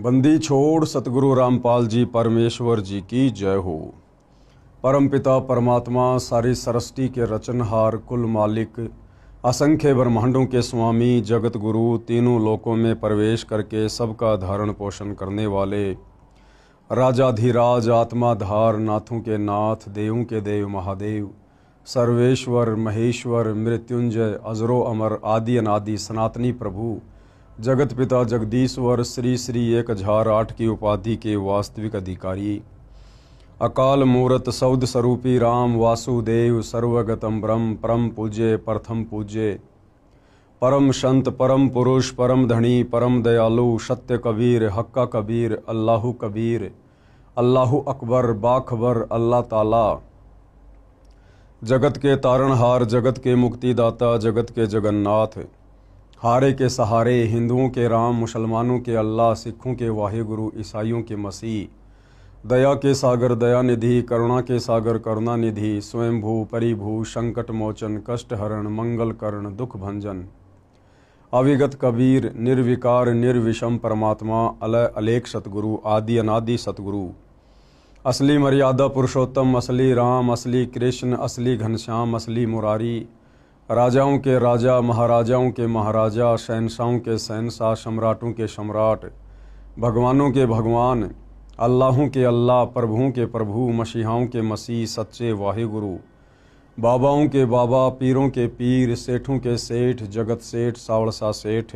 बंदी छोड़ सतगुरु रामपाल जी परमेश्वर जी की जय हो। परमपिता परमात्मा सारी सृष्टि के रचनहार कुल मालिक असंख्य ब्रह्मांडों के स्वामी जगत गुरु तीनों लोकों में प्रवेश करके सबका धारण पोषण करने वाले राजाधिराज आत्माधार नाथों के नाथ देवों के देव महादेव सर्वेश्वर महेश्वर मृत्युंजय अजरो अमर आदि अनादि सनातनी प्रभु जगत पिता जगदीश्वर श्री श्री 1008 की उपाधि के वास्तविक अधिकारी अकाल मूरत सौद स्वरूपी राम वासुदेव सर्वगतम ब्रह्म परम पूज्य प्रथम पूज्य परम संत परम पुरुष परम धनी परम दयालु सत्य कबीर हक्का कबीर अल्लाहु अकबर बाखबर अल्लाह ताला जगत के तारणहार जगत के मुक्तिदाता जगत के जगन्नाथ हारे के सहारे हिंदुओं के राम मुसलमानों के अल्लाह सिखों के वाहिगुरु ईसाइयों के मसीह दया के सागर दया निधि करुणा के सागर करुणा निधि स्वयंभू परिभू संकट मोचन कष्ट हरण मंगल करण दुख भंजन अविगत कबीर निर्विकार निर्विषम परमात्मा अलय अलेख सतगुरु आदि अनादि सतगुरु असली मर्यादा पुरुषोत्तम असली राम असली कृष्ण असली घनश्याम असली मुरारी राजाओं के राजा महाराजाओं के महाराजा शहनशाहों के शहनशाह सम्राटों के सम्राट भगवानों के भगवान अल्लाहों के अल्लाह प्रभुओं के प्रभु मसीहाओं के मसीह सच्चे वाहिगुरु बाबाओं के बाबा पीरों के पीर सेठों के सेठ जगत सेठ सावड़सा सेठ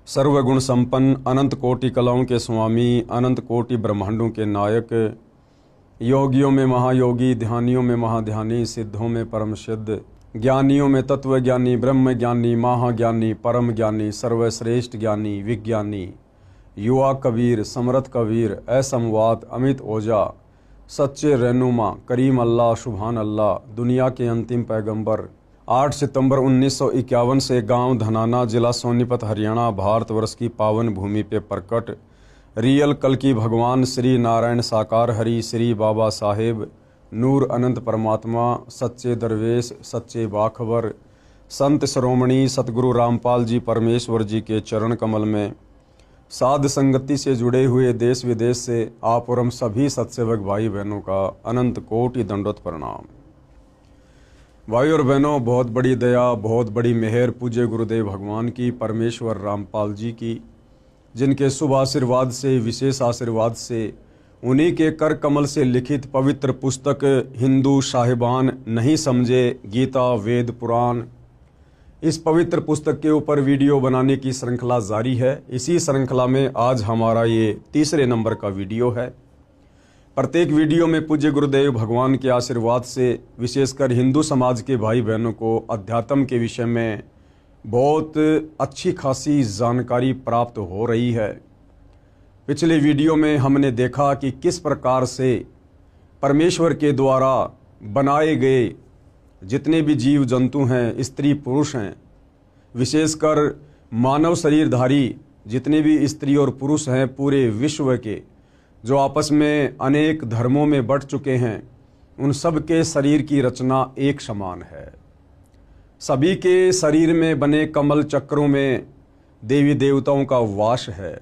सर्वगुण संपन्न अनंत कोटि कलाओं के स्वामी अनंत कोटि ब्रह्मांडों के नायक योगियों में महायोगी ध्यानियों में महाध्यानी सिद्धों में परम सिद्ध ज्ञानियों में तत्व ज्ञानी ब्रह्म ज्ञानी महाज्ञानी परम ज्ञानी सर्वश्रेष्ठ ज्ञानी विज्ञानी युवा कबीर समर्थ कबीर असमवात अमित ओझा सच्चे रहनुमा करीम अल्लाह सुभान अल्लाह दुनिया के अंतिम पैगंबर 8 सितंबर 1951 से गांव धनाना जिला सोनीपत हरियाणा भारतवर्ष की पावन भूमि पे प्रकट रियल कल की भगवान श्री नारायण साकार हरि श्री बाबा साहेब नूर अनंत परमात्मा सच्चे दरवेश सच्चे बाखबर संत श्रोमणी सतगुरु रामपाल जी परमेश्वर जी के चरण कमल में साध संगति से जुड़े हुए देश विदेश से आप और हम सभी सत्सेवक भाई बहनों का अनंत कोटि दंडोत प्रणाम। भाई और बहनों, बहुत बड़ी दया बहुत बड़ी मेहर पूज्य गुरुदेव भगवान की परमेश्वर रामपाल जी की, जिनके शुभ आशीर्वाद से विशेष आशीर्वाद से उन्हीं के कर कमल से लिखित पवित्र पुस्तक हिंदू साहिबान नहीं समझे गीता वेद पुराण, इस पवित्र पुस्तक के ऊपर वीडियो बनाने की श्रृंखला जारी है। इसी श्रृंखला में आज हमारा ये तीसरे नंबर का वीडियो है। प्रत्येक वीडियो में पूज्य गुरुदेव भगवान के आशीर्वाद से विशेषकर हिंदू समाज के भाई बहनों को अध्यात्म के विषय में बहुत अच्छी खासी जानकारी प्राप्त हो रही है। पिछले वीडियो में हमने देखा कि किस प्रकार से परमेश्वर के द्वारा बनाए गए जितने भी जीव जंतु हैं स्त्री पुरुष हैं, विशेषकर मानव शरीरधारी जितने भी स्त्री और पुरुष हैं पूरे विश्व के, जो आपस में अनेक धर्मों में बंट चुके हैं, उन सब के शरीर की रचना एक समान है। सभी के शरीर में बने कमल चक्रों में देवी देवताओं का वास है।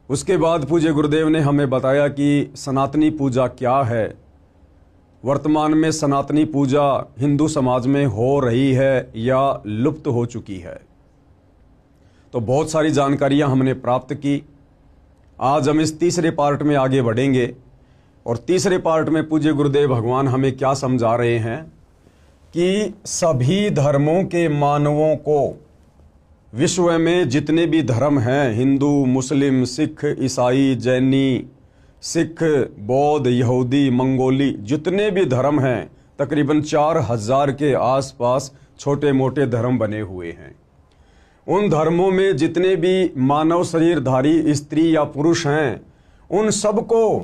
उसके बाद पूज्य गुरुदेव ने हमें बताया कि सनातनी पूजा क्या है। वर्तमान में सनातनी पूजा हिंदू समाज में हो रही है या लुप्त हो चुकी है। तो बहुत सारी जानकारियां हमने प्राप्त की। आज हम इस तीसरे पार्ट में आगे बढ़ेंगे और तीसरे पार्ट में पूज्य गुरुदेव भगवान हमें क्या समझा रहे हैं कि सभी धर्मों के मानवों को, विश्व में जितने भी धर्म हैं, हिंदू मुस्लिम सिख ईसाई जैनी सिख बौद्ध यहूदी मंगोली, जितने भी धर्म हैं तकरीबन 4000 के आसपास छोटे मोटे धर्म बने हुए हैं। उन धर्मों में जितने भी मानव शरीरधारी स्त्री या पुरुष हैं, उन सबको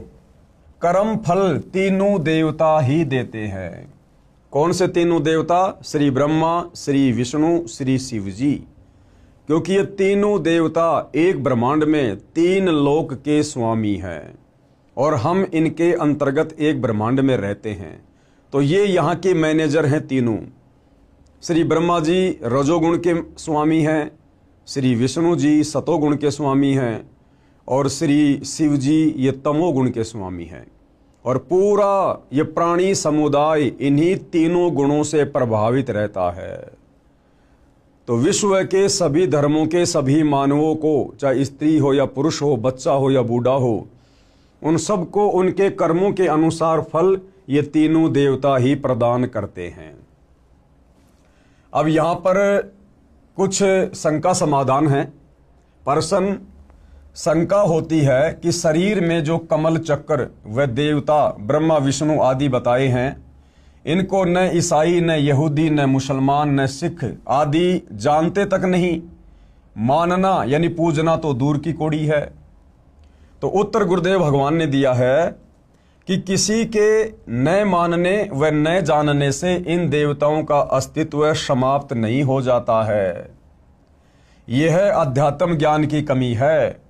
कर्म फल तीनों देवता ही देते हैं। कौन से तीनों देवता? श्री ब्रह्मा श्री विष्णु श्री शिव जी। क्योंकि ये तीनों देवता एक ब्रह्मांड में 3 लोक के स्वामी हैं और हम इनके अंतर्गत एक ब्रह्मांड में रहते हैं। तो ये यहाँ के मैनेजर हैं तीनों। श्री ब्रह्मा जी रजोगुण के स्वामी हैं, श्री विष्णु जी सतोगुण के स्वामी हैं और श्री शिव जी ये तमोगुण के स्वामी हैं। और पूरा ये प्राणी समुदाय इन्हीं तीनों गुणों से प्रभावित रहता है। तो विश्व के सभी धर्मों के सभी मानवों को, चाहे स्त्री हो या पुरुष हो, बच्चा हो या बूढ़ा हो, उन सबको उनके कर्मों के अनुसार फल ये तीनों देवता ही प्रदान करते हैं। अब यहाँ पर कुछ शंका समाधान है। प्रश्न शंका होती है कि शरीर में जो कमल चक्र व देवता ब्रह्मा विष्णु आदि बताए हैं, इनको न ईसाई न यहूदी न मुसलमान न सिख आदि जानते तक नहीं, मानना यानी पूजना तो दूर की कौड़ी है। तो उत्तर गुरुदेव भगवान ने दिया है कि किसी के न मानने व न जानने से इन देवताओं का अस्तित्व समाप्त नहीं हो जाता है। यह अध्यात्म ज्ञान की कमी है।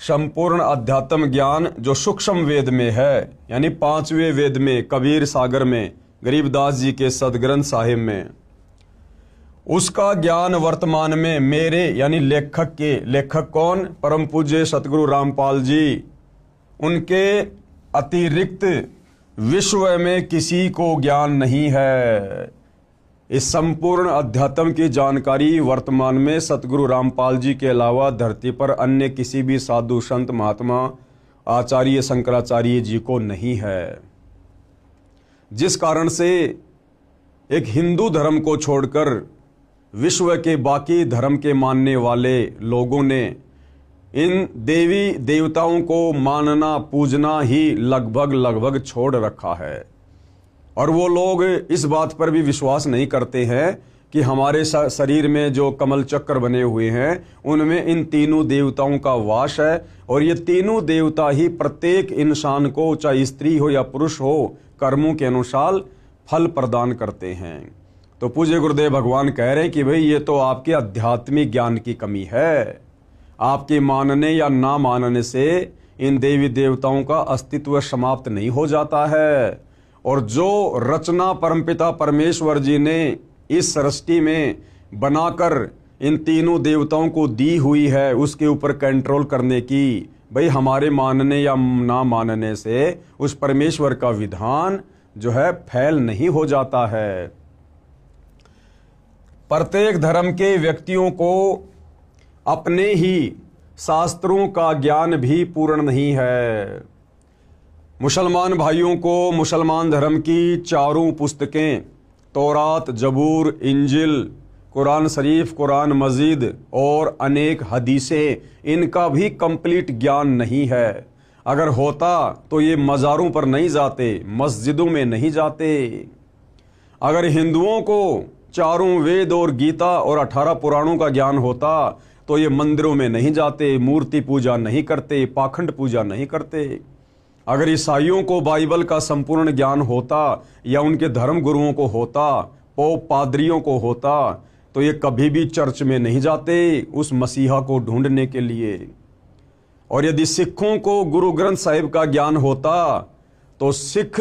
संपूर्ण अध्यात्म ज्ञान जो सूक्ष्म वेद में है, यानी 5वें वेद में, कबीर सागर में, गरीबदास जी के सदग्रंथ साहिब में, उसका ज्ञान वर्तमान में मेरे यानी लेखक कौन? परम पूज्य सतगुरु रामपाल जी, उनके अतिरिक्त विश्व में किसी को ज्ञान नहीं है। इस संपूर्ण अध्यात्म की जानकारी वर्तमान में सतगुरु रामपाल जी के अलावा धरती पर अन्य किसी भी साधु संत महात्मा आचार्य शंकराचार्य जी को नहीं है। जिस कारण से एक हिंदू धर्म को छोड़कर विश्व के बाकी धर्म के मानने वाले लोगों ने इन देवी देवताओं को मानना पूजना ही लगभग छोड़ रखा है। और वो लोग इस बात पर भी विश्वास नहीं करते हैं कि हमारे शरीर में जो कमल चक्र बने हुए हैं उनमें इन तीनों देवताओं का वास है, और ये तीनों देवता ही प्रत्येक इंसान को, चाहे स्त्री हो या पुरुष हो, कर्मों के अनुसार फल प्रदान करते हैं। तो पूज्य गुरुदेव भगवान कह रहे हैं कि भाई ये तो आपके आध्यात्मिक ज्ञान की कमी है। आपके मानने या ना मानने से इन देवी देवताओं का अस्तित्व समाप्त नहीं हो जाता है। और जो रचना परमपिता परमेश्वर जी ने इस सृष्टि में बनाकर इन तीनों देवताओं को दी हुई है, उसके ऊपर कंट्रोल करने की, भाई हमारे मानने या ना मानने से उस परमेश्वर का विधान जो है फैल नहीं हो जाता है। प्रत्येक धर्म के व्यक्तियों को अपने ही शास्त्रों का ज्ञान भी पूर्ण नहीं है। मुसलमान भाइयों को मुसलमान धर्म की चारों पुस्तकें, तौरात, जबूर, इंजिल, कुरान शरीफ, कुरान मजीद और अनेक हदीसें, इनका भी कंप्लीट ज्ञान नहीं है। अगर होता तो ये मज़ारों पर नहीं जाते, मस्जिदों में नहीं जाते। अगर हिंदुओं को चारों वेद और गीता और 18 पुराणों का ज्ञान होता तो ये मंदिरों में नहीं जाते, मूर्ति पूजा नहीं करते, पाखंड पूजा नहीं करते। अगर ईसाइयों को बाइबल का संपूर्ण ज्ञान होता या उनके धर्म गुरुओं को होता, पोप पादरियों को होता, तो ये कभी भी चर्च में नहीं जाते उस मसीहा को ढूंढने के लिए। और यदि सिखों को गुरु ग्रंथ साहिब का ज्ञान होता तो सिख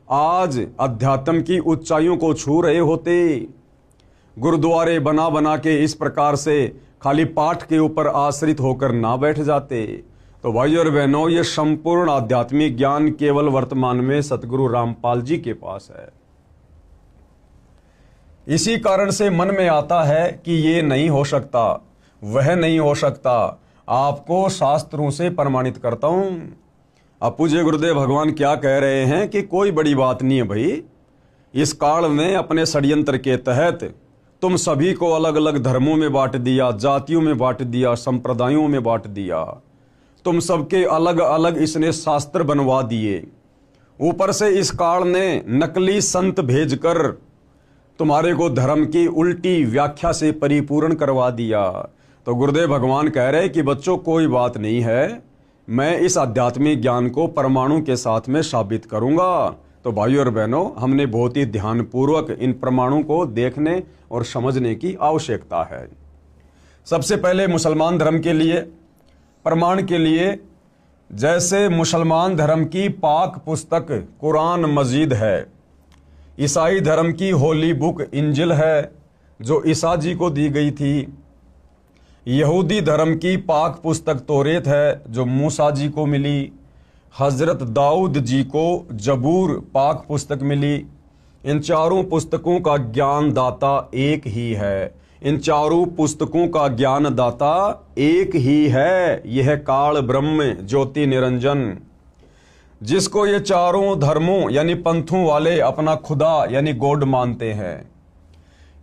आज अध्यात्म की ऊंचाइयों को छू रहे होते। गुरुद्वारे बना बना के इस प्रकार से खाली पाठ के ऊपर आश्रित होकर ना बैठ जाते। तो भाई और बहनों, ये संपूर्ण आध्यात्मिक ज्ञान केवल वर्तमान में सतगुरु रामपाल जी के पास है। इसी कारण से मन में आता है कि ये नहीं हो सकता, वह नहीं हो सकता। आपको शास्त्रों से प्रमाणित करता हूं। अब पूज्य गुरुदेव भगवान क्या कह रहे हैं कि कोई बड़ी बात नहीं है भाई। इस काल ने अपने षड्यंत्र के तहत तुम सभी को अलग अलग धर्मों में बांट दिया, जातियों में बांट दिया, संप्रदायों में बांट दिया। तुम सबके अलग अलग इसने शास्त्र बनवा दिए। ऊपर से इस काल ने नकली संत भेजकर तुम्हारे को धर्म की उल्टी व्याख्या से परिपूर्ण करवा दिया। तो गुरुदेव भगवान कह रहे कि बच्चों कोई बात नहीं है, मैं इस आध्यात्मिक ज्ञान को परमाणु के साथ में साबित करूंगा। तो भाइयों और बहनों, हमने बहुत ही ध्यानपूर्वक इन प्रमाणों को देखने और समझने की आवश्यकता है। सबसे पहले मुसलमान धर्म के लिए प्रमाण के लिए, जैसे मुसलमान धर्म की पाक पुस्तक कुरान मजीद है, ईसाई धर्म की होली बुक इंजिल है जो ईसा जी को दी गई थी, यहूदी धर्म की पाक पुस्तक तौरेत है जो मूसा जी को मिली। हजरत दाऊद जी को जबूर पाक पुस्तक मिली। इन चारों पुस्तकों का ज्ञान दाता एक ही है। इन चारों पुस्तकों का ज्ञान दाता एक ही है। यह काल ब्रह्म ज्योति निरंजन, जिसको ये चारों धर्मों यानी पंथों वाले अपना खुदा यानी गॉड मानते हैं।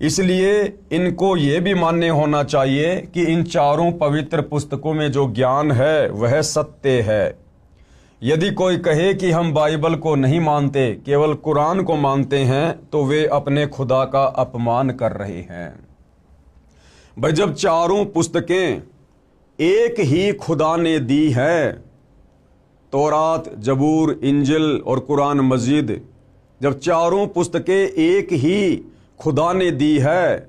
इसलिए इनको ये भी मान्य होना चाहिए कि इन चारों पवित्र पुस्तकों में जो ज्ञान है वह सत्य है। यदि कोई कहे कि हम बाइबल को नहीं मानते, केवल कुरान को मानते हैं, तो वे अपने खुदा का अपमान कर रहे हैं। भाई, जब चारों पुस्तकें एक ही खुदा ने दी है, तौरात, जबूर, इंजिल और कुरान मजीद, जब चारों पुस्तकें एक ही खुदा ने दी है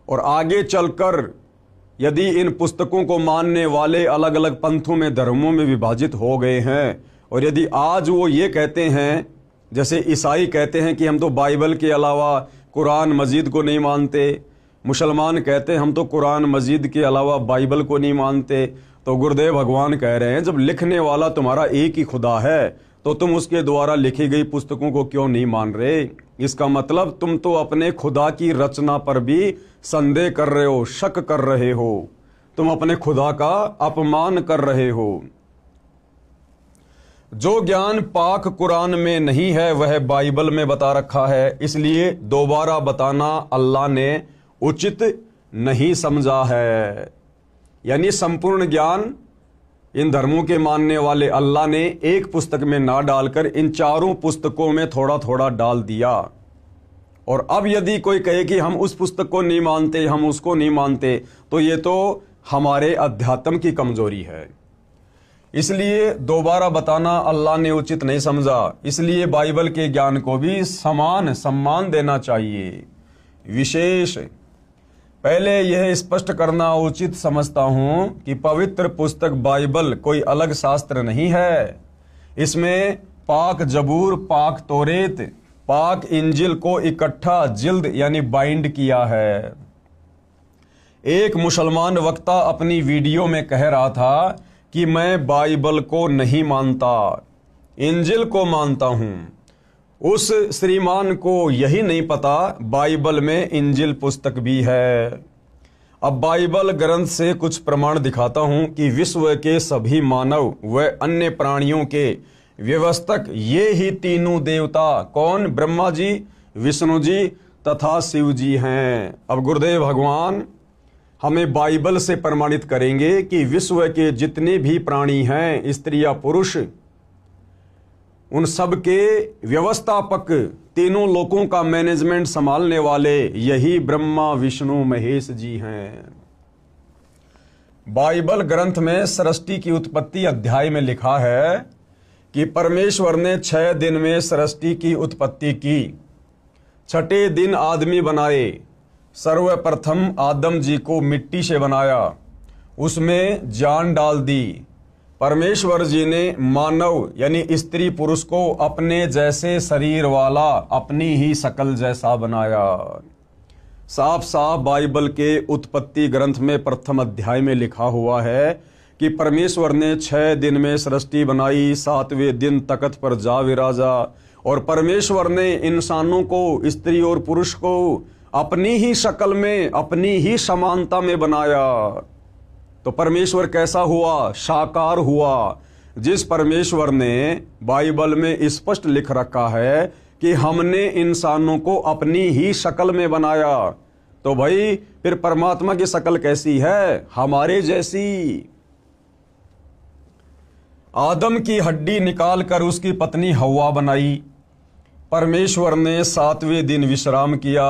और आगे चलकर यदि इन पुस्तकों को मानने वाले अलग अलग पंथों में, धर्मों में विभाजित हो गए हैं, और यदि आज वो ये कहते हैं, जैसे ईसाई कहते हैं कि हम तो बाइबल के अलावा कुरान मजीद को नहीं मानते, मुसलमान कहते हैं हम तो कुरान मजीद के अलावा बाइबल को नहीं मानते, तो गुरुदेव भगवान कह रहे हैं जब लिखने वाला तुम्हारा एक ही खुदा है तो तुम उसके द्वारा लिखी गई पुस्तकों को क्यों नहीं मान रहे? इसका मतलब तुम तो अपने खुदा की रचना पर भी संदेह कर रहे हो, शक कर रहे हो, तुम अपने खुदा का अपमान कर रहे हो। जो ज्ञान पाक कुरान में नहीं है वह बाइबल में बता रखा है, इसलिए दोबारा बताना अल्लाह ने उचित नहीं समझा है। यानी संपूर्ण ज्ञान इन धर्मों के मानने वाले अल्लाह ने एक पुस्तक में ना डालकर इन चारों पुस्तकों में थोड़ा थोड़ा डाल दिया। और अब यदि कोई कहे कि हम उस पुस्तक को नहीं मानते, हम उसको नहीं मानते, तो ये तो हमारे अध्यात्म की कमजोरी है। इसलिए दोबारा बताना अल्लाह ने उचित नहीं समझा। इसलिए बाइबल के ज्ञान को भी समान सम्मान देना चाहिए। विशेष पहले यह स्पष्ट करना उचित समझता हूं कि पवित्र पुस्तक बाइबल कोई अलग शास्त्र नहीं है। इसमें पाक जबूर, पाक तौरेत, पाक इंजिल को इकट्ठा जिल्द यानी बाइंड किया है। एक मुसलमान वक्ता अपनी वीडियो में कह रहा था कि मैं बाइबल को नहीं मानता, इंजिल को मानता हूं। उस श्रीमान को यही नहीं पता बाइबल में इंजिल पुस्तक भी है। अब बाइबल ग्रंथ से कुछ प्रमाण दिखाता हूं कि विश्व के सभी मानव व अन्य प्राणियों के व्यवस्थक ये ही तीनों देवता कौन? ब्रह्मा जी, विष्णु जी तथा शिव जी हैं। अब गुरुदेव भगवान हमें बाइबल से प्रमाणित करेंगे कि विश्व के जितने भी प्राणी हैं, स्त्री या पुरुष, उन सब के व्यवस्थापक, तीनों लोकों का मैनेजमेंट संभालने वाले यही ब्रह्मा विष्णु महेश जी हैं। बाइबल ग्रंथ में सृष्टि की उत्पत्ति अध्याय में लिखा है कि परमेश्वर ने 6 दिन में सृष्टि की उत्पत्ति की, 6ठे दिन आदमी बनाए। सर्वप्रथम आदम जी को मिट्टी से बनाया, उसमें जान डाल दी। परमेश्वर जी ने मानव यानी स्त्री पुरुष को अपने जैसे शरीर वाला, अपनी ही शक्ल जैसा बनाया। साफ साफ बाइबल के उत्पत्ति ग्रंथ में प्रथम अध्याय में लिखा हुआ है कि परमेश्वर ने 6 दिन में सृष्टि बनाई, 7वें दिन तख्त पर जा विराजा। और परमेश्वर ने इंसानों को, स्त्री और पुरुष को अपनी ही शक्ल में, अपनी ही समानता में बनाया। तो परमेश्वर कैसा हुआ? साकार हुआ। जिस परमेश्वर ने बाइबल में स्पष्ट लिख रखा है कि हमने इंसानों को अपनी ही शक्ल में बनाया, तो भाई फिर परमात्मा की शक्ल कैसी है? हमारे जैसी। आदम की हड्डी निकालकर उसकी पत्नी हव्वा बनाई। परमेश्वर ने 7वें दिन विश्राम किया,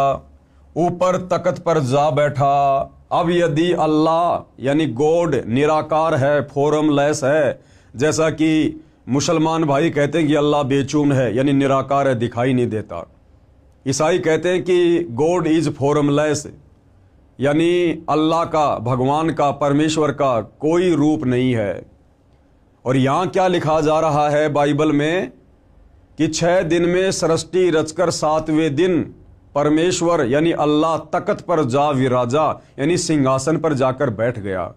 ऊपर तख्त पर जा बैठा। अब यदि अल्लाह यानी गॉड निराकार है, फॉर्मलेस है, जैसा कि मुसलमान भाई कहते हैं कि अल्लाह बेचून है यानी निराकार है, दिखाई नहीं देता। ईसाई कहते हैं कि गॉड इज फॉर्मलेस यानी अल्लाह का, भगवान का, परमेश्वर का कोई रूप नहीं है। और यहाँ क्या लिखा जा रहा है बाइबल में कि 6 दिन में सृष्टि रचकर 7वें दिन परमेश्वर यानी अल्लाह तख्त पर जा विराजा, यानी सिंहासन पर जाकर बैठ गया।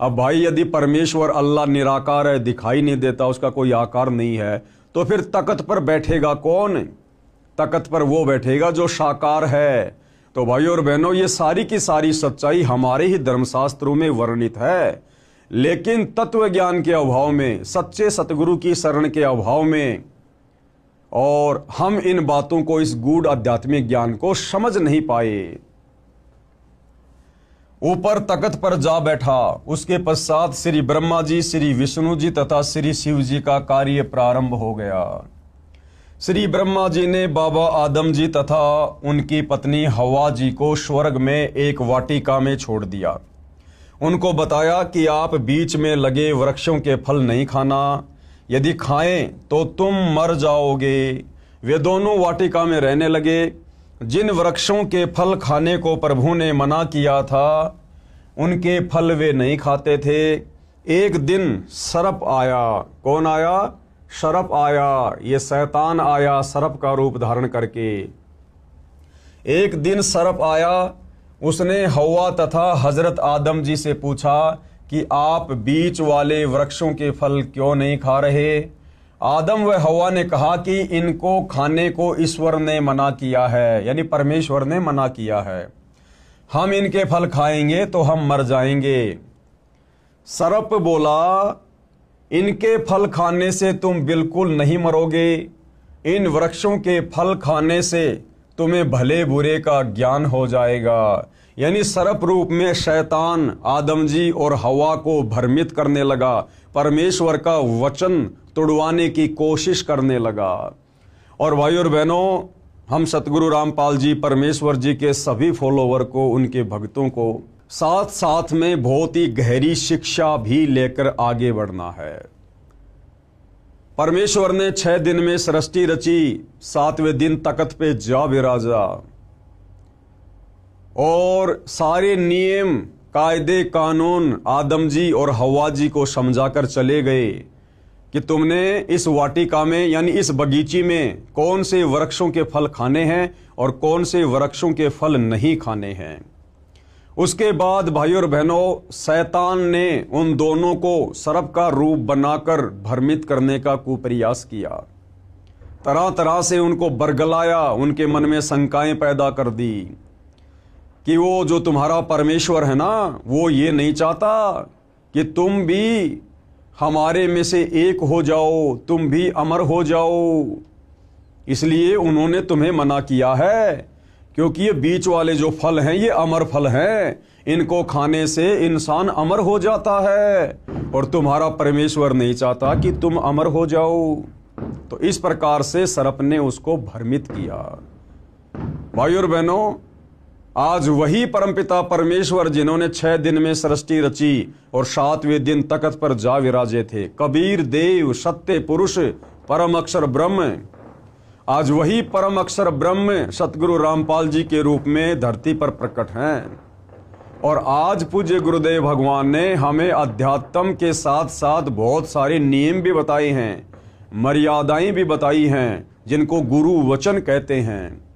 अब भाई यदि परमेश्वर अल्लाह निराकार है, दिखाई नहीं देता, उसका कोई आकार नहीं है, तो फिर तख्त पर बैठेगा कौन? तख्त पर वो बैठेगा जो साकार है। तो भाइयों और बहनों, ये सारी की सारी सच्चाई हमारे ही धर्मशास्त्रों में वर्णित है, लेकिन तत्व ज्ञान के अभाव में, सच्चे सतगुरु की शरण के अभाव में, और हम इन बातों को, इस गूढ़ आध्यात्मिक ज्ञान को समझ नहीं पाए। ऊपर तख्त पर जा बैठा, उसके पश्चात श्री ब्रह्मा जी, श्री विष्णु जी तथा श्री शिव जी का कार्य प्रारंभ हो गया। श्री ब्रह्मा जी ने बाबा आदम जी तथा उनकी पत्नी हवा जी को स्वर्ग में एक वाटिका में छोड़ दिया। उनको बताया कि आप बीच में लगे वृक्षों के फल नहीं खाना, यदि खाएं तो तुम मर जाओगे। वे दोनों वाटिका में रहने लगे। जिन वृक्षों के फल खाने को प्रभु ने मना किया था, उनके फल वे नहीं खाते थे। एक दिन सर्प आया। कौन आया? सर्प आया। ये शैतान आया सर्प का रूप धारण करके। एक दिन सर्प आया, उसने हवा तथा हजरत आदम जी से पूछा कि आप बीच वाले वृक्षों के फल क्यों नहीं खा रहे? आदम व हवा ने कहा कि इनको खाने को ईश्वर ने मना किया है, यानी परमेश्वर ने मना किया है। हम इनके फल खाएंगे तो हम मर जाएंगे। सर्प बोला, इनके फल खाने से तुम बिल्कुल नहीं मरोगे। इन वृक्षों के फल खाने से तुम्हें भले बुरे का ज्ञान हो जाएगा। यानी सर्प रूप में शैतान आदम जी और हवा को भ्रमित करने लगा, परमेश्वर का वचन तुड़वाने की कोशिश करने लगा। और भाइयों और बहनों, हम सतगुरु रामपाल जी परमेश्वर जी के सभी फॉलोवर को, उनके भक्तों को साथ साथ में बहुत ही गहरी शिक्षा भी लेकर आगे बढ़ना है। परमेश्वर ने 6 दिन में सृष्टि रची, 7वें दिन तख्त पे जा विराजा और सारे नियम कायदे कानून आदम जी और हवा जी को समझाकर चले गए कि तुमने इस वाटिका में, यानी इस बगीचे में कौन से वृक्षों के फल खाने हैं और कौन से वृक्षों के फल नहीं खाने हैं। उसके बाद भाइयों और बहनों, शैतान ने उन दोनों को सर्प का रूप बनाकर भ्रमित करने का कुप्रयास किया। तरह तरह से उनको बरगलाया, उनके मन में शंकाएं पैदा कर दी कि वो जो तुम्हारा परमेश्वर है ना, वो ये नहीं चाहता कि तुम भी हमारे में से एक हो जाओ, तुम भी अमर हो जाओ। इसलिए उन्होंने तुम्हें मना किया है, क्योंकि ये बीच वाले जो फल हैं ये अमर फल हैं, इनको खाने से इंसान अमर हो जाता है, और तुम्हारा परमेश्वर नहीं चाहता कि तुम अमर हो जाओ। तो इस प्रकार से सर्प ने उसको भ्रमित किया। भाइयों और बहनों, आज वही परमपिता परमेश्वर जिन्होंने 6 दिन में सृष्टि रची और 7वें दिन तख्त पर जा विराजे थे, कबीर देव सत्य पुरुष परम अक्षर ब्रह्म, आज वही परम अक्षर ब्रह्म सतगुरु रामपाल जी के रूप में धरती पर प्रकट हैं। और आज पूज्य गुरुदेव भगवान ने हमें अध्यात्म के साथ साथ बहुत सारे नियम भी बताए हैं, मर्यादाएं भी बताई हैं, जिनको गुरु वचन कहते हैं।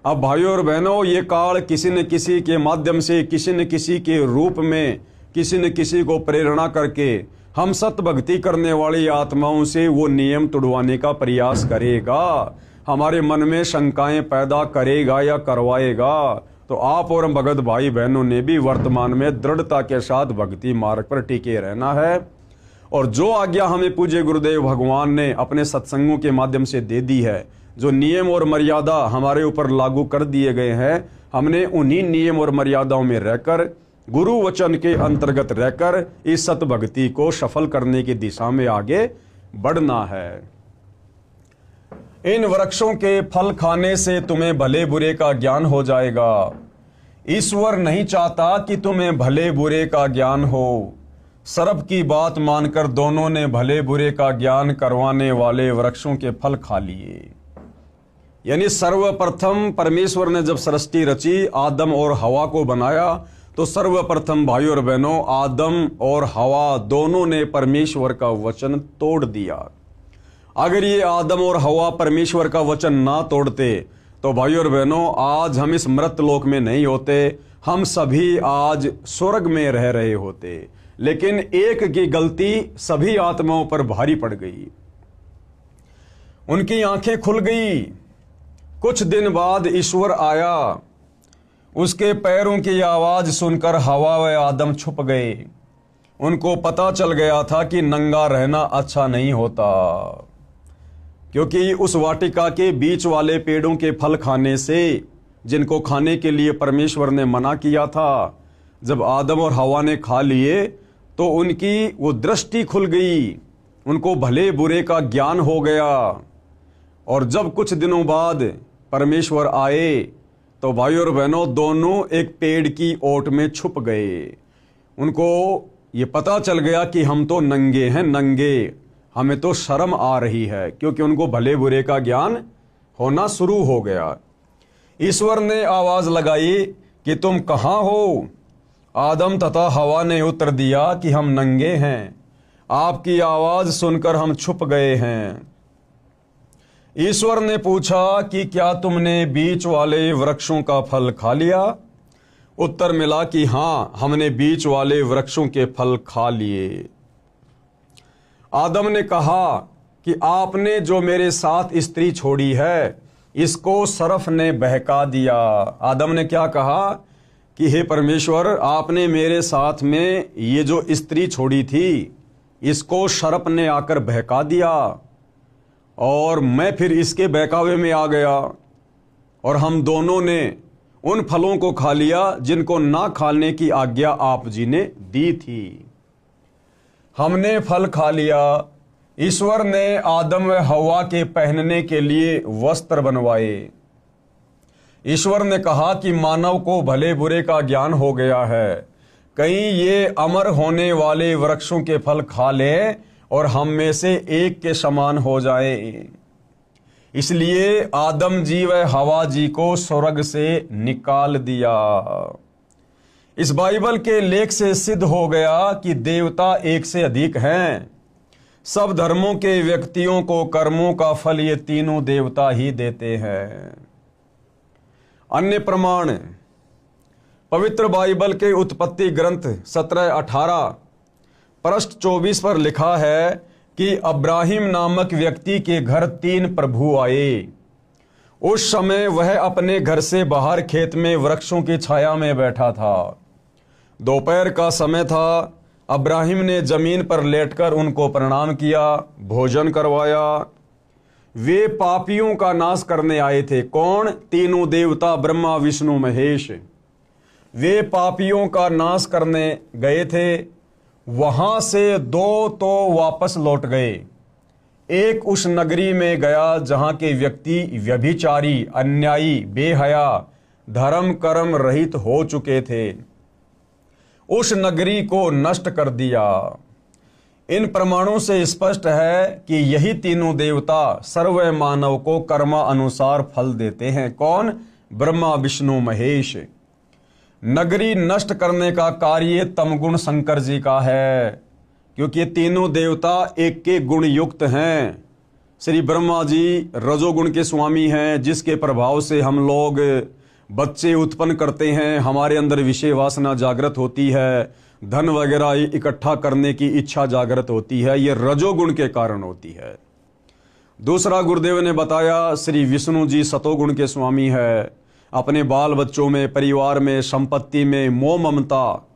अब भाइयों और बहनों, ये काल किसी न किसी के माध्यम से, किसी न किसी के रूप में, किसी न किसी को प्रेरणा करके हम सत भक्ति करने वाली आत्माओं से वो नियम तुड़वाने का प्रयास करेगा, हमारे मन में शंकाएं पैदा करेगा या करवाएगा। तो आप और हम भगत भाई बहनों ने भी वर्तमान में दृढ़ता के साथ भक्ति मार्ग पर टिके रहना है। और जो आज्ञा हमें पूज्य गुरुदेव भगवान ने अपने सत्संगों के माध्यम से दे दी है, जो नियम और मर्यादा हमारे ऊपर लागू कर दिए गए हैं, हमने उन्हीं नियम और मर्यादाओं में रहकर, गुरु वचन के अंतर्गत रहकर इस सत भक्ति को सफल करने की दिशा में आगे बढ़ना है। इन वृक्षों के फल खाने से तुम्हें भले बुरे का ज्ञान हो जाएगा। ईश्वर नहीं चाहता कि तुम्हें भले बुरे का ज्ञान हो। सर्प की बात मानकर दोनों ने भले बुरे का ज्ञान करवाने वाले वृक्षों के फल खा लिए। यानी सर्वप्रथम परमेश्वर ने जब सृष्टि रची, आदम और हवा को बनाया, तो सर्वप्रथम भाइयों और बहनों, आदम और हवा दोनों ने परमेश्वर का वचन तोड़ दिया। अगर ये आदम और हवा परमेश्वर का वचन ना तोड़ते तो भाइयों और बहनों, आज हम इस मृत लोक में नहीं होते, हम सभी आज स्वर्ग में रह रहे होते, लेकिन एक की गलती सभी आत्माओं पर भारी पड़ गई। उनकी आंखें खुल गई। कुछ दिन बाद ईश्वर आया। उसके पैरों की आवाज सुनकर हवा व आदम छुप गए। उनको पता चल गया था कि नंगा रहना अच्छा नहीं होता, क्योंकि उस वाटिका के बीच वाले पेड़ों के फल खाने से, जिनको खाने के लिए परमेश्वर ने मना किया था, जब आदम और हवा ने खा लिए तो उनकी वो दृष्टि खुल गई, उनको भले बुरे का ज्ञान हो गया। और जब कुछ दिनों बाद परमेश्वर आए तो भाइयों और बहनों, दोनों एक पेड़ की ओट में छुप गए। उनको ये पता चल गया कि हम तो नंगे हैं, नंगे, हमें तो शर्म आ रही है, क्योंकि उनको भले बुरे का ज्ञान होना शुरू हो गया। ईश्वर ने आवाज लगाई कि तुम कहाँ हो? आदम तथा हवा ने उत्तर दिया कि हम नंगे हैं, आपकी आवाज सुनकर हम छुप गए हैं। ईश्वर ने पूछा कि क्या तुमने बीच वाले वृक्षों का फल खा लिया? उत्तर मिला कि हां, हमने बीच वाले वृक्षों के फल खा लिए। आदम ने कहा कि आपने जो मेरे साथ स्त्री छोड़ी है, इसको सर्फ ने बहका दिया। आदम ने क्या कहा कि हे परमेश्वर, आपने मेरे साथ में ये जो स्त्री छोड़ी थी, इसको सर्प ने आकर बहका दिया और मैं फिर इसके बहकावे में आ गया, और हम दोनों ने उन फलों को खा लिया जिनको ना खाने की आज्ञा आप जी ने दी थी। हमने फल खा लिया। ईश्वर ने आदम व हवा के पहनने के लिए वस्त्र बनवाए। ईश्वर ने कहा कि मानव को भले बुरे का ज्ञान हो गया है, कहीं ये अमर होने वाले वृक्षों के फल खा ले और हम में से एक के समान हो जाए। इसलिए आदम जी व हवा जी को स्वर्ग से निकाल दिया। इस बाइबल के लेख से सिद्ध हो गया कि देवता एक से अधिक हैं। सब धर्मों के व्यक्तियों को कर्मों का फल ये तीनों देवता ही देते हैं। अन्य प्रमाण, पवित्र बाइबल के उत्पत्ति ग्रंथ 17:18 पृष्ठ 24 पर लिखा है कि अब्राहिम नामक व्यक्ति के घर 3 प्रभु आए। उस समय वह अपने घर से बाहर खेत में वृक्षों की छाया में बैठा था। दोपहर का समय था। अब्राहिम ने जमीन पर लेटकर उनको प्रणाम किया, भोजन करवाया। वे पापियों का नाश करने आए थे। कौन? तीनों देवता, ब्रह्मा विष्णु महेश। वे पापियों का नाश करने गए थे। वहां से 2 तो वापस लौट गए। एक उस नगरी में गया जहां के व्यक्ति व्यभिचारी, अन्यायी, बेहया, धर्म कर्म रहित हो चुके थे। उस नगरी को नष्ट कर दिया। इन प्रमाणों से स्पष्ट है कि यही तीनों देवता सर्व मानव को कर्मा अनुसार फल देते हैं। कौन? ब्रह्मा विष्णु महेश। नगरी नष्ट करने का कार्य तमगुण शंकर जी का है, क्योंकि ये तीनों देवता एक के गुण युक्त हैं। श्री ब्रह्मा जी रजोगुण के स्वामी हैं, जिसके प्रभाव से हम लोग बच्चे उत्पन्न करते हैं, हमारे अंदर विषय वासना जागृत होती है, धन वगैरह इकट्ठा करने की इच्छा जागृत होती है। ये रजोगुण के कारण होती है। दूसरा गुरुदेव ने बताया, श्री विष्णु जी सतोगुण के स्वामी है। अपने बाल बच्चों में, परिवार में, संपत्ति में मोह ममता,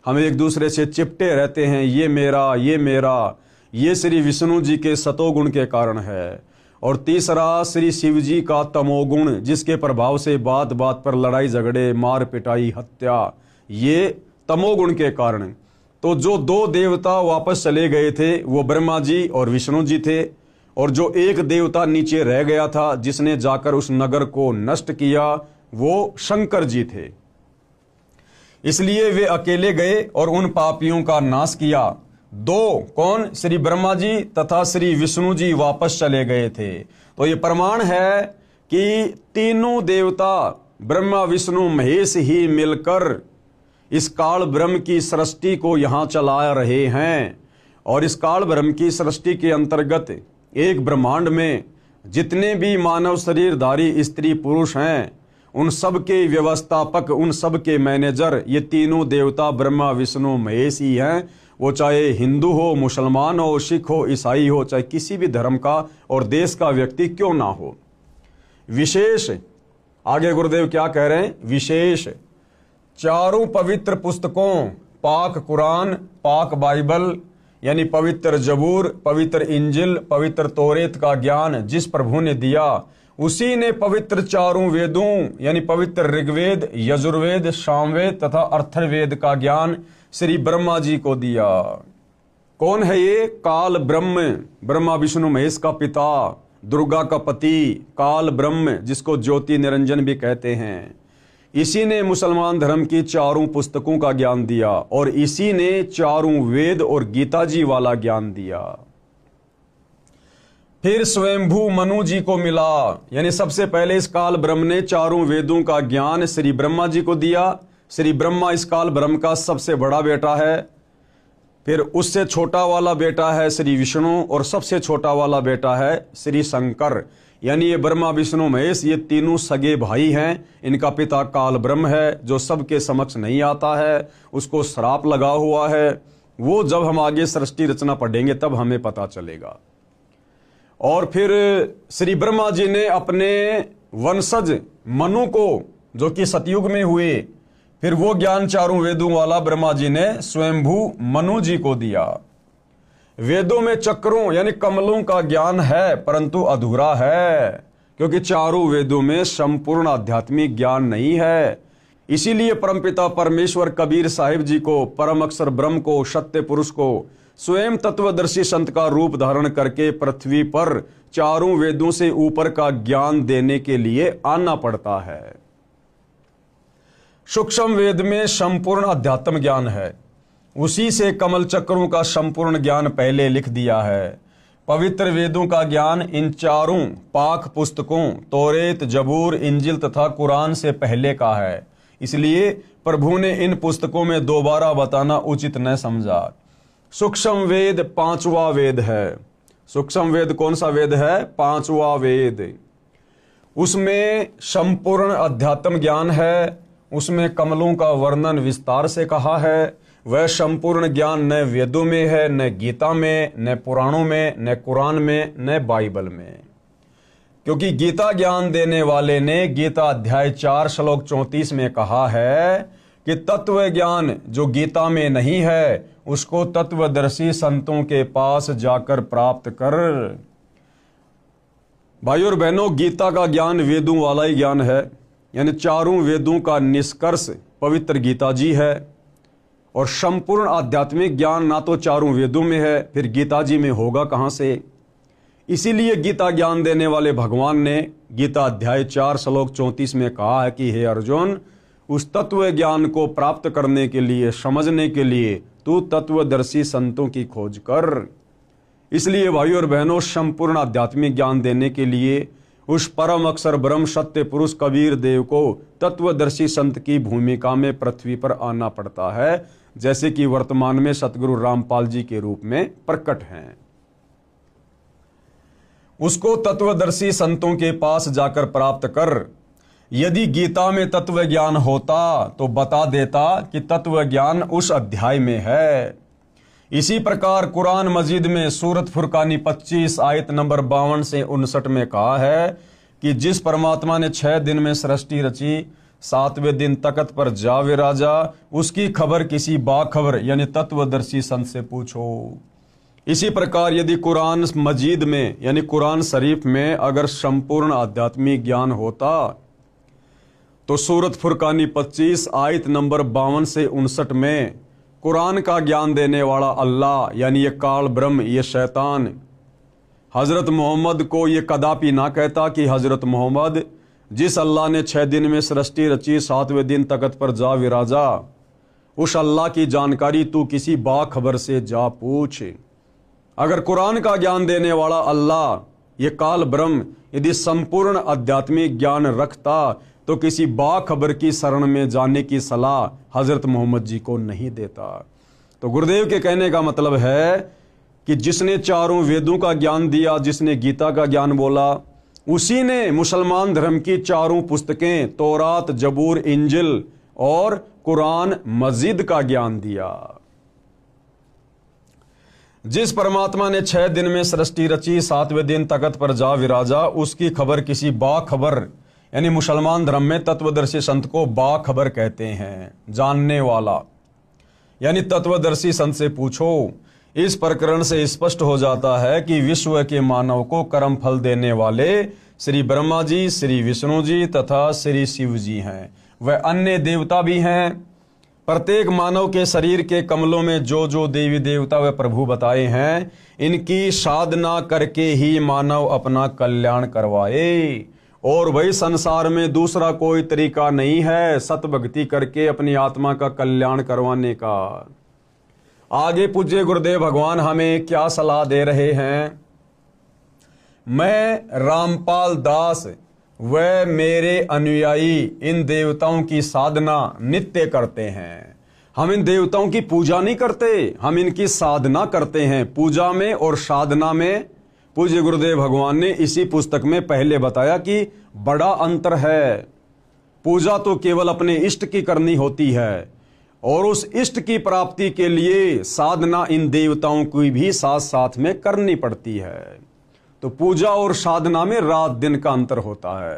हम एक दूसरे से चिपटे रहते हैं, ये मेरा, ये मेरा, ये श्री विष्णु जी के सतोगुण के कारण है। और तीसरा श्री शिव जी का तमोगुण, जिसके प्रभाव से बात बात पर लड़ाई झगड़े, मार पिटाई, हत्या, ये तमोगुण के कारण। तो जो 2 देवता वापस चले गए थे वो ब्रह्मा जी और विष्णु जी थे, और जो एक देवता नीचे रह गया था जिसने जाकर उस नगर को नष्ट किया, वो शंकर जी थे। इसलिए वे अकेले गए और उन पापियों का नाश किया। 2 कौन? श्री ब्रह्मा जी तथा श्री विष्णु जी वापस चले गए थे। तो ये प्रमाण है कि तीनों देवता ब्रह्मा विष्णु महेश ही मिलकर इस काल ब्रह्म की सृष्टि को यहाँ चला रहे हैं। और इस काल ब्रह्म की सृष्टि के अंतर्गत एक ब्रह्मांड में जितने भी मानव शरीरधारी स्त्री पुरुष हैं, उन सब के व्यवस्थापक, उन सब के मैनेजर ये तीनों देवता ब्रह्मा विष्णु महेश ही हैं। वो चाहे हिंदू हो, मुसलमान हो, सिख हो, ईसाई हो, चाहे किसी भी धर्म का और देश का व्यक्ति क्यों ना हो। विशेष आगे गुरुदेव क्या कह रहे हैं, विशेष चारों पवित्र पुस्तकों, पाक कुरान, पाक बाइबल यानी पवित्र जबूर, पवित्र इंजिल, पवित्र तौरेत का ज्ञान जिस प्रभु ने दिया, उसी ने पवित्र चारों वेदों यानी पवित्र ऋग्वेद, यजुर्वेद, सामवेद तथा अथर्ववेद का ज्ञान श्री ब्रह्मा जी को दिया। कौन है ये? काल ब्रह्म, ब्रह्मा विष्णु महेश का पिता, दुर्गा का पति, काल ब्रह्म जिसको ज्योति निरंजन भी कहते हैं। इसी ने मुसलमान धर्म की चारों पुस्तकों का ज्ञान दिया और इसी ने चारों वेद और गीता जी वाला ज्ञान दिया। फिर स्वयंभू मनु जी को मिला, यानी सबसे पहले इस काल ब्रह्म ने चारों वेदों का ज्ञान श्री ब्रह्मा जी को दिया। श्री ब्रह्मा इस काल ब्रह्म का सबसे बड़ा बेटा है। फिर उससे छोटा वाला बेटा है श्री विष्णु और सबसे छोटा वाला बेटा है श्री शंकर। यानी ये ब्रह्मा विष्णु महेश ये तीनों सगे भाई हैं। इनका पिता काल ब्रह्म है जो सबके समक्ष नहीं आता है, उसको श्राप लगा हुआ है। वो जब हम आगे सृष्टि रचना पढ़ेंगे तब हमें पता चलेगा। और फिर श्री ब्रह्मा जी ने अपने वंशज मनु को, जो कि सतयुग में हुए, फिर वो ज्ञान चारों वेदों वाला ब्रह्मा जी ने स्वयंभू मनु जी को दिया। वेदों में चक्रों यानी कमलों का ज्ञान है परंतु अधूरा है, क्योंकि चारों वेदों में संपूर्ण आध्यात्मिक ज्ञान नहीं है। इसीलिए परमपिता परमेश्वर कबीर साहिब जी को, परम अक्षर ब्रह्म को, सत्य पुरुष को स्वयं तत्वदर्शी संत का रूप धारण करके पृथ्वी पर चारों वेदों से ऊपर का ज्ञान देने के लिए आना पड़ता है। सूक्ष्म वेद में संपूर्ण अध्यात्म ज्ञान है, उसी से कमल चक्रों का संपूर्ण ज्ञान पहले लिख दिया है। पवित्र वेदों का ज्ञान इन चारों पाक पुस्तकों तौरेत, जबूर, इंजिल तथा कुरान से पहले का है। इसलिए प्रभु ने इन पुस्तकों में दोबारा बताना उचित न समझा। सूक्ष्म वेद पांचवा वेद है। सूक्ष्म वेद कौन सा वेद है? पांचवा वेद। उसमें संपूर्ण अध्यात्म ज्ञान है, उसमें कमलों का वर्णन विस्तार से कहा है। वह संपूर्ण ज्ञान न वेदों में है, न गीता में, न पुराणों में, न कुरान में, न बाइबल में। क्योंकि गीता ज्ञान देने वाले ने गीता अध्याय 4 श्लोक 34 में कहा है कि तत्व ज्ञान जो गीता में नहीं है उसको तत्वदर्शी संतों के पास जाकर प्राप्त कर। भाइयों और बहनों, गीता का ज्ञान वेदों वाला ही ज्ञान है, यानी चारों वेदों का निष्कर्ष पवित्र गीता जी है। और संपूर्ण आध्यात्मिक ज्ञान ना तो चारों वेदों में है, फिर गीता जी में होगा कहां से? इसीलिए गीता ज्ञान देने वाले भगवान ने गीता अध्याय 4 श्लोक 34 में कहा है कि हे अर्जुन, उस तत्व ज्ञान को प्राप्त करने के लिए, समझने के लिए तू तत्वदर्शी संतों की खोज कर। इसलिए भाइयों और बहनों, संपूर्ण आध्यात्मिक ज्ञान देने के लिए उस परम अक्षर ब्रह्म सत्य पुरुष कबीर देव को तत्वदर्शी संत की भूमिका में पृथ्वी पर आना पड़ता है, जैसे कि वर्तमान में सतगुरु रामपाल जी के रूप में प्रकट हैं। उसको तत्वदर्शी संतों के पास जाकर प्राप्त कर। यदि गीता में तत्व ज्ञान होता तो बता देता कि तत्व ज्ञान उस अध्याय में है। इसी प्रकार कुरान मजीद में सूरत फुरकानी 25 आयत नंबर 52 से 59 में कहा है कि जिस परमात्मा ने 6 दिन में सृष्टि रची, 7वें दिन तख्त पर जा विराजा, उसकी खबर किसी बाखबर यानी तत्वदर्शी संत से पूछो। इसी प्रकार यदि कुरान मजीद में यानी कुरान शरीफ में अगर संपूर्ण आध्यात्मिक ज्ञान होता तो सूरत फुरकानी 25 आयत नंबर 52 से 59 में कुरान का ज्ञान देने वाला अल्लाह यानी ये काल ब्रह्म, ये शैतान हजरत मोहम्मद को ये कदापि ना कहता कि हजरत मोहम्मद, जिस अल्लाह ने 6 दिन में सृष्टि रची, 7वें दिन तख्त पर जा विराजा, उस अल्लाह की जानकारी तू किसी बाखबर से जा पूछ। अगर कुरान का ज्ञान देने वाला अल्लाह ये काल ब्रह्म यदि संपूर्ण आध्यात्मिक ज्ञान रखता तो किसी बाखबर की शरण में जाने की सलाह हजरत मोहम्मद जी को नहीं देता। तो गुरुदेव के कहने का मतलब है कि जिसने चारों वेदों का ज्ञान दिया, जिसने गीता का ज्ञान बोला, उसी ने मुसलमान धर्म की चारों पुस्तकें तौरात, जबूर, इंजिल और कुरान मजीद का ज्ञान दिया। जिस परमात्मा ने 6 दिन में सृष्टि रची, 7वें दिन तख्त पर जा विराजा, उसकी खबर किसी बाखबर यानी मुसलमान धर्म में तत्वदर्शी संत को बाखबर कहते हैं, जानने वाला। यानी तत्वदर्शी संत से पूछो। इस प्रकरण से स्पष्ट हो जाता है कि विश्व के मानव को कर्म फल देने वाले श्री ब्रह्मा जी, श्री विष्णु जी तथा श्री शिव जी हैं। वह अन्य देवता भी हैं। प्रत्येक मानव के शरीर के कमलों में जो जो देवी देवता व प्रभु बताए हैं, इनकी साधना करके ही मानव अपना कल्याण करवाए। और वही संसार में दूसरा कोई तरीका नहीं है सत भक्ति करके अपनी आत्मा का कल्याण करवाने का। आगे पूज्य गुरुदेव भगवान हमें क्या सलाह दे रहे हैं। मैं रामपाल दास व मेरे अनुयायी इन देवताओं की साधना नित्य करते हैं। हम इन देवताओं की पूजा नहीं करते, हम इनकी साधना करते हैं। पूजा में और साधना में पूज्य गुरुदेव भगवान ने इसी पुस्तक में पहले बताया कि बड़ा अंतर है। पूजा तो केवल अपने इष्ट की करनी होती है और उस इष्ट की प्राप्ति के लिए साधना इन देवताओं की भी साथ साथ में करनी पड़ती है। तो पूजा और साधना में रात दिन का अंतर होता है।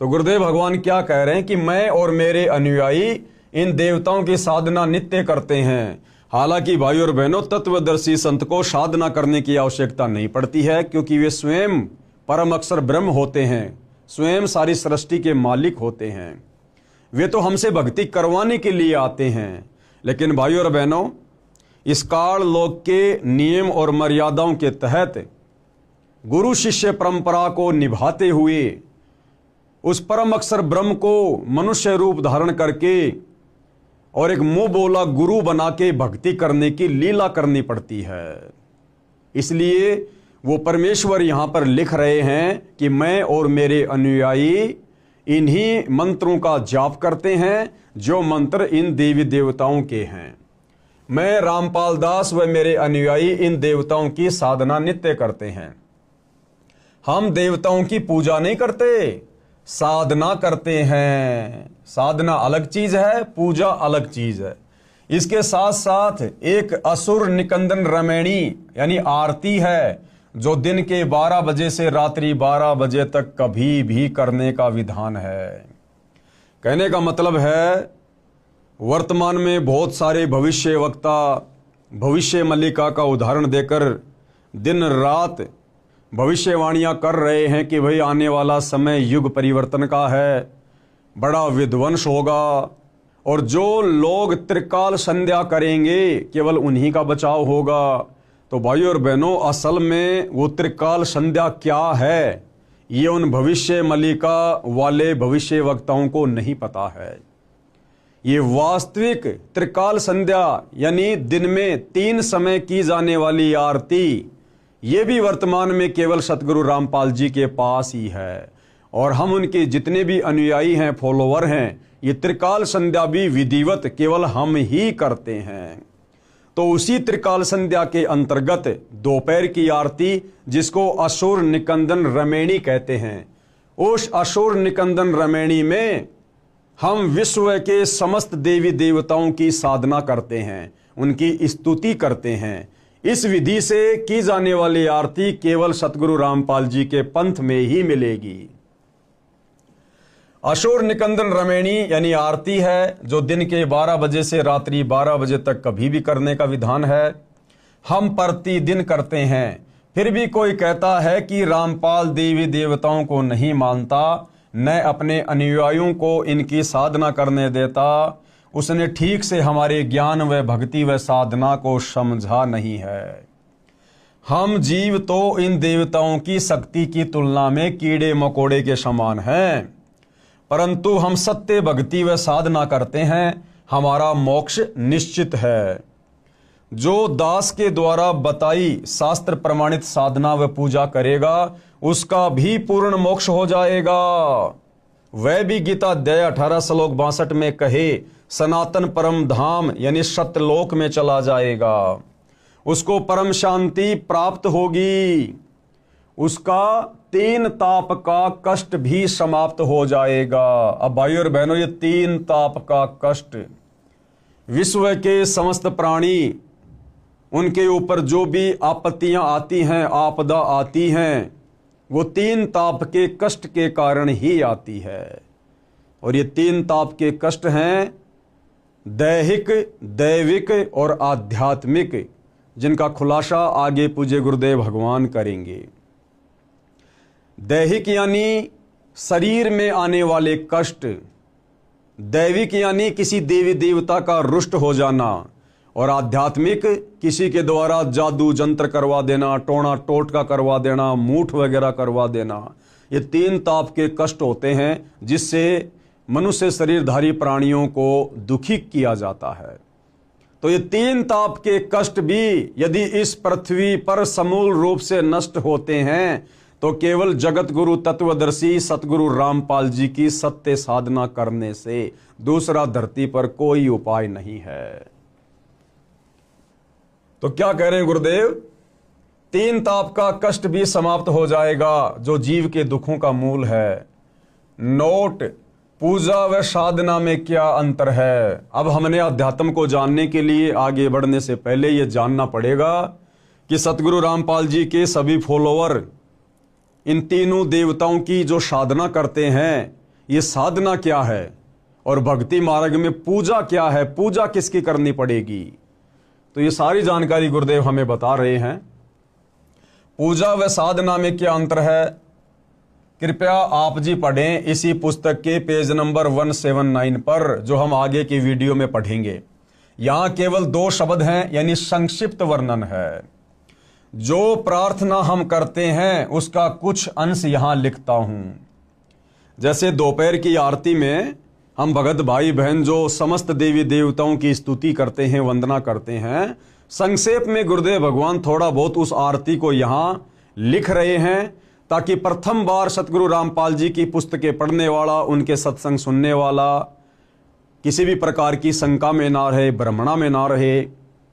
तो गुरुदेव भगवान क्या कह रहे हैं कि मैं और मेरे अनुयायी इन देवताओं की साधना नित्य करते हैं। हालांकि भाई और बहनों, तत्वदर्शी संत को साधना करने की आवश्यकता नहीं पड़ती है, क्योंकि वे स्वयं परम अक्षर ब्रह्म होते हैं, स्वयं सारी सृष्टि के मालिक होते हैं। वे तो हमसे भक्ति करवाने के लिए आते हैं। लेकिन भाई और बहनों, इस काल लोक के नियम और मर्यादाओं के तहत गुरु शिष्य परंपरा को निभाते हुए उस परम अक्षर ब्रह्म को मनुष्य रूप धारण करके और एक मुंह बोला गुरु बना के भक्ति करने की लीला करनी पड़ती है। इसलिए वो परमेश्वर यहां पर लिख रहे हैं कि मैं और मेरे अनुयायी इन्हीं मंत्रों का जाप करते हैं जो मंत्र इन देवी देवताओं के हैं। मैं रामपाल दास व मेरे अनुयायी इन देवताओं की साधना नित्य करते हैं। हम देवताओं की पूजा नहीं करते, साधना करते हैं। साधना अलग चीज है, पूजा अलग चीज है। इसके साथ साथ एक असुर निकंदन रमैणी यानी आरती है, जो दिन के 12 बजे से रात्रि 12 बजे तक कभी भी करने का विधान है। कहने का मतलब है, वर्तमान में बहुत सारे भविष्य वक्ता भविष्य मल्लिका का उदाहरण देकर दिन रात भविष्यवाणियां कर रहे हैं कि भाई आने वाला समय युग परिवर्तन का है, बड़ा विध्वंस होगा और जो लोग त्रिकाल संध्या करेंगे केवल उन्हीं का बचाव होगा। तो भाइयों और बहनों, असल में वो त्रिकाल संध्या क्या है ये उन भविष्य मल्लिका वाले भविष्य वक्ताओं को नहीं पता है। ये वास्तविक त्रिकाल संध्या यानी दिन में 3 समय की जाने वाली आरती, ये भी वर्तमान में केवल सतगुरु रामपाल जी के पास ही है। और हम उनके जितने भी अनुयायी हैं, फॉलोवर हैं, ये त्रिकाल संध्या भी विधिवत केवल हम ही करते हैं। तो उसी त्रिकाल संध्या के अंतर्गत दोपहर की आरती, जिसको असुर निकंदन रमैणी कहते हैं, उस असुर निकंदन रमैणी में हम विश्व के समस्त देवी देवताओं की साधना करते हैं, उनकी स्तुति करते हैं। इस विधि से की जाने वाली आरती केवल सतगुरु रामपाल जी के पंथ में ही मिलेगी। असुर निकंदन रमैणी यानी आरती है, जो दिन के 12 बजे से रात्रि 12 बजे तक कभी भी करने का विधान है। हम प्रतिदिन करते हैं। फिर भी कोई कहता है कि रामपाल देवी देवताओं को नहीं मानता, न अपने अनुयायियों को इनकी साधना करने देता, उसने ठीक से हमारे ज्ञान व भक्ति व साधना को समझा नहीं है। हम जीव तो इन देवताओं की शक्ति की तुलना में कीड़े मकोड़े के समान हैं, परंतु हम सत्य भक्ति व साधना करते हैं, हमारा मोक्ष निश्चित है। जो दास के द्वारा बताई शास्त्र प्रमाणित साधना व पूजा करेगा, उसका भी पूर्ण मोक्ष हो जाएगा। वह भी गीता अध्याय 18 श्लोक 62 में कहे सनातन परम धाम यानी सत्यलोक में चला जाएगा, उसको परम शांति प्राप्त होगी। उसका 3 ताप का कष्ट भी समाप्त हो जाएगा। अब भाइयों और बहनों, ये 3 ताप का कष्ट, विश्व के समस्त प्राणी, उनके ऊपर जो भी आपत्तियां आती हैं, आपदा आती हैं, वो 3 ताप के कष्ट के कारण ही आती है। और ये 3 ताप के कष्ट हैं दैहिक, दैविक और आध्यात्मिक, जिनका खुलासा आगे पूज्य गुरुदेव भगवान करेंगे। दैहिक यानी शरीर में आने वाले कष्ट, दैविक यानी किसी देवी देवता का रुष्ट हो जाना, और आध्यात्मिक किसी के द्वारा जादू जंत्र करवा देना, टोना टोटका करवा देना, मूठ वगैरह करवा देना। ये 3 ताप के कष्ट होते हैं जिससे मनुष्य शरीरधारी प्राणियों को दुखी किया जाता है। तो ये 3 ताप के कष्ट भी यदि इस पृथ्वी पर समूल रूप से नष्ट होते हैं तो केवल जगत गुरु तत्वदर्शी सतगुरु रामपाल जी की सत्य साधना करने से दूसरा धरती पर कोई उपाय नहीं है। तो क्या कह रहे हैं गुरुदेव? 3 ताप का कष्ट भी समाप्त हो जाएगा जो जीव के दुखों का मूल है। नोट, पूजा व साधना में क्या अंतर है? अब हमने अध्यात्म को जानने के लिए आगे बढ़ने से पहले यह जानना पड़ेगा कि सतगुरु रामपाल जी के सभी फॉलोअर इन तीनों देवताओं की जो साधना करते हैं, ये साधना क्या है और भक्ति मार्ग में पूजा क्या है, पूजा किसकी करनी पड़ेगी, तो ये सारी जानकारी गुरुदेव हमें बता रहे हैं। पूजा व साधना में क्या अंतर है, कृपया आप जी पढ़ें इसी पुस्तक के पेज नंबर 179 पर, जो हम आगे की वीडियो में पढ़ेंगे। यहां केवल 2 शब्द हैं, यानी संक्षिप्त वर्णन है। जो प्रार्थना हम करते हैं उसका कुछ अंश यहां लिखता हूं। जैसे दोपहर की आरती में हम भगत भाई बहन जो समस्त देवी देवताओं की स्तुति करते हैं, वंदना करते हैं, संक्षेप में गुरुदेव भगवान थोड़ा बहुत उस आरती को यहां लिख रहे हैं, ताकि प्रथम बार सतगुरु रामपाल जी की पुस्तकें पढ़ने वाला, उनके सत्संग सुनने वाला किसी भी प्रकार की शंका में ना रहे, भ्रमणा में ना रहे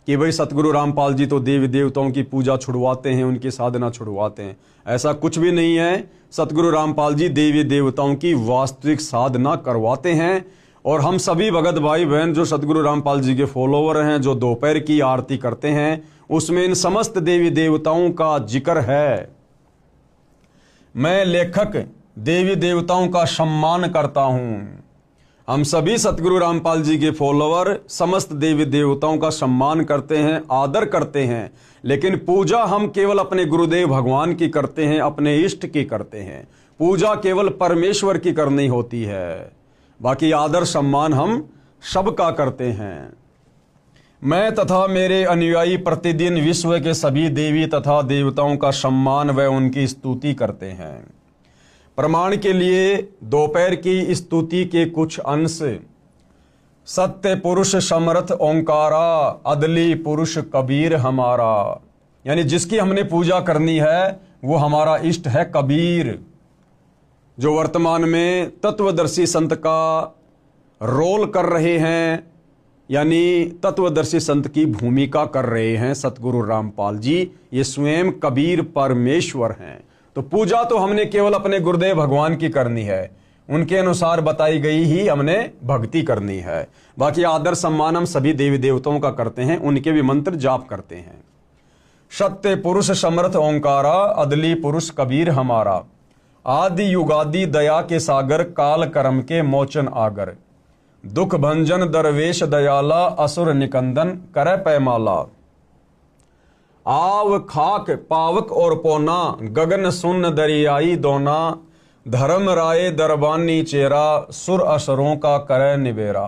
कि भाई सतगुरु रामपाल जी तो देवी देवताओं की पूजा छुड़वाते हैं, उनकी साधना छुड़वाते हैं। ऐसा कुछ भी नहीं है। सतगुरु रामपाल जी देवी देवताओं की वास्तविक साधना करवाते हैं। और हम सभी भगत भाई बहन जो सतगुरु रामपाल जी के फॉलोवर हैं, जो दोपहर की आरती करते हैं, उसमें इन समस्त देवी देवताओं का जिक्र है। मैं लेखक देवी देवताओं का सम्मान करता हूं। हम सभी सतगुरु रामपाल जी के फॉलोवर समस्त देवी देवताओं का सम्मान करते हैं, आदर करते हैं, लेकिन पूजा हम केवल अपने गुरुदेव भगवान की करते हैं, अपने इष्ट की करते हैं। पूजा केवल परमेश्वर की करनी होती है, बाकी आदर सम्मान हम सबका करते हैं। मैं तथा मेरे अनुयायी प्रतिदिन विश्व के सभी देवी तथा देवताओं का सम्मान व उनकी स्तुति करते हैं। प्रमाण के लिए दोपहर की स्तुति के कुछ अंश। सत्य पुरुष समर्थ ओंकारा, अदली पुरुष कबीर हमारा, यानी जिसकी हमने पूजा करनी है वो हमारा इष्ट है कबीर, जो वर्तमान में तत्वदर्शी संत का रोल कर रहे हैं, यानी तत्वदर्शी संत की भूमिका कर रहे हैं सतगुरु रामपाल जी। ये स्वयं कबीर परमेश्वर हैं। तो पूजा तो हमने केवल अपने गुरुदेव भगवान की करनी है, उनके अनुसार बताई गई ही हमने भक्ति करनी है। बाकी आदर सम्मान हम सभी देवी देवताओं का करते हैं, उनके भी मंत्र जाप करते हैं। सत्य पुरुष समर्थ ओंकारा, अदली पुरुष कबीर हमारा, आदि युगादि दया के सागर, काल कर्म के मोचन आगर, दुख भंजन दरवेश दयाला, असुर निकंदन करे पैमाला, आव खाक पावक और पोना, गगन सुन्न दरियाई दोना, धर्म राय दरबानी चेरा, सुर असुरों का करे निबेरा,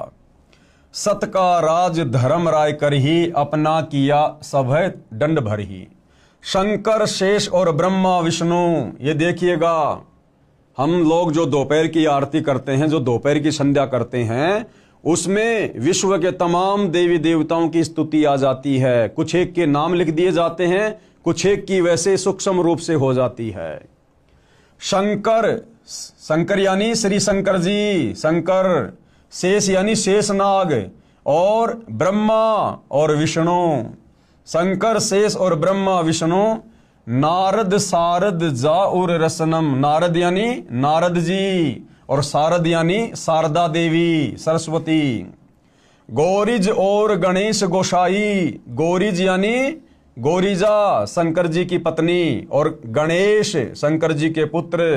सत का राज धर्म राय कर ही, अपना किया सभय दंड भर ही, शंकर शेष और ब्रह्मा विष्णु। ये देखिएगा, हम लोग जो दोपहर की आरती करते हैं, जो दोपहर की संध्या करते हैं, उसमें विश्व के तमाम देवी देवताओं की स्तुति आ जाती है। कुछ एक के नाम लिख दिए जाते हैं, कुछ एक की वैसे सूक्ष्म रूप से हो जाती है। शंकर, शंकर यानी श्री शंकर जी, शंकर, शेष यानी शेषनाग, और ब्रह्मा और विष्णु, शंकर शेष और ब्रह्मा विष्णु, नारद सारद जाउर रसनम, नारद यानी नारद जी, और सारद यानी शारदा देवी सरस्वती। गौरीज और गणेश गोसाई, गौरीज यानी गौरीजा शंकर जी की पत्नी, और गणेश शंकर जी के पुत्र।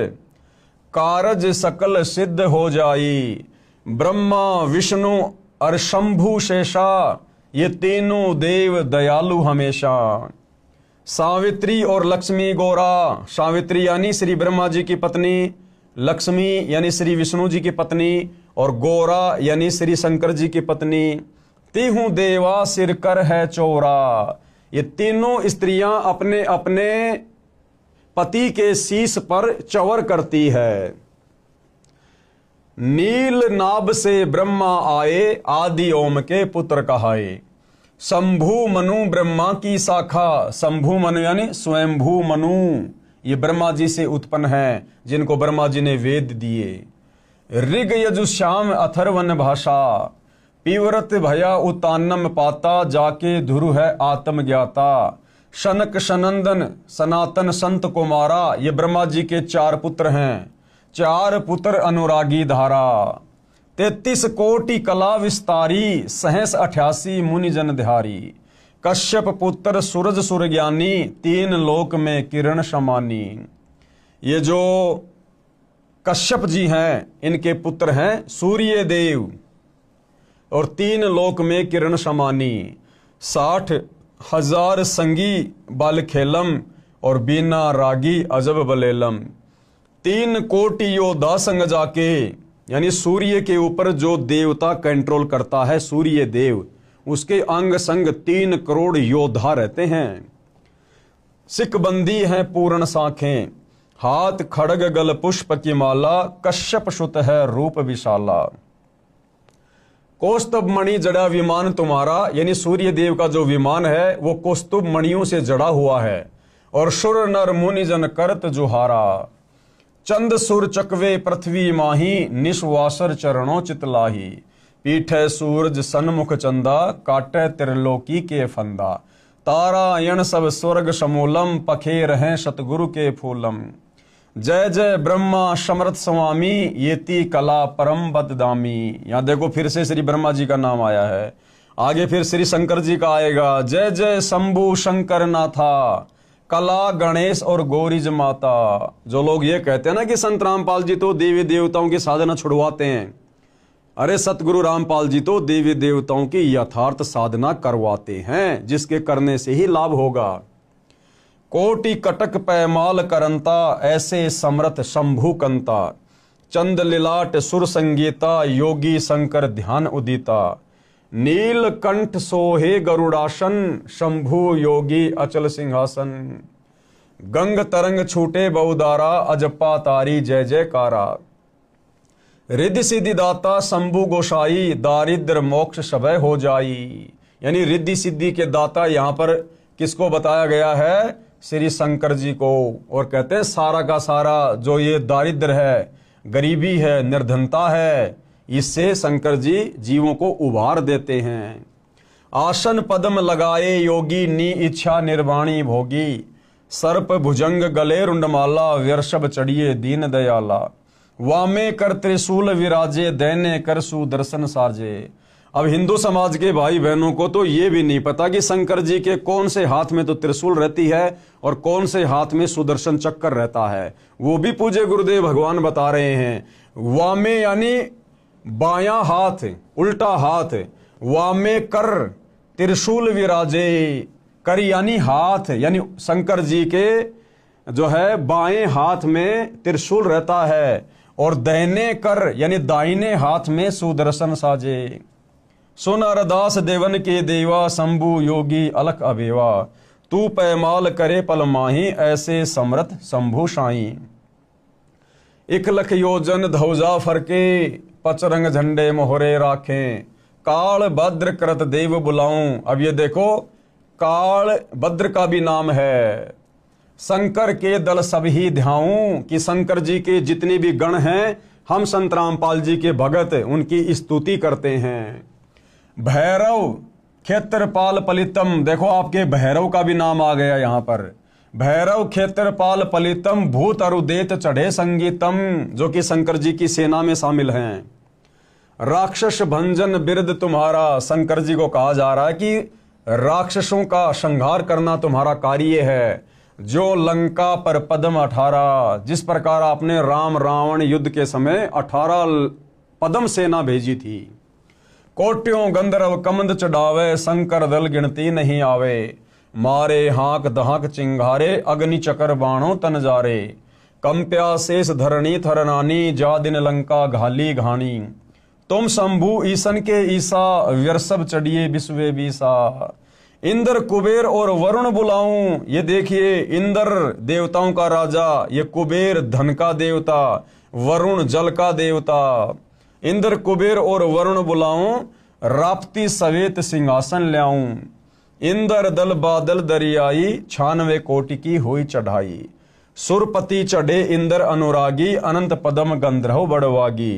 कारज सकल सिद्ध हो जाई, ब्रह्मा विष्णु और शंभु शेषा, ये तीनों देव दयालु हमेशा। सावित्री और लक्ष्मी गौरा, सावित्री यानी श्री ब्रह्मा जी की पत्नी, लक्ष्मी यानी श्री विष्णु जी की पत्नी, और गौरा यानी श्री शंकर जी की पत्नी। तीहूं देवा सिर कर है चौरा, ये तीनों स्त्रियां अपने अपने पति के शीश पर चवर करती है। नील नाभ से ब्रह्मा आए, आदि ओम के पुत्र कहाए। शंभु मनु ब्रह्मा की शाखा, शंभु मनु यानी स्वयंभू मनु, ये ब्रह्मा जी से उत्पन्न है, जिनको ब्रह्मा जी ने वेद दिए। ऋग यजुश्याम अथर्वन भाषा, पीव्रत भया उतानम पाता, जाके धुरु है आत्म ज्ञाता। शनक सनंदन सनातन संत कुमारा, ये ब्रह्मा जी के 4 पुत्र हैं, 4 पुत्र अनुरागी धारा। 33 कोटि कला विस्तारी, सहस 88 मुनि जन ध्यारी। कश्यप पुत्र सूरज सुर ज्ञानी, 3 लोक में किरण समानी। ये जो कश्यप जी हैं, इनके पुत्र हैं सूर्य देव, और 3 लोक में किरण समानी। 60,000 संगी बल खेलम, और बीना रागी अजब बलेलम। 3 कोटि योद्धा संग जाके, यानी सूर्य के ऊपर जो देवता कंट्रोल करता है सूर्य देव, उसके अंग संग 3 करोड़ योद्धा रहते हैं। सिकबंदी है पूर्ण साखें, हाथ खड़ग गल पुष्प की माला। कश्यप सुत है रूप विशाला। कौस्तुभ मणि जड़ा विमान तुम्हारा, यानी सूर्य देव का जो विमान है वो कौस्तुभ मणियों से जड़ा हुआ है। और सुर नर मुनि जन करत जुहारा। चंद सुर चकवे पृथ्वी माही, निश्वासर चरणों चितलाही। पीठे सूरज सन्मुख चंदा, काटे त्रिलोकी के फंदा। तारायण सब स्वर्ग समूलम, पखे रहें सतगुरु के फूलम। जय जय ब्रह्मा समर्थ स्वामी, येती कला परम बददामी। यहाँ देखो फिर से श्री ब्रह्मा जी का नाम आया है, आगे फिर श्री शंकर जी का आएगा। जय जय शंभु शंकर नाथा, कला गणेश और गौरीज माता। जो लोग ये कहते हैं ना कि संत रामपाल जी तो देवी देवताओं की साधना छुड़वाते हैं, अरे सतगुरु रामपाल जी तो देवी देवताओं की यथार्थ साधना करवाते हैं, जिसके करने से ही लाभ होगा। कोटि कटक पैमाल करंता, ऐसे समर्थ शंभु कंता। चंद लिलाट सुर संगीता, योगी शंकर ध्यान उदिता। नील कंठ सोहे गरुड़ासन, शंभु योगी अचल सिंहासन। गंग तरंग छूटे बहुदारा, अजपा तारी जय जयकारा। रिद्धि सिद्धि दाता शंभु गोसाई, दारिद्र मोक्ष सबय हो जाई। यानी रिद्धि सिद्धि के दाता यहाँ पर किसको बताया गया है? श्री शंकर जी को। और कहते हैं सारा का सारा जो ये दारिद्र है, गरीबी है, निर्धनता है, इससे शंकर जी जीवों को उबार देते हैं। आसन पद्म लगाए योगी, नी इच्छा निर्वाणी भोगी। सर्प भुजंग गले रुंडमाला, व्यर्षभ चढ़िए दीन दयाला। वामे कर त्रिशूल विराजे, दैने कर सुदर्शन साजे। अब हिंदू समाज के भाई बहनों को तो ये भी नहीं पता कि शंकर जी के कौन से हाथ में तो त्रिशूल रहती है और कौन से हाथ में सुदर्शन चक्कर रहता है। वो भी पूज्य गुरुदेव भगवान बता रहे हैं। वामे यानी बायां हाथ, उल्टा हाथ। वामे कर त्रिशूल विराजे, कर यानी हाथ, यानी शंकर जी के जो है बाएं हाथ में त्रिशूल रहता है। और दाहिने कर यानी दाहिने हाथ में सुदर्शन साजे। सुन अरदास देवन के देवा, शंभु योगी अलख अबेवा। तू पैमाल करे पल माही, ऐसे समर्थ शंभु साई। 1 लख योजन धौजा फरके, पचरंग झंडे मोहरे राखें। काल भद्र करत देव बुलाऊं। अब ये देखो, काल भद्र का भी नाम है। शंकर के दल सभी ध्याऊं, कि शंकर जी के जितने भी गण हैं, हम संत रामपाल जी के भगत उनकी स्तुति करते हैं। भैरव क्षेत्रपाल पलितम, देखो आपके भैरव का भी नाम आ गया यहाँ पर। भैरव क्षेत्रपाल पलितम भूत अरुदेत चढ़े संगीतम, जो कि शंकर जी की सेना में शामिल हैं। राक्षस भंजन बिरद तुम्हारा, शंकर जी को कहा जा रहा है कि राक्षसों का संहार करना तुम्हारा कार्य है। जो लंका पर पद्म 18, जिस प्रकार आपने राम रावण युद्ध के समय 18 पद्म सेना भेजी थी। कोट्यों गंधर्व कमंद चढ़ावे, शंकर दल गिनती नहीं आवे। मारे हाक दहाक चिंगारे, अग्नि चकर बाणों तन जारे। कंप्या शेष धरणी थरनानी, जा दिन लंका घाली घानी। तुम शंभु ईसन के ईसा, व्यरसभ चढ़िए विश्वे बीसा। इंद्र कुबेर और वरुण बुलाऊं, ये देखिए इंद्र देवताओं का राजा, ये कुबेर धन का देवता, वरुण जल का देवता। इंद्र कुबेर और वरुण बुलाऊं, राप्ती सवेत सिंहासन ल्याऊं। इंद्र दल बादल दरियाई, 96 कोटि की हुई चढ़ाई। सुरपति चढ़े इंद्र अनुरागी, अनंत पदम गंधर्व बड़वागी।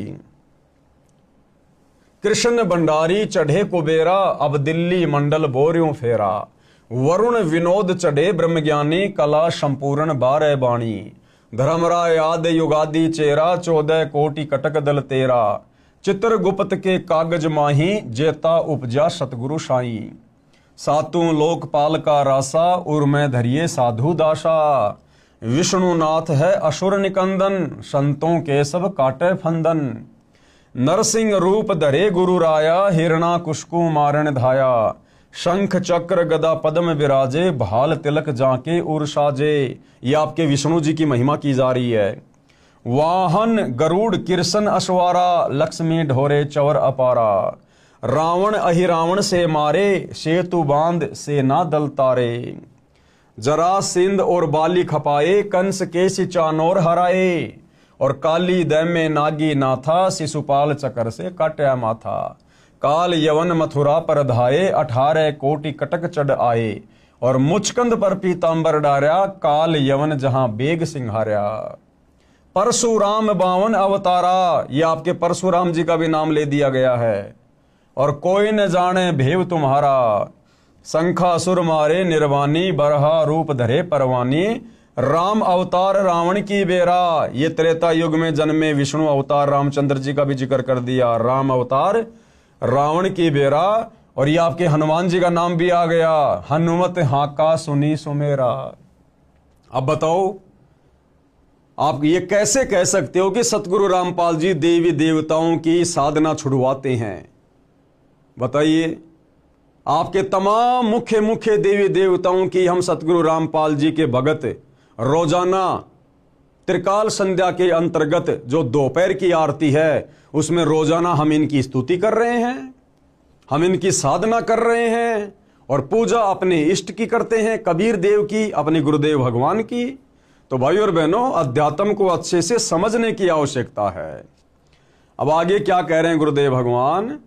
कृष्ण भंडारी चढ़े कुबेरा, अब दिल्ली मंडल बोर्यों फेरा। वरुण विनोद चढ़े ब्रह्मज्ञानी, कला संपूर्ण 12 बाणी। धर्मराय आदि युगादि चेरा, 14 कोटि कटक दल तेरा। चित्रगुप्त के कागज माही, जेता उपजा सतगुरु साई। सातों लोकपाल का रासा, उर्मै धरिये साधु दासा। विष्णुनाथ है असुर निकंदन, संतों के सब काटे फंदन। नरसिंह रूप धरे गुरु राया, हिरणा कुशकु मारण धाया। शंख चक्र गदा पद्म विराजे, भाल तिलक जाके उर साजे। ये आपके विष्णु जी की महिमा की जा रही है। वाहन गरुड़ किरसन अश्वारा, लक्ष्मी ढोरे चवर अपारा। रावण अहिरावण से मारे, सेतु बांध सेना दल तारे। जरासिंध और बाली खपाए, कंस के चानोर हराए। और काली दैम्य नागी नाथा, शिशुपाल चकर से काट्या माथा। काल यवन मथुरा पर धाये, 18 कोटि कटक चढ़ आए। और मुचकंद पर पीतांबर डार्या, काल यवन जहां बेग सिंहार्या। परशुराम 52 अवतारा, ये आपके परशुराम जी का भी नाम ले दिया गया है। और कोई न जाने भेव तुम्हारा, शंखासुर मारे निर्वाणी, बरहा रूप धरे परवानी। राम अवतार रावण की बेरा, ये त्रेता युग में जन्मे विष्णु अवतार रामचंद्र जी का भी जिक्र कर दिया। राम अवतार रावण की बेरा। और ये आपके हनुमान जी का नाम भी आ गया, हनुमत हाका सुनी सुमेरा। अब बताओ आप ये कैसे कह सकते हो कि सतगुरु रामपाल जी देवी देवताओं की साधना छुड़वाते हैं? बताइए, आपके तमाम मुख्य देवी देवताओं की हम सतगुरु रामपाल जी के भगत रोजाना त्रिकाल संध्या के अंतर्गत जो दोपहर की आरती है, उसमें रोजाना हम इनकी स्तुति कर रहे हैं, हम इनकी साधना कर रहे हैं। और पूजा अपने इष्ट की करते हैं, कबीर देव की, अपने गुरुदेव भगवान की। तो भाई और बहनों, अध्यात्म को अच्छे से समझने की आवश्यकता है। अब आगे क्या कह रहे हैं गुरुदेव भगवान?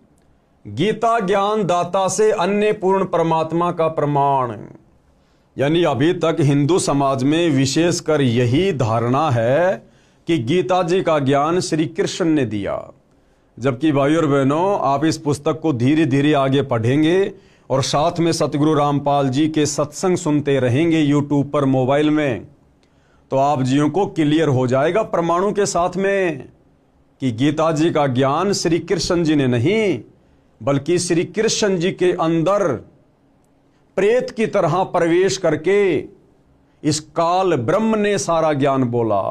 गीता ज्ञान दाता से अन्य पूर्ण परमात्मा का प्रमाण। यानी अभी तक हिंदू समाज में विशेषकर यही धारणा है कि गीता जी का ज्ञान श्री कृष्ण ने दिया। जबकि भाई और बहनों, आप इस पुस्तक को धीरे धीरे आगे पढ़ेंगे और साथ में सतगुरु रामपाल जी के सत्संग सुनते रहेंगे यूट्यूब पर, मोबाइल में, तो आप जियों को क्लियर हो जाएगा प्रमाणों के साथ में कि गीता जी का ज्ञान श्री कृष्ण जी ने नहीं, बल्कि श्री कृष्ण जी के अंदर प्रेत की तरह प्रवेश करके इस काल ब्रह्म ने सारा ज्ञान बोला।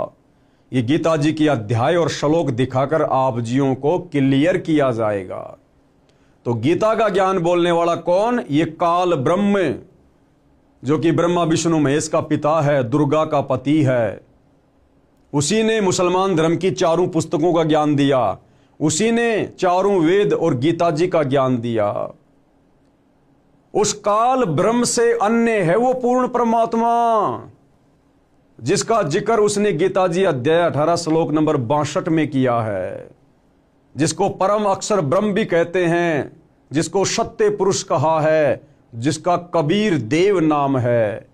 ये गीता जी की अध्याय और श्लोक दिखाकर आप जियों को क्लियर किया जाएगा। तो गीता का ज्ञान बोलने वाला कौन? ये काल ब्रह्म, जो कि ब्रह्मा विष्णु महेश का पिता है, दुर्गा का पति है। उसी ने मुसलमान धर्म की 4 पुस्तकों का ज्ञान दिया, उसी ने 4 वेद और गीता जी का ज्ञान दिया। उस काल ब्रह्म से अन्य है वो पूर्ण परमात्मा, जिसका जिक्र उसने गीता जी अध्याय 18 श्लोक नंबर 62 में किया है, जिसको परम अक्षर ब्रह्म भी कहते हैं, जिसको सत्य पुरुष कहा है, जिसका कबीर देव नाम है।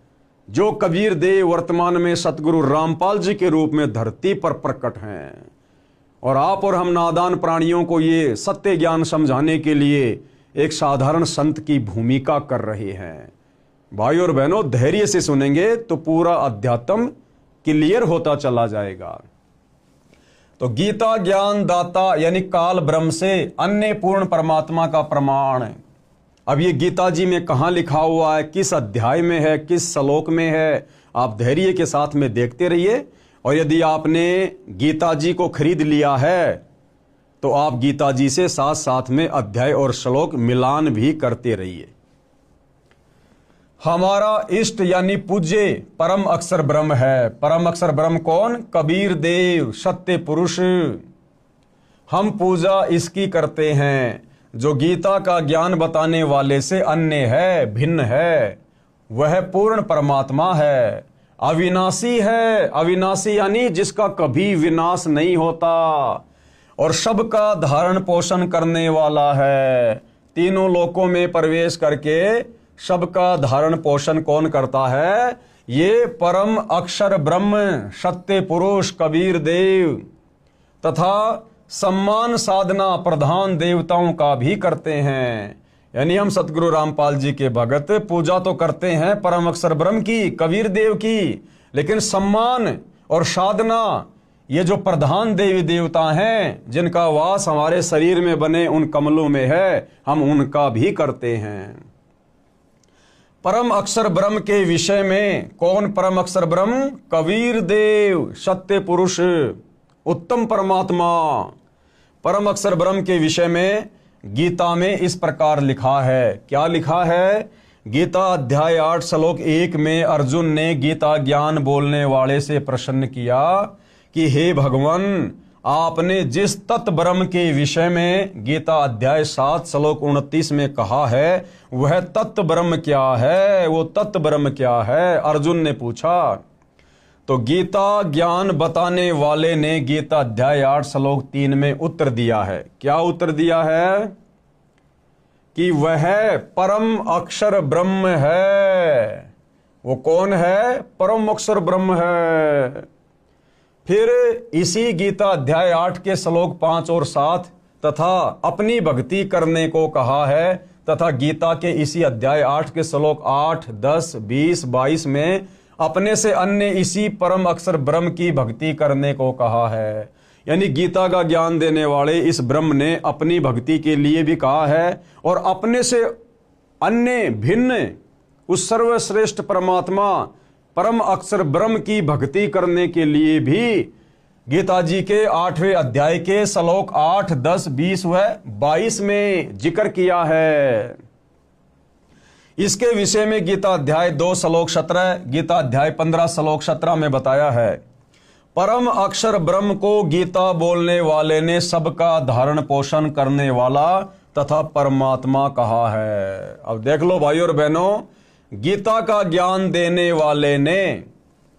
जो कबीर देव वर्तमान में सतगुरु रामपाल जी के रूप में धरती पर प्रकट हैं। और आप और हम नादान प्राणियों को ये सत्य ज्ञान समझाने के लिए एक साधारण संत की भूमिका कर रहे हैं। भाई और बहनों, धैर्य से सुनेंगे तो पूरा अध्यात्म क्लियर होता चला जाएगा। तो गीता ज्ञान दाता यानी काल ब्रह्म से अन्य पूर्ण परमात्मा का प्रमाण। अब ये गीता जी में कहाँ लिखा हुआ है, किस अध्याय में है, किस श्लोक में है, आप धैर्य के साथ में देखते रहिए। और यदि आपने गीता जी को खरीद लिया है तो आप गीता जी से साथ साथ में अध्याय और श्लोक मिलान भी करते रहिए। हमारा इष्ट यानी पूज्य परम अक्षर ब्रह्म है। परम अक्षर ब्रह्म कौन? कबीर देव, सत्य पुरुष। हम पूजा इसकी करते हैं जो गीता का ज्ञान बताने वाले से अन्य है, भिन्न है। वह पूर्ण परमात्मा है, अविनाशी है। अविनाशी यानी जिसका कभी विनाश नहीं होता, और सबका धारण पोषण करने वाला है। तीनों लोकों में प्रवेश करके सबका धारण पोषण कौन करता है? ये परम अक्षर ब्रह्म, सत्य पुरुष कबीर देव। तथा सम्मान साधना प्रधान देवताओं का भी करते हैं। यानी हम सतगुरु रामपाल जी के भगत पूजा तो करते हैं परम अक्षर ब्रह्म की, कबीर देव की, लेकिन सम्मान और साधना ये जो प्रधान देवी देवता हैं जिनका वास हमारे शरीर में बने उन कमलों में है, हम उनका भी करते हैं। परम अक्षर ब्रह्म के विषय में कौन परम अक्षर ब्रह्म? कबीर देव, सत्य पुरुष, उत्तम परमात्मा। परम अक्षर ब्रह्म के विषय में गीता में इस प्रकार लिखा है। क्या लिखा है? गीता अध्याय 8 श्लोक 1 में अर्जुन ने गीता ज्ञान बोलने वाले से प्रश्न किया कि हे भगवान, आपने जिस तत्व ब्रह्म के विषय में गीता अध्याय 7 श्लोक 29 में कहा है, वह तत्व ब्रह्म क्या है? वो तत्व ब्रह्म क्या है? अर्जुन ने पूछा। तो गीता ज्ञान बताने वाले ने गीता अध्याय 8 श्लोक 3 में उत्तर दिया है। क्या उत्तर दिया है? कि वह परम अक्षर ब्रह्म है। वो कौन है? परम अक्षर ब्रह्म है। फिर इसी गीता अध्याय 8 के श्लोक 5 और 7 तथा अपनी भक्ति करने को कहा है, तथा गीता के इसी अध्याय 8 के श्लोक 8, 10, 20, 22 में अपने से अन्य इसी परम अक्षर ब्रह्म की भक्ति करने को कहा है। यानी गीता का ज्ञान देने वाले इस ब्रह्म ने अपनी भक्ति के लिए भी कहा है, और अपने से अन्य भिन्न उस सर्वश्रेष्ठ परमात्मा परम अक्षर ब्रह्म की भक्ति करने के लिए भी गीता जी के 8वें अध्याय के श्लोक 8, 10, 20 व 22 में जिक्र किया है। इसके विषय में गीता अध्याय 2 श्लोक 17, गीता अध्याय 15 श्लोक 17 में बताया है। परम अक्षर ब्रह्म को गीता बोलने वाले ने सबका धारण पोषण करने वाला तथा परमात्मा कहा है। अब देख लो भाई और बहनों, गीता का ज्ञान देने वाले ने,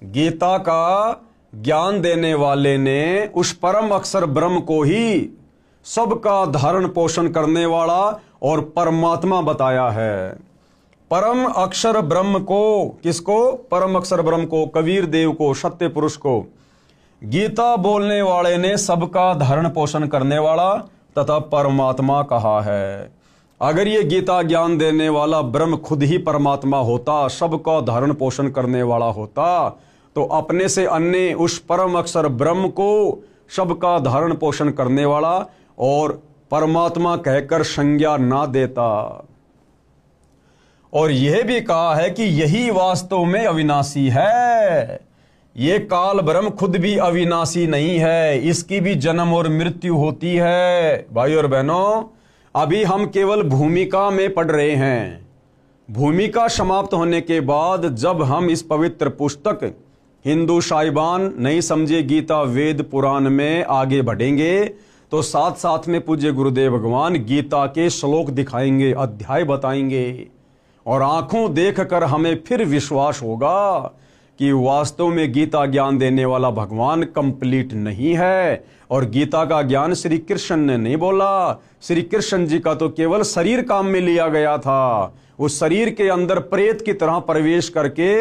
गीता का ज्ञान देने वाले ने उस परम अक्षर ब्रह्म को ही सबका धारण पोषण करने वाला और परमात्मा बताया है। परम अक्षर ब्रह्म को, किसको? परम अक्षर ब्रह्म को, कबीर देव को, सत्य पुरुष को गीता बोलने वाले ने सबका धारण पोषण करने वाला तथा परमात्मा कहा है। अगर ये गीता ज्ञान देने वाला ब्रह्म खुद ही परमात्मा होता, सबका धारण पोषण करने वाला होता, तो अपने से अन्य उस परम अक्षर ब्रह्म को सबका धारण पोषण करने वाला और परमात्मा कहकर संज्ञा ना देता। और यह भी कहा है कि यही वास्तव में अविनाशी है। ये काल ब्रह्म खुद भी अविनाशी नहीं है, इसकी भी जन्म और मृत्यु होती है। भाई और बहनों, अभी हम केवल भूमिका में पढ़ रहे हैं। भूमिका समाप्त होने के बाद जब हम इस पवित्र पुस्तक हिंदू साहिबान नहीं समझे गीता वेद पुराण में आगे बढ़ेंगे, तो साथ साथ में पूज्य गुरुदेव भगवान गीता के श्लोक दिखाएंगे, अध्याय बताएंगे, और आंखों देखकर हमें फिर विश्वास होगा कि वास्तव में गीता ज्ञान देने वाला भगवान कंप्लीट नहीं है। और गीता का ज्ञान श्री कृष्ण ने नहीं बोला। श्री कृष्ण जी का तो केवल शरीर काम में लिया गया था। उस शरीर के अंदर प्रेत की तरह प्रवेश करके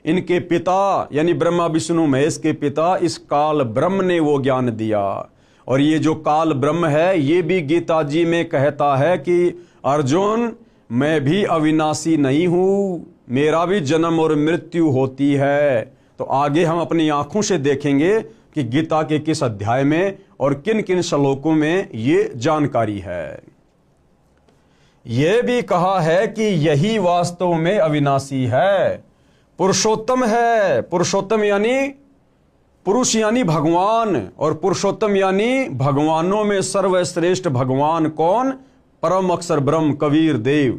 इनके पिता यानी ब्रह्मा विष्णु महेश के पिता इस काल ब्रह्म ने वो ज्ञान दिया। और ये जो काल ब्रह्म है, ये भी गीता जी में कहता है कि अर्जुन, मैं भी अविनाशी नहीं हूं, मेरा भी जन्म और मृत्यु होती है। तो आगे हम अपनी आंखों से देखेंगे कि गीता के किस अध्याय में और किन किन श्लोकों में ये जानकारी है। यह भी कहा है कि यही वास्तव में अविनाशी है, पुरुषोत्तम है। पुरुषोत्तम यानी पुरुष यानी भगवान, और पुरुषोत्तम यानी भगवानों में सर्वश्रेष्ठ भगवान कौन? परम अक्षर ब्रह्म कबीर देव,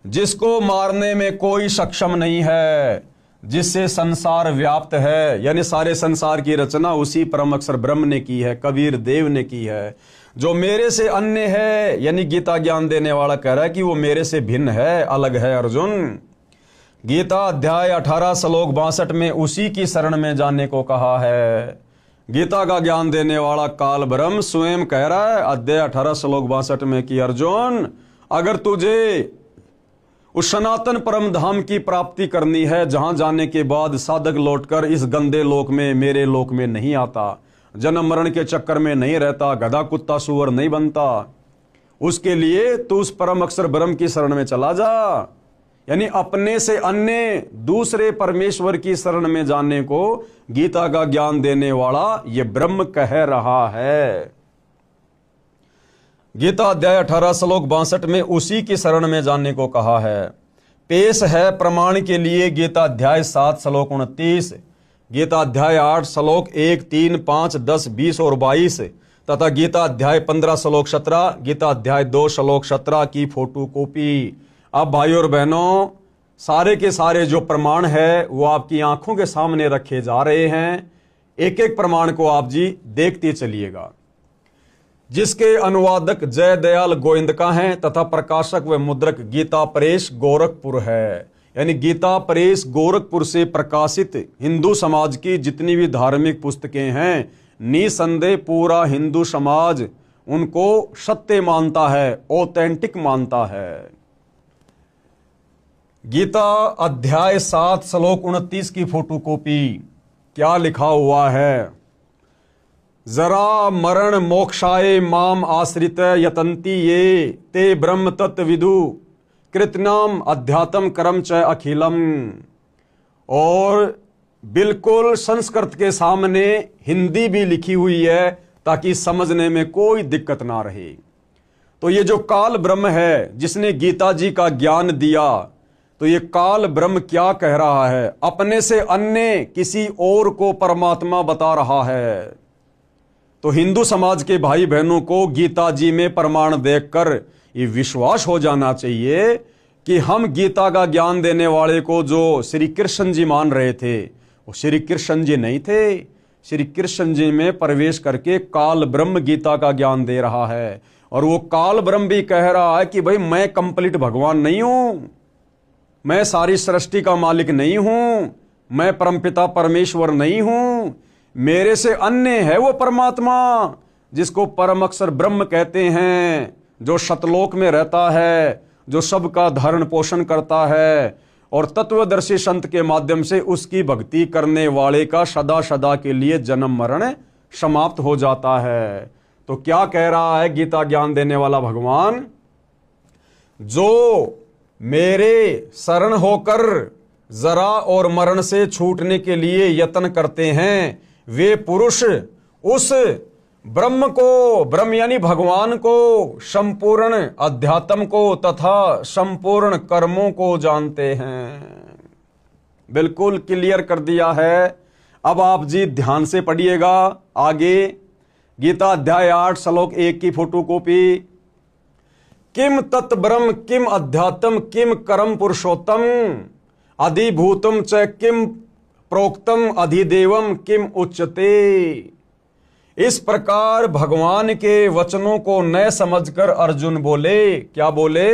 जिसको मारने में कोई सक्षम नहीं है, जिससे संसार व्याप्त है। यानी सारे संसार की रचना उसी परम अक्षर ब्रह्म ने की है, कबीर देव ने की है। जो मेरे से अन्य है, यानी गीता ज्ञान देने वाला कह रहा है कि वो मेरे से भिन्न है, अलग है अर्जुन। गीता अध्याय 18 श्लोक 62 में उसी की शरण में जाने को कहा है। गीता का ज्ञान देने वाला काल ब्रह्म स्वयं कह रहा है अध्याय 18 श्लोक 62 में कि अर्जुन, अगर तुझे उस सनातन परम धाम की प्राप्ति करनी है, जहां जाने के बाद साधक लौटकर इस गंदे लोक में, मेरे लोक में नहीं आता, जन्म मरण के चक्कर में नहीं रहता, गधा कुत्ता सुअर नहीं बनता, उसके लिए तू उस परम अक्षर ब्रह्म की शरण में चला जा। यानी अपने से अन्य दूसरे परमेश्वर की शरण में जाने को गीता का ज्ञान देने वाला ये ब्रह्म कह रहा है। गीता अध्याय 18 श्लोक 62 में उसी की शरण में जाने को कहा है। पेश है प्रमाण के लिए गीता अध्याय 7 श्लोक 29, गीता अध्याय 8 श्लोक 1, 3, 5, 10, 20 और 22 तथा गीता अध्याय 15 श्लोक 17, गीता अध्याय 2 श्लोक 17 की फोटो कॉपी। अब भाई और बहनों, सारे के सारे जो प्रमाण है वो आपकी आंखों के सामने रखे जा रहे हैं। एक एक प्रमाण को आप जी देखते चलिएगा, जिसके अनुवादक जय दयाल गोविंदका हैं तथा प्रकाशक व मुद्रक गीता प्रेस गोरखपुर है। यानी गीता प्रेस गोरखपुर से प्रकाशित हिंदू समाज की जितनी भी धार्मिक पुस्तकें हैं, निसंदेह पूरा हिंदू समाज उनको सत्य मानता है, ऑथेंटिक मानता है। गीता अध्याय 7 श्लोक 29 की फोटोकॉपी क्या लिखा हुआ है? जरा मरण मोक्षाय माम आश्रित यतंती ये ते ब्रह्म तत्व विदु कृतनाम अध्यात्म कर्म च अखिलम। और बिल्कुल संस्कृत के सामने हिंदी भी लिखी हुई है ताकि समझने में कोई दिक्कत ना रहे। तो ये जो काल ब्रह्म है जिसने गीता जी का ज्ञान दिया, तो ये काल ब्रह्म क्या कह रहा है? अपने से अन्य किसी और को परमात्मा बता रहा है। तो हिंदू समाज के भाई बहनों को गीता जी में प्रमाण देखकर ये विश्वास हो जाना चाहिए कि हम गीता का ज्ञान देने वाले को जो श्री कृष्ण जी मान रहे थे, वो श्री कृष्ण जी नहीं थे। श्री कृष्ण जी में प्रवेश करके काल ब्रह्म गीता का ज्ञान दे रहा है। और वो काल ब्रह्म भी कह रहा है कि भाई मैं कंप्लीट भगवान नहीं हूं, मैं सारी सृष्टि का मालिक नहीं हूं, मैं परमपिता परमेश्वर नहीं हूं, मेरे से अन्य है वो परमात्मा जिसको परम अक्षर ब्रह्म कहते हैं, जो शतलोक में रहता है, जो सबका धारण पोषण करता है और तत्वदर्शी संत के माध्यम से उसकी भक्ति करने वाले का सदा सदा के लिए जन्म मरण समाप्त हो जाता है। तो क्या कह रहा है गीता ज्ञान देने वाला भगवान? जो मेरे शरण होकर जरा और मरण से छूटने के लिए यत्न करते हैं, वे पुरुष उस ब्रह्म को, ब्रह्म यानी भगवान को, संपूर्ण अध्यात्म को तथा संपूर्ण कर्मों को जानते हैं। बिल्कुल क्लियर कर दिया है। अब आप जी ध्यान से पढ़िएगा आगे गीता अध्याय 8 श्लोक 1 की फोटोकॉपी। किम तत् ब्रह्म किम अध्यात्म किम कर्म पुरुषोत्तम अधिभूतम च किम प्रोक्तम अधिदेवम किम उच्चते। इस प्रकार भगवान के वचनों को न समझकर अर्जुन बोले, क्या बोले?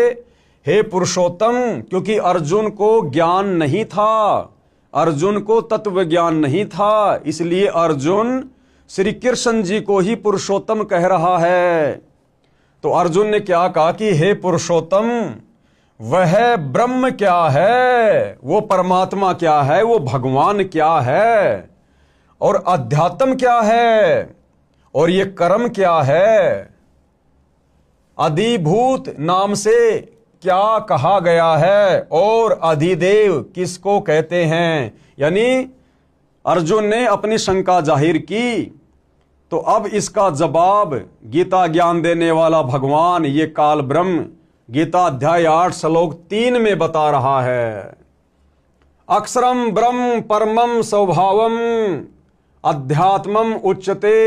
हे पुरुषोत्तम, क्योंकि अर्जुन को ज्ञान नहीं था, अर्जुन को तत्व ज्ञान नहीं था, इसलिए अर्जुन श्री कृष्ण जी को ही पुरुषोत्तम कह रहा है। तो अर्जुन ने क्या कहा कि हे पुरुषोत्तम, वह ब्रह्म क्या है, वो परमात्मा क्या है, वो भगवान क्या है, और अध्यात्म क्या है, और ये कर्म क्या है। अधिभूत नाम से क्या कहा गया है और अधिदेव किसको कहते हैं। यानी अर्जुन ने अपनी शंका जाहिर की, तो अब इसका जवाब गीता ज्ञान देने वाला भगवान ये काल ब्रह्म गीता अध्याय 8 श्लोक 3 में बता रहा है। अक्षरम ब्रह्म परमम स्वभावम अध्यात्मम उच्यते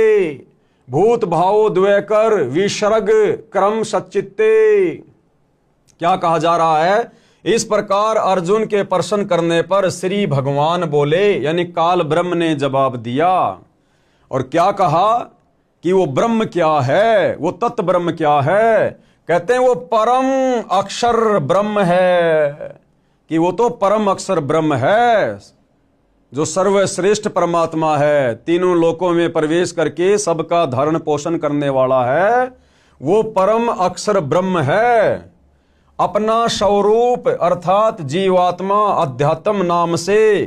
भूत भावो द्वैकर विसर्ग क्रम सच्चित्ते। क्या कहा जा रहा है? इस प्रकार अर्जुन के प्रश्न करने पर श्री भगवान बोले, यानी काल ब्रह्म ने जवाब दिया। और क्या कहा कि वो ब्रह्म क्या है, वो तत्व ब्रह्म क्या है? कहते हैं वो परम अक्षर ब्रह्म है, कि वो तो परम अक्षर ब्रह्म है, जो सर्वश्रेष्ठ परमात्मा है, तीनों लोकों में प्रवेश करके सबका धारण पोषण करने वाला है, वो परम अक्षर ब्रह्म है। अपना स्वरूप अर्थात जीवात्मा अध्यात्म नाम से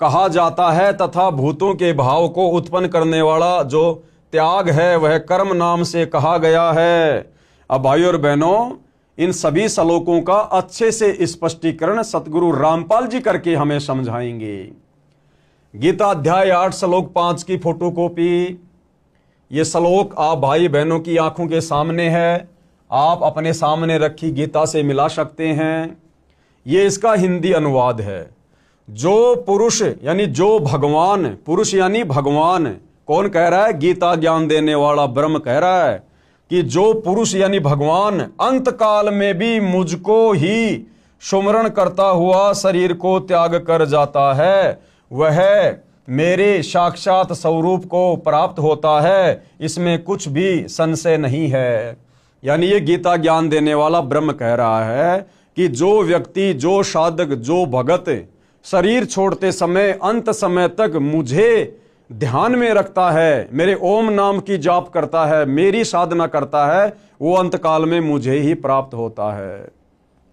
कहा जाता है, तथा भूतों के भाव को उत्पन्न करने वाला जो त्याग है वह कर्म नाम से कहा गया है। अब भाइयों और बहनों, इन सभी श्लोकों का अच्छे से स्पष्टीकरण सतगुरु रामपाल जी करके हमें समझाएंगे। गीता अध्याय 8 श्लोक 5 की फोटोकॉपी, ये श्लोक आप भाई बहनों की आंखों के सामने है, आप अपने सामने रखी गीता से मिला सकते हैं। ये इसका हिंदी अनुवाद है। जो पुरुष यानी जो भगवान, पुरुष यानी भगवान, कौन कह रहा है? गीता ज्ञान देने वाला ब्रह्म कह रहा है कि जो पुरुष यानी भगवान अंत काल में भी मुझको ही सुमरण करता हुआ शरीर को त्याग कर जाता है, वह मेरे साक्षात स्वरूप को प्राप्त होता है, इसमें कुछ भी संशय नहीं है। यानी ये गीता ज्ञान देने वाला ब्रह्म कह रहा है कि जो व्यक्ति, जो साधक, जो भगत शरीर छोड़ते समय अंत समय तक मुझे ध्यान में रखता है, मेरे ओम नाम की जाप करता है, मेरी साधना करता है, वो अंत काल में मुझे ही प्राप्त होता है।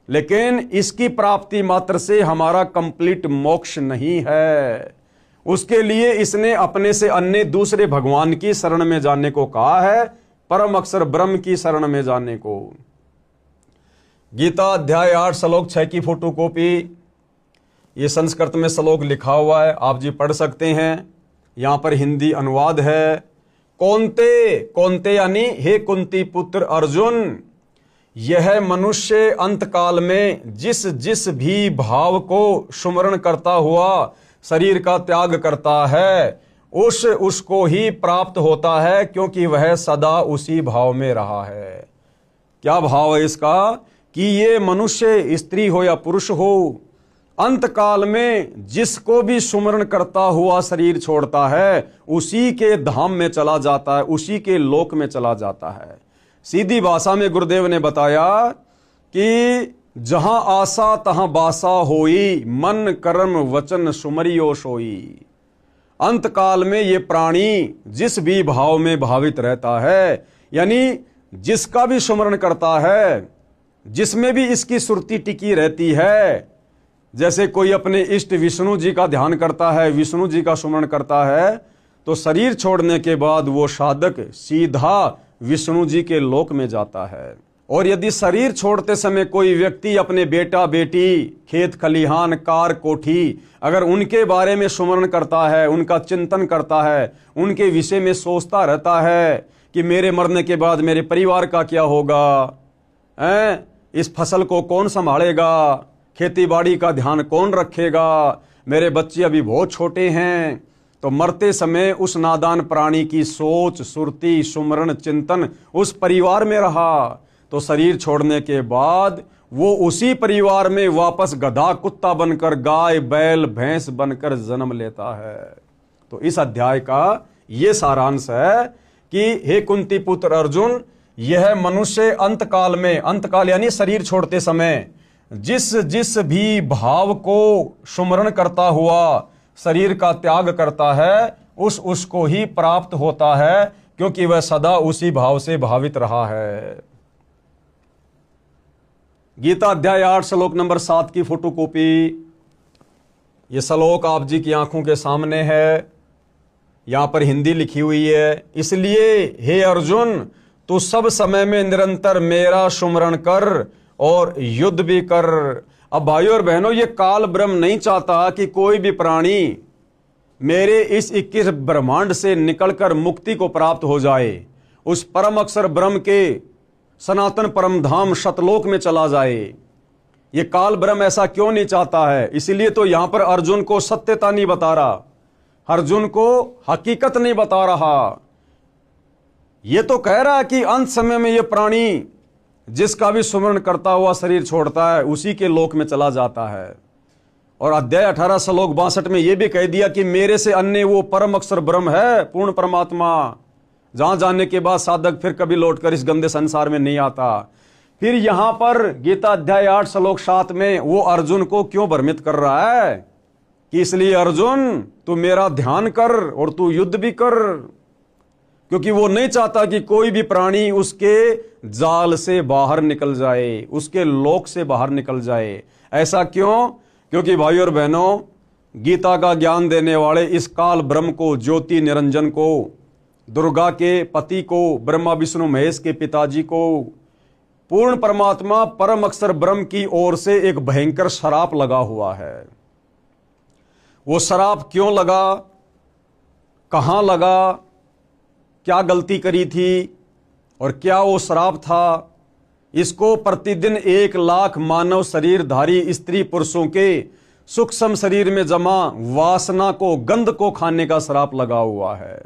लेकिन इसकी प्राप्ति मात्र से हमारा कंप्लीट मोक्ष नहीं है। उसके लिए इसने अपने से अन्य दूसरे भगवान की शरण में जाने को कहा है, परम अक्षर ब्रह्म की शरण में जाने को। गीता अध्याय 8 श्लोक 6 की फोटोकॉपी, ये संस्कृत में श्लोक लिखा हुआ है, आप जी पढ़ सकते हैं। यहां पर हिंदी अनुवाद है। कौन्ते, कौन्ते यानी हे कुंती पुत्र अर्जुन, यह मनुष्य अंतकाल में जिस जिस भी भाव को सुमरण करता हुआ शरीर का त्याग करता है, उसको ही प्राप्त होता है, क्योंकि वह सदा उसी भाव में रहा है। क्या भाव है इसका? कि ये मनुष्य स्त्री हो या पुरुष हो, अंतकाल में जिसको भी सुमरण करता हुआ शरीर छोड़ता है, उसी के धाम में चला जाता है, उसी के लोक में चला जाता है। सीधी भाषा में गुरुदेव ने बताया कि जहां आशा तहां बासा होई, मन कर्म वचन सुमरियो सोई। अंतकाल में ये प्राणी जिस भी भाव में भावित रहता है, यानी जिसका भी सुमरण करता है, जिसमें भी इसकी सुरती टिकी रहती है, जैसे कोई अपने इष्ट विष्णु जी का ध्यान करता है, विष्णु जी का सुमरण करता है, तो शरीर छोड़ने के बाद वो साधक सीधा विष्णु जी के लोक में जाता है। और यदि शरीर छोड़ते समय कोई व्यक्ति अपने बेटा बेटी, खेत खलिहान, कार कोठी, अगर उनके बारे में सुमरण करता है, उनका चिंतन करता है, उनके विषय में सोचता रहता है कि मेरे मरने के बाद मेरे परिवार का क्या होगा, इस फसल को कौन संभालेगा, खेती बाड़ी का ध्यान कौन रखेगा, मेरे बच्चे अभी बहुत छोटे हैं, तो मरते समय उस नादान प्राणी की सोच, सुरती, सुमरण, चिंतन उस परिवार में रहा, तो शरीर छोड़ने के बाद वो उसी परिवार में वापस गधा कुत्ता बनकर, गाय बैल भैंस बनकर जन्म लेता है। तो इस अध्याय का ये सारांश है कि हे कुंती पुत्र अर्जुन, यह मनुष्य अंतकाल में, अंतकाल यानी शरीर छोड़ते समय जिस जिस भी भाव को सुमरण करता हुआ शरीर का त्याग करता है, उसको ही प्राप्त होता है, क्योंकि वह सदा उसी भाव से भावित रहा है। गीता अध्याय 8 श्लोक नंबर 7 की फोटोकॉपी, यह श्लोक आप जी की आंखों के सामने है, यहां पर हिंदी लिखी हुई है। इसलिए हे अर्जुन, तू सब समय में निरंतर मेरा सुमरण कर और युद्ध भी कर। अब भाइयों और बहनों, ये काल ब्रह्म नहीं चाहता कि कोई भी प्राणी मेरे इस 21 ब्रह्मांड से निकलकर मुक्ति को प्राप्त हो जाए, उस परम अक्षर ब्रह्म के सनातन परम धाम सतलोक में चला जाए। ये काल ब्रह्म ऐसा क्यों नहीं चाहता है? इसीलिए तो यहां पर अर्जुन को सत्यता नहीं बता रहा, अर्जुन को हकीकत नहीं बता रहा। ये तो कह रहा है कि अंत समय में ये प्राणी जिसका भी सुमरण करता हुआ शरीर छोड़ता है उसी के लोक में चला जाता है। और अध्याय 18 श्लोक 62 में यह भी कह दिया कि मेरे से अन्य वो परम अक्षर ब्रह्म है, पूर्ण परमात्मा, जहां जाने के बाद साधक फिर कभी लौटकर इस गंदे संसार में नहीं आता। फिर यहां पर गीता अध्याय 8 श्लोक 7 में वो अर्जुन को क्यों भ्रमित कर रहा है कि इसलिए अर्जुन तू मेरा ध्यान कर और तू युद्ध भी कर, क्योंकि वो नहीं चाहता कि कोई भी प्राणी उसके जाल से बाहर निकल जाए, उसके लोक से बाहर निकल जाए। ऐसा क्यों? क्योंकि भाइयों और बहनों, गीता का ज्ञान देने वाले इस काल ब्रह्म को, ज्योति निरंजन को, दुर्गा के पति को, ब्रह्मा विष्णु महेश के पिताजी को, पूर्ण परमात्मा परम अक्षर ब्रह्म की ओर से एक भयंकर श्राप लगा हुआ है। वो श्राप क्यों लगा, कहां लगा, क्या गलती करी थी और क्या वो श्राप था, इसको प्रतिदिन 1 लाख मानव शरीरधारी स्त्री पुरुषों के सूक्ष्म शरीर में जमा वासना को, गंध को खाने का श्राप लगा हुआ है।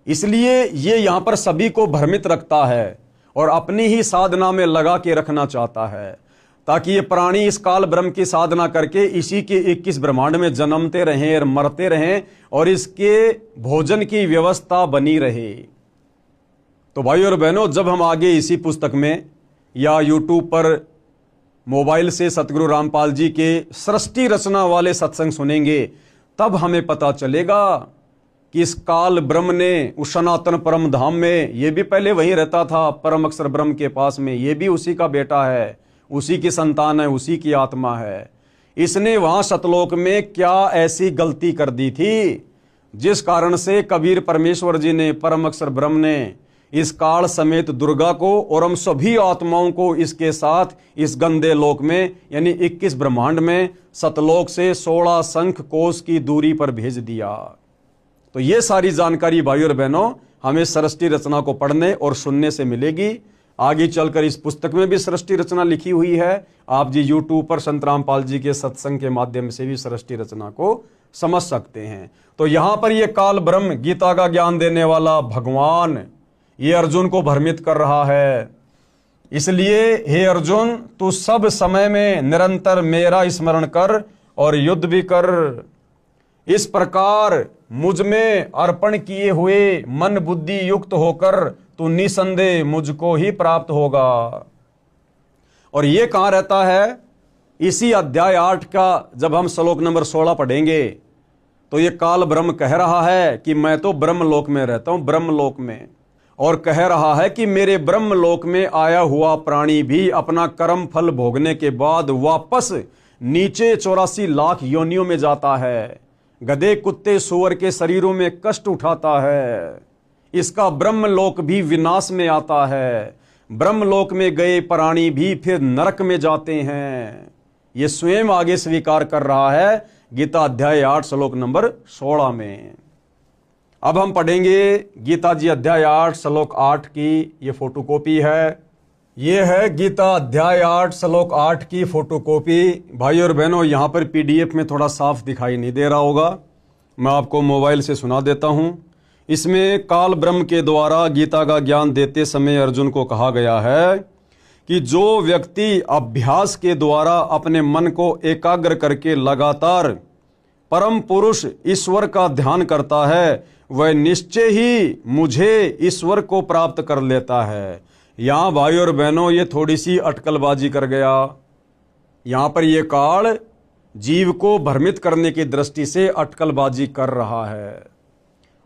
इसलिए ये यहां पर सभी को भ्रमित रखता है और अपनी ही साधना में लगा के रखना चाहता है, ताकि ये प्राणी इस काल ब्रह्म की साधना करके इसी के 21 ब्रह्मांड में जन्मते रहें और मरते रहें और इसके भोजन की व्यवस्था बनी रहे। तो भाइयों और बहनों, जब हम आगे इसी पुस्तक में या यूट्यूब पर मोबाइल से सतगुरु रामपाल जी के सृष्टि रचना वाले सत्संग सुनेंगे, तब हमें पता चलेगा कि इस काल ब्रह्म ने उस सनातन परम धाम में, ये भी पहले वहीं रहता था परम अक्षर ब्रह्म के पास में, ये भी उसी का बेटा है, उसी की संतान है, उसी की आत्मा है। इसने वहां सतलोक में क्या ऐसी गलती कर दी थी जिस कारण से कबीर परमेश्वर जी ने, परम अक्षर ब्रह्म ने इस काल समेत दुर्गा को और हम सभी आत्माओं को इसके साथ इस गंदे लोक में यानी 21 ब्रह्मांड में सतलोक से 16 शंख कोस की दूरी पर भेज दिया। तो ये सारी जानकारी भाइयों और बहनों हमें सृष्टि रचना को पढ़ने और सुनने से मिलेगी। आगे चलकर इस पुस्तक में भी सृष्टि रचना लिखी हुई है। आप जी यूट्यूब पर संत रामपाल जी के सत्संग के माध्यम से भी सृष्टि रचना को समझ सकते हैं। तो यहां पर यह काल ब्रह्म, गीता का ज्ञान देने वाला भगवान, ये अर्जुन को भ्रमित कर रहा है। इसलिए हे अर्जुन, तू सब समय में निरंतर मेरा स्मरण कर और युद्ध भी कर। इस प्रकार मुझ में अर्पण किए हुए मन बुद्धि युक्त होकर तू निसंदेह मुझको ही प्राप्त होगा। और ये कहां रहता है? इसी अध्याय 8 का जब हम श्लोक नंबर 16 पढ़ेंगे तो ये काल ब्रह्म कह रहा है कि मैं तो ब्रह्मलोक में रहता हूं, ब्रह्मलोक में, और कह रहा है कि मेरे ब्रह्मलोक में आया हुआ प्राणी भी अपना कर्म फल भोगने के बाद वापस नीचे 84 लाख योनियों में जाता है, गधे कुत्ते सूअर के शरीरों में कष्ट उठाता है। इसका ब्रह्मलोक भी विनाश में आता है। ब्रह्मलोक में गए प्राणी भी फिर नरक में जाते हैं। ये स्वयं आगे स्वीकार कर रहा है गीता अध्याय 8 श्लोक नंबर 16 में। अब हम पढ़ेंगे गीता जी अध्याय 8 श्लोक 8 की ये फोटोकॉपी है। ये है गीता अध्याय 8 श्लोक 8 की फोटोकॉपी। भाई और बहनों, यहां पर पीडीएफ में थोड़ा साफ दिखाई नहीं दे रहा होगा, मैं आपको मोबाइल से सुना देता हूं। इसमें काल ब्रह्म के द्वारा गीता का ज्ञान देते समय अर्जुन को कहा गया है कि जो व्यक्ति अभ्यास के द्वारा अपने मन को एकाग्र करके लगातार परम पुरुष ईश्वर का ध्यान करता है, वह निश्चय ही मुझे ईश्वर को प्राप्त कर लेता है। यहां भाई और बहनों ये थोड़ी सी अटकलबाजी कर गया। यहां पर यह काल जीव को भ्रमित करने की दृष्टि से अटकलबाजी कर रहा है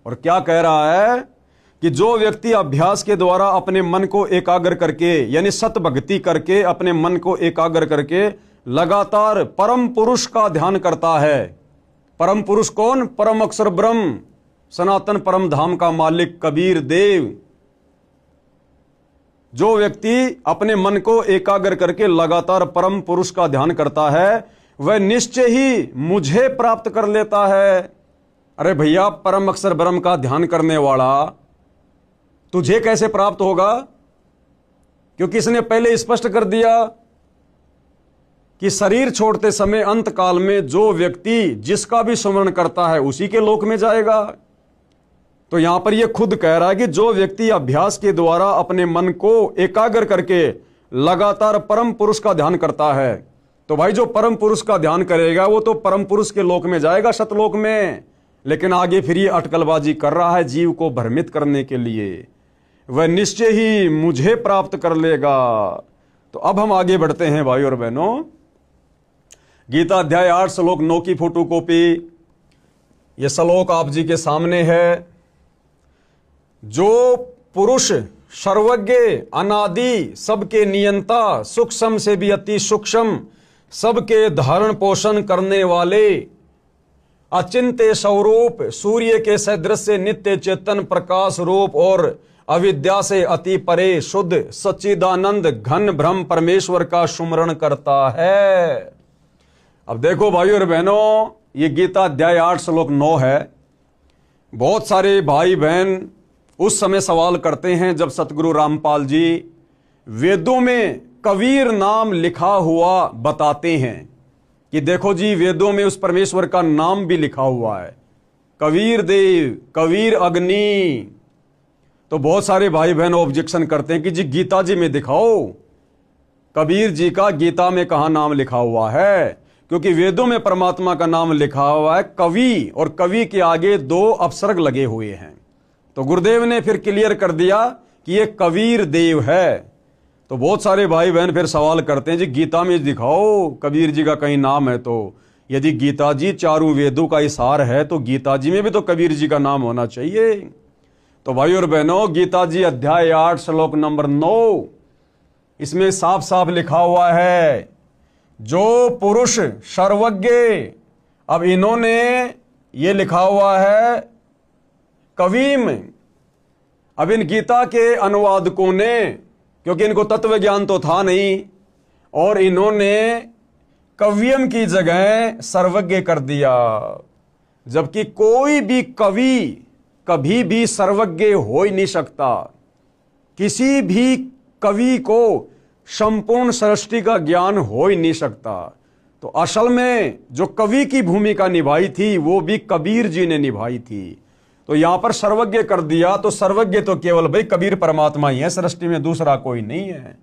और क्या कह रहा है कि जो व्यक्ति अभ्यास के द्वारा अपने मन को एकाग्र करके यानी सत भक्ति करके अपने मन को एकाग्र करके लगातार परम पुरुष का ध्यान करता है। परम पुरुष कौन? परम अक्षर ब्रह्म, सनातन परम धाम का मालिक कबीर देव। जो व्यक्ति अपने मन को एकाग्र करके लगातार परम पुरुष का ध्यान करता है वह निश्चय ही मुझे प्राप्त कर लेता है। अरे भैया, परम अक्षर ब्रह्म का ध्यान करने वाला तुझे कैसे प्राप्त होगा? क्योंकि इसने पहले स्पष्ट कर दिया कि शरीर छोड़ते समय अंत काल में जो व्यक्ति जिसका भी स्मरण करता है उसी के लोक में जाएगा। तो यहां पर यह खुद कह रहा है कि जो व्यक्ति अभ्यास के द्वारा अपने मन को एकाग्र करके लगातार परम पुरुष का ध्यान करता है, तो भाई जो परम पुरुष का ध्यान करेगा वो तो परम पुरुष के लोक में जाएगा, सतलोक में। लेकिन आगे फिर ये अटकलबाजी कर रहा है जीव को भ्रमित करने के लिए, वह निश्चय ही मुझे प्राप्त कर लेगा। तो अब हम आगे बढ़ते हैं भाई और बहनों। गीता अध्याय 8 श्लोक 9 की फोटोकॉपी यह श्लोक आप जी के सामने है। जो पुरुष सर्वज्ञ, अनादि, सबके नियंता, सूक्ष्म से भी अति सूक्ष्म, सबके धारण पोषण करने वाले, अचिंत्य स्वरूप, सूर्य के सदृश नित्य चेतन प्रकाश रूप और अविद्या से अति परे शुद्ध सच्चिदानंद घन ब्रह्म परमेश्वर का सुमरण करता है। अब देखो भाई और बहनों, ये गीता अध्याय 8 श्लोक 9 है। बहुत सारे भाई बहन उस समय सवाल करते हैं जब सतगुरु रामपाल जी वेदों में कबीर नाम लिखा हुआ बताते हैं कि देखो जी वेदों में उस परमेश्वर का नाम भी लिखा हुआ है, कबीर देव, कबीर अग्नि। तो बहुत सारे भाई बहन ऑब्जेक्शन करते हैं कि जी गीता जी में दिखाओ कबीर जी का गीता में कहां नाम लिखा हुआ है, क्योंकि वेदों में परमात्मा का नाम लिखा हुआ है कवि, और कवि के आगे 2 अपसर्ग लगे हुए हैं। तो गुरुदेव ने फिर क्लियर कर दिया कि ये कबीर देव है। तो बहुत सारे भाई बहन फिर सवाल करते हैं जी गीता में दिखाओ कबीर जी का कहीं नाम है। तो यदि गीता जी चारों वेदों का सार है तो गीता जी में भी तो कबीर जी का नाम होना चाहिए। तो भाई और बहनों, गीता जी अध्याय 8 श्लोक नंबर 9, इसमें साफ साफ लिखा हुआ है जो पुरुष सर्वज्ञ। अब इन्होंने ये लिखा हुआ है कवीम। अब इन गीता के अनुवादकों ने, क्योंकि इनको तत्व ज्ञान तो था नहीं, और इन्होंने कवियम की जगह सर्वज्ञ कर दिया, जबकि कोई भी कवि कभी भी सर्वज्ञ हो ही नहीं सकता। किसी भी कवि को संपूर्ण सृष्टि का ज्ञान हो ही नहीं सकता। तो असल में जो कवि की भूमिका निभाई थी वो भी कबीर जी ने निभाई थी। तो यहां पर सर्वज्ञ कर दिया, तो सर्वज्ञ तो केवल भाई कबीर परमात्मा ही है, सृष्टि में दूसरा कोई नहीं है।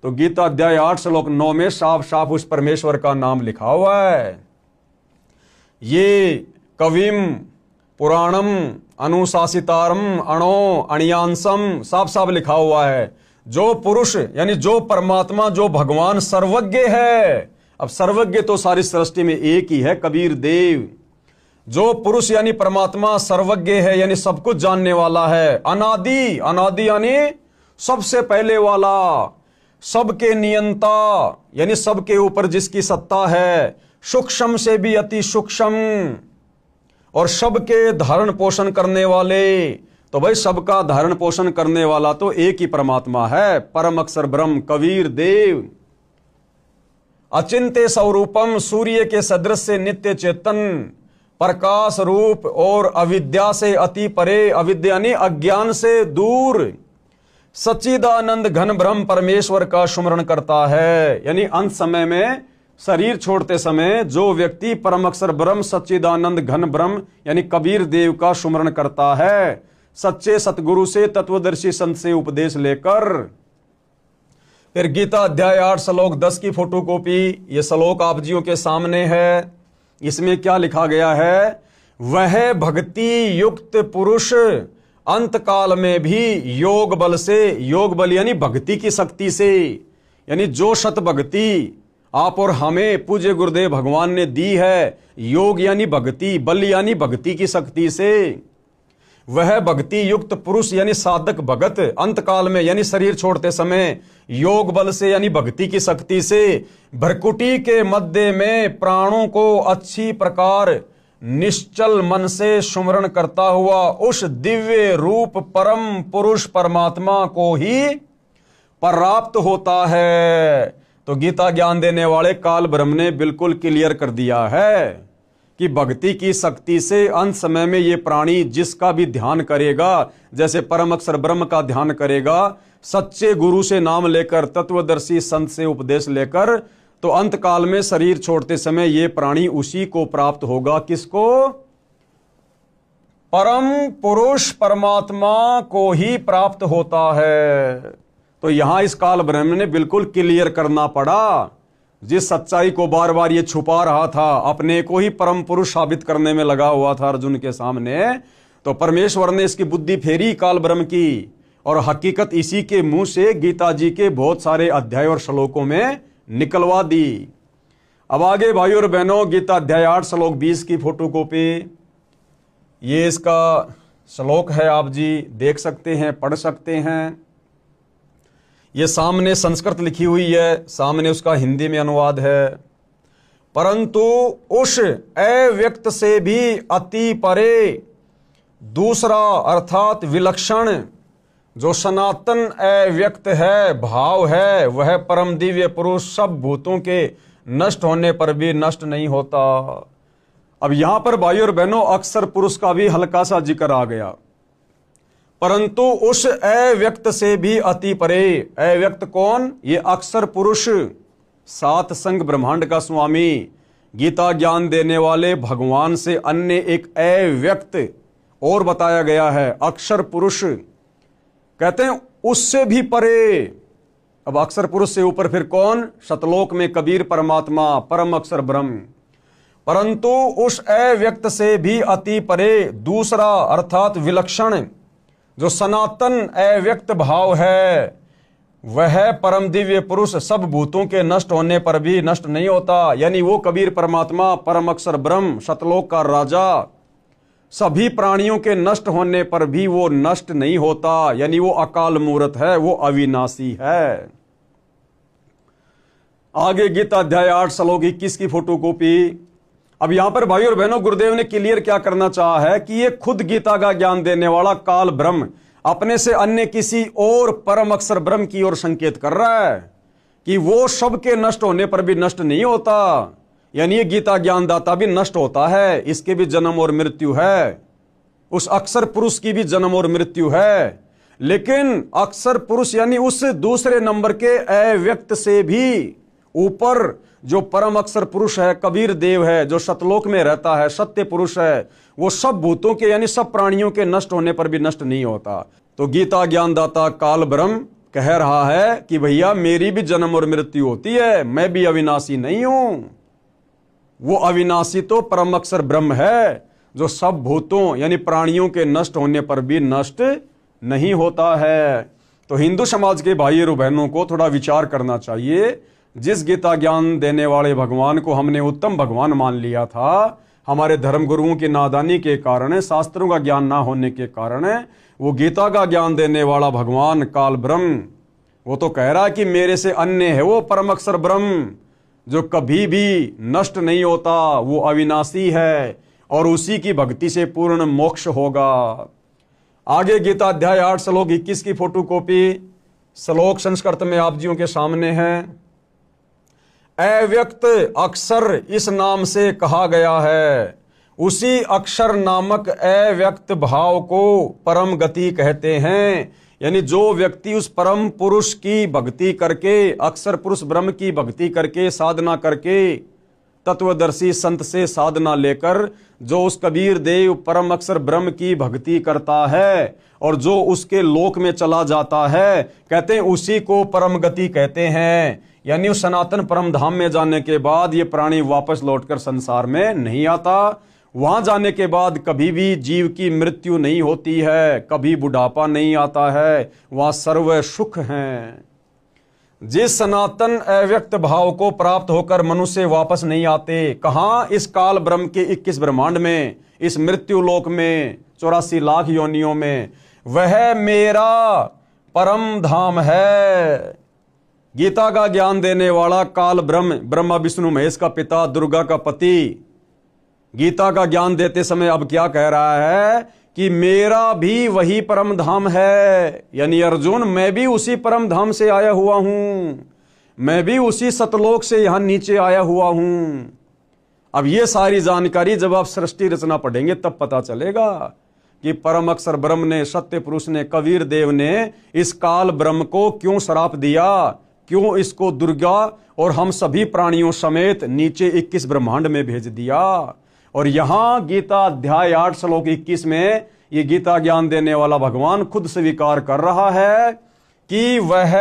तो गीता अध्याय 8 श्लोक 9 में साफ साफ उस परमेश्वर का नाम लिखा हुआ है। ये कविम पुराणम अनुशासितारम अणो अणियांसम, साफ साफ लिखा हुआ है। जो पुरुष यानी जो परमात्मा, जो भगवान सर्वज्ञ है। अब सर्वज्ञ तो सारी सृष्टि में एक ही है, कबीर देव। जो पुरुष यानी परमात्मा सर्वज्ञ है, यानी सब कुछ जानने वाला है। अनादि, अनादि यानी सबसे पहले वाला। सबके नियंता यानी सबके ऊपर जिसकी सत्ता है। सूक्ष्म से भी अति सूक्ष्म, और सबके धारण पोषण करने वाले। तो भाई सबका धारण पोषण करने वाला तो एक ही परमात्मा है, परम अक्षर ब्रह्म कबीर देव। अचिंत्य स्वरूपम, सूर्य के सदृश से नित्य चेतन प्रकाश रूप और अविद्या से अति परे, अविद्या यानी अज्ञान से दूर, सच्चिदानंद घन ब्रह्म परमेश्वर का सुमरण करता है। यानी अंत समय में शरीर छोड़ते समय जो व्यक्ति परम अक्षर ब्रह्म सच्चिदानंद घन ब्रह्म यानी कबीर देव का सुमरण करता है, सच्चे सतगुरु से, तत्वदर्शी संत से उपदेश लेकर। फिर गीता अध्याय 8 श्लोक 10 की फोटोकॉपी, ये श्लोक आप जियों के सामने है। इसमें क्या लिखा गया है? वह भक्ति युक्त पुरुष अंत काल में भी योग बल से, योग बल यानी भक्ति की शक्ति से, यानी जो सत भक्ति आप और हमें पूज्य गुरुदेव भगवान ने दी है, योग यानी भक्ति, बल यानी भक्ति की शक्ति से, वह भक्ति युक्त पुरुष यानी साधक भगत अंत काल में यानी शरीर छोड़ते समय योग बल से यानी भक्ति की शक्ति से भ्रकुटी के मध्य में प्राणों को अच्छी प्रकार निश्चल मन से सुमरण करता हुआ उस दिव्य रूप परम पुरुष परमात्मा को ही प्राप्त होता है। तो गीता ज्ञान देने वाले काल ब्रह्म ने बिल्कुल क्लियर कर दिया है कि भक्ति की शक्ति से अंत समय में ये प्राणी जिसका भी ध्यान करेगा, जैसे परम अक्षर ब्रह्म का ध्यान करेगा, सच्चे गुरु से नाम लेकर, तत्वदर्शी संत से उपदेश लेकर, तो अंत काल में शरीर छोड़ते समय ये प्राणी उसी को प्राप्त होगा। किसको? परम पुरुष परमात्मा को ही प्राप्त होता है। तो यहां इस काल ब्रह्म ने बिल्कुल क्लियर करना पड़ा। जिस सच्चाई को बार बार ये छुपा रहा था, अपने को ही परम पुरुष साबित करने में लगा हुआ था अर्जुन के सामने, तो परमेश्वर ने इसकी बुद्धि फेरी काल ब्रह्म की, और हकीकत इसी के मुंह से गीता जी के बहुत सारे अध्याय और श्लोकों में निकलवा दी। अब आगे भाइयों और बहनों, गीता अध्याय 8 श्लोक 20 की फोटोकॉपी, ये इसका श्लोक है, आप जी देख सकते हैं, पढ़ सकते हैं। ये सामने संस्कृत लिखी हुई है, सामने उसका हिंदी में अनुवाद है। परंतु उस अव्यक्त से भी अति परे दूसरा अर्थात विलक्षण जो सनातन अव्यक्त है, भाव है, वह परम दिव्य पुरुष सब भूतों के नष्ट होने पर भी नष्ट नहीं होता। अब यहां पर भाइयों और बहनों अक्षर पुरुष का भी हल्का सा जिक्र आ गया। परंतु उस अव्यक्त से भी अति परे, अव्यक्त कौन? ये अक्षर पुरुष, सात संग ब्रह्मांड का स्वामी, गीता ज्ञान देने वाले भगवान से अन्य एक अव्यक्त और बताया गया है, अक्षर पुरुष। कहते हैं उससे भी परे। अब अक्षर पुरुष से ऊपर फिर कौन? सतलोक में कबीर परमात्मा, परम अक्षर ब्रह्म। परंतु उस अव्यक्त से भी अति परे दूसरा अर्थात विलक्षण जो सनातन अव्यक्त भाव है, वह परम दिव्य पुरुष सब भूतों के नष्ट होने पर भी नष्ट नहीं होता। यानी वो कबीर परमात्मा, परम अक्षर ब्रह्म, सतलोक का राजा, सभी प्राणियों के नष्ट होने पर भी वो नष्ट नहीं होता। यानी वो अकाल मूर्त है, वो अविनाशी है। आगे गीता अध्याय 8 श्लोक 21 की फोटोकॉपी। अब यहां पर भाई और बहनों गुरुदेव ने क्लियर क्या करना चाहा है कि ये खुद गीता का ज्ञान देने वाला काल ब्रह्म अपने से अन्य किसी और परम अक्षर ब्रह्म की ओर संकेत कर रहा है कि वो सबके नष्ट होने पर भी नष्ट नहीं होता। यानी ये गीता ज्ञानदाता भी नष्ट होता है, इसके भी जन्म और मृत्यु है, उस अक्षर पुरुष की भी जन्म और मृत्यु है। लेकिन अक्षर पुरुष यानी उस दूसरे नंबर के अव्यक्त से भी ऊपर जो परम अक्षर पुरुष है, कबीर देव है, जो सतलोक में रहता है, सत्य पुरुष है, वो सब भूतों के यानी सब प्राणियों के नष्ट होने पर भी नष्ट नहीं होता। तो गीता ज्ञानदाता काल ब्रह्म कह रहा है कि भैया मेरी भी जन्म और मृत्यु होती है, मैं भी अविनाशी नहीं हूं। वो अविनाशी तो परम अक्षर ब्रह्म है जो सब भूतों यानी प्राणियों के नष्ट होने पर भी नष्ट नहीं होता है। तो हिंदू समाज के भाई और बहनों को थोड़ा विचार करना चाहिए। जिस गीता ज्ञान देने वाले भगवान को हमने उत्तम भगवान मान लिया था, हमारे धर्म गुरुओं की नादानी के कारण, शास्त्रों का ज्ञान ना होने के कारण, वो गीता का ज्ञान देने वाला भगवान काल ब्रह्म वो तो कह रहा है कि मेरे से अन्य है वो परम अक्षर ब्रह्म जो कभी भी नष्ट नहीं होता, वो अविनाशी है और उसी की भक्ति से पूर्ण मोक्ष होगा। आगे गीता अध्याय 8 श्लोक 21 की फोटोकॉपी, श्लोक संस्कृत में आप जियों के सामने है। अव्यक्त अक्षर इस नाम से कहा गया है, उसी अक्षर नामक अव्यक्त भाव को परम गति कहते हैं। यानी जो व्यक्ति उस परम पुरुष की भक्ति करके, अक्षर पुरुष ब्रह्म की भक्ति करके, साधना करके, तत्वदर्शी संत से साधना लेकर जो उस कबीर देव परम अक्षर ब्रह्म की भक्ति करता है और जो उसके लोक में चला जाता है, कहते हैं उसी को परम गति कहते हैं। यानी उस सनातन परम धाम में जाने के बाद ये प्राणी वापस लौटकर संसार में नहीं आता। वहां जाने के बाद कभी भी जीव की मृत्यु नहीं होती है, कभी बुढ़ापा नहीं आता है, वहां सर्व सुख हैं। जिस सनातन अव्यक्त भाव को प्राप्त होकर मनुष्य वापस नहीं आते, कहां? इस काल ब्रह्म के 21 ब्रह्मांड में, इस मृत्यु लोक में, 84 लाख योनियों में, वह मेरा परम धाम है। गीता का ज्ञान देने वाला काल ब्रह्म, ब्रह्मा विष्णु महेश का पिता, दुर्गा का पति, गीता का ज्ञान देते समय अब क्या कह रहा है कि मेरा भी वही परम धाम है, यानी अर्जुन मैं भी उसी परम धाम से आया हुआ हूं, मैं भी उसी सतलोक से यहां नीचे आया हुआ हूं। अब ये सारी जानकारी जब आप सृष्टि रचना पढ़ेंगे तब पता चलेगा कि परम अक्षर ब्रह्म ने, सत्य पुरुष ने, कबीर देव ने इस काल ब्रह्म को क्यों श्राप दिया, क्यों इसको दुर्गा और हम सभी प्राणियों समेत नीचे 21 ब्रह्मांड में भेज दिया। और यहां गीता अध्याय 8 श्लोक 21 में ये गीता ज्ञान देने वाला भगवान खुद स्वीकार कर रहा है कि वह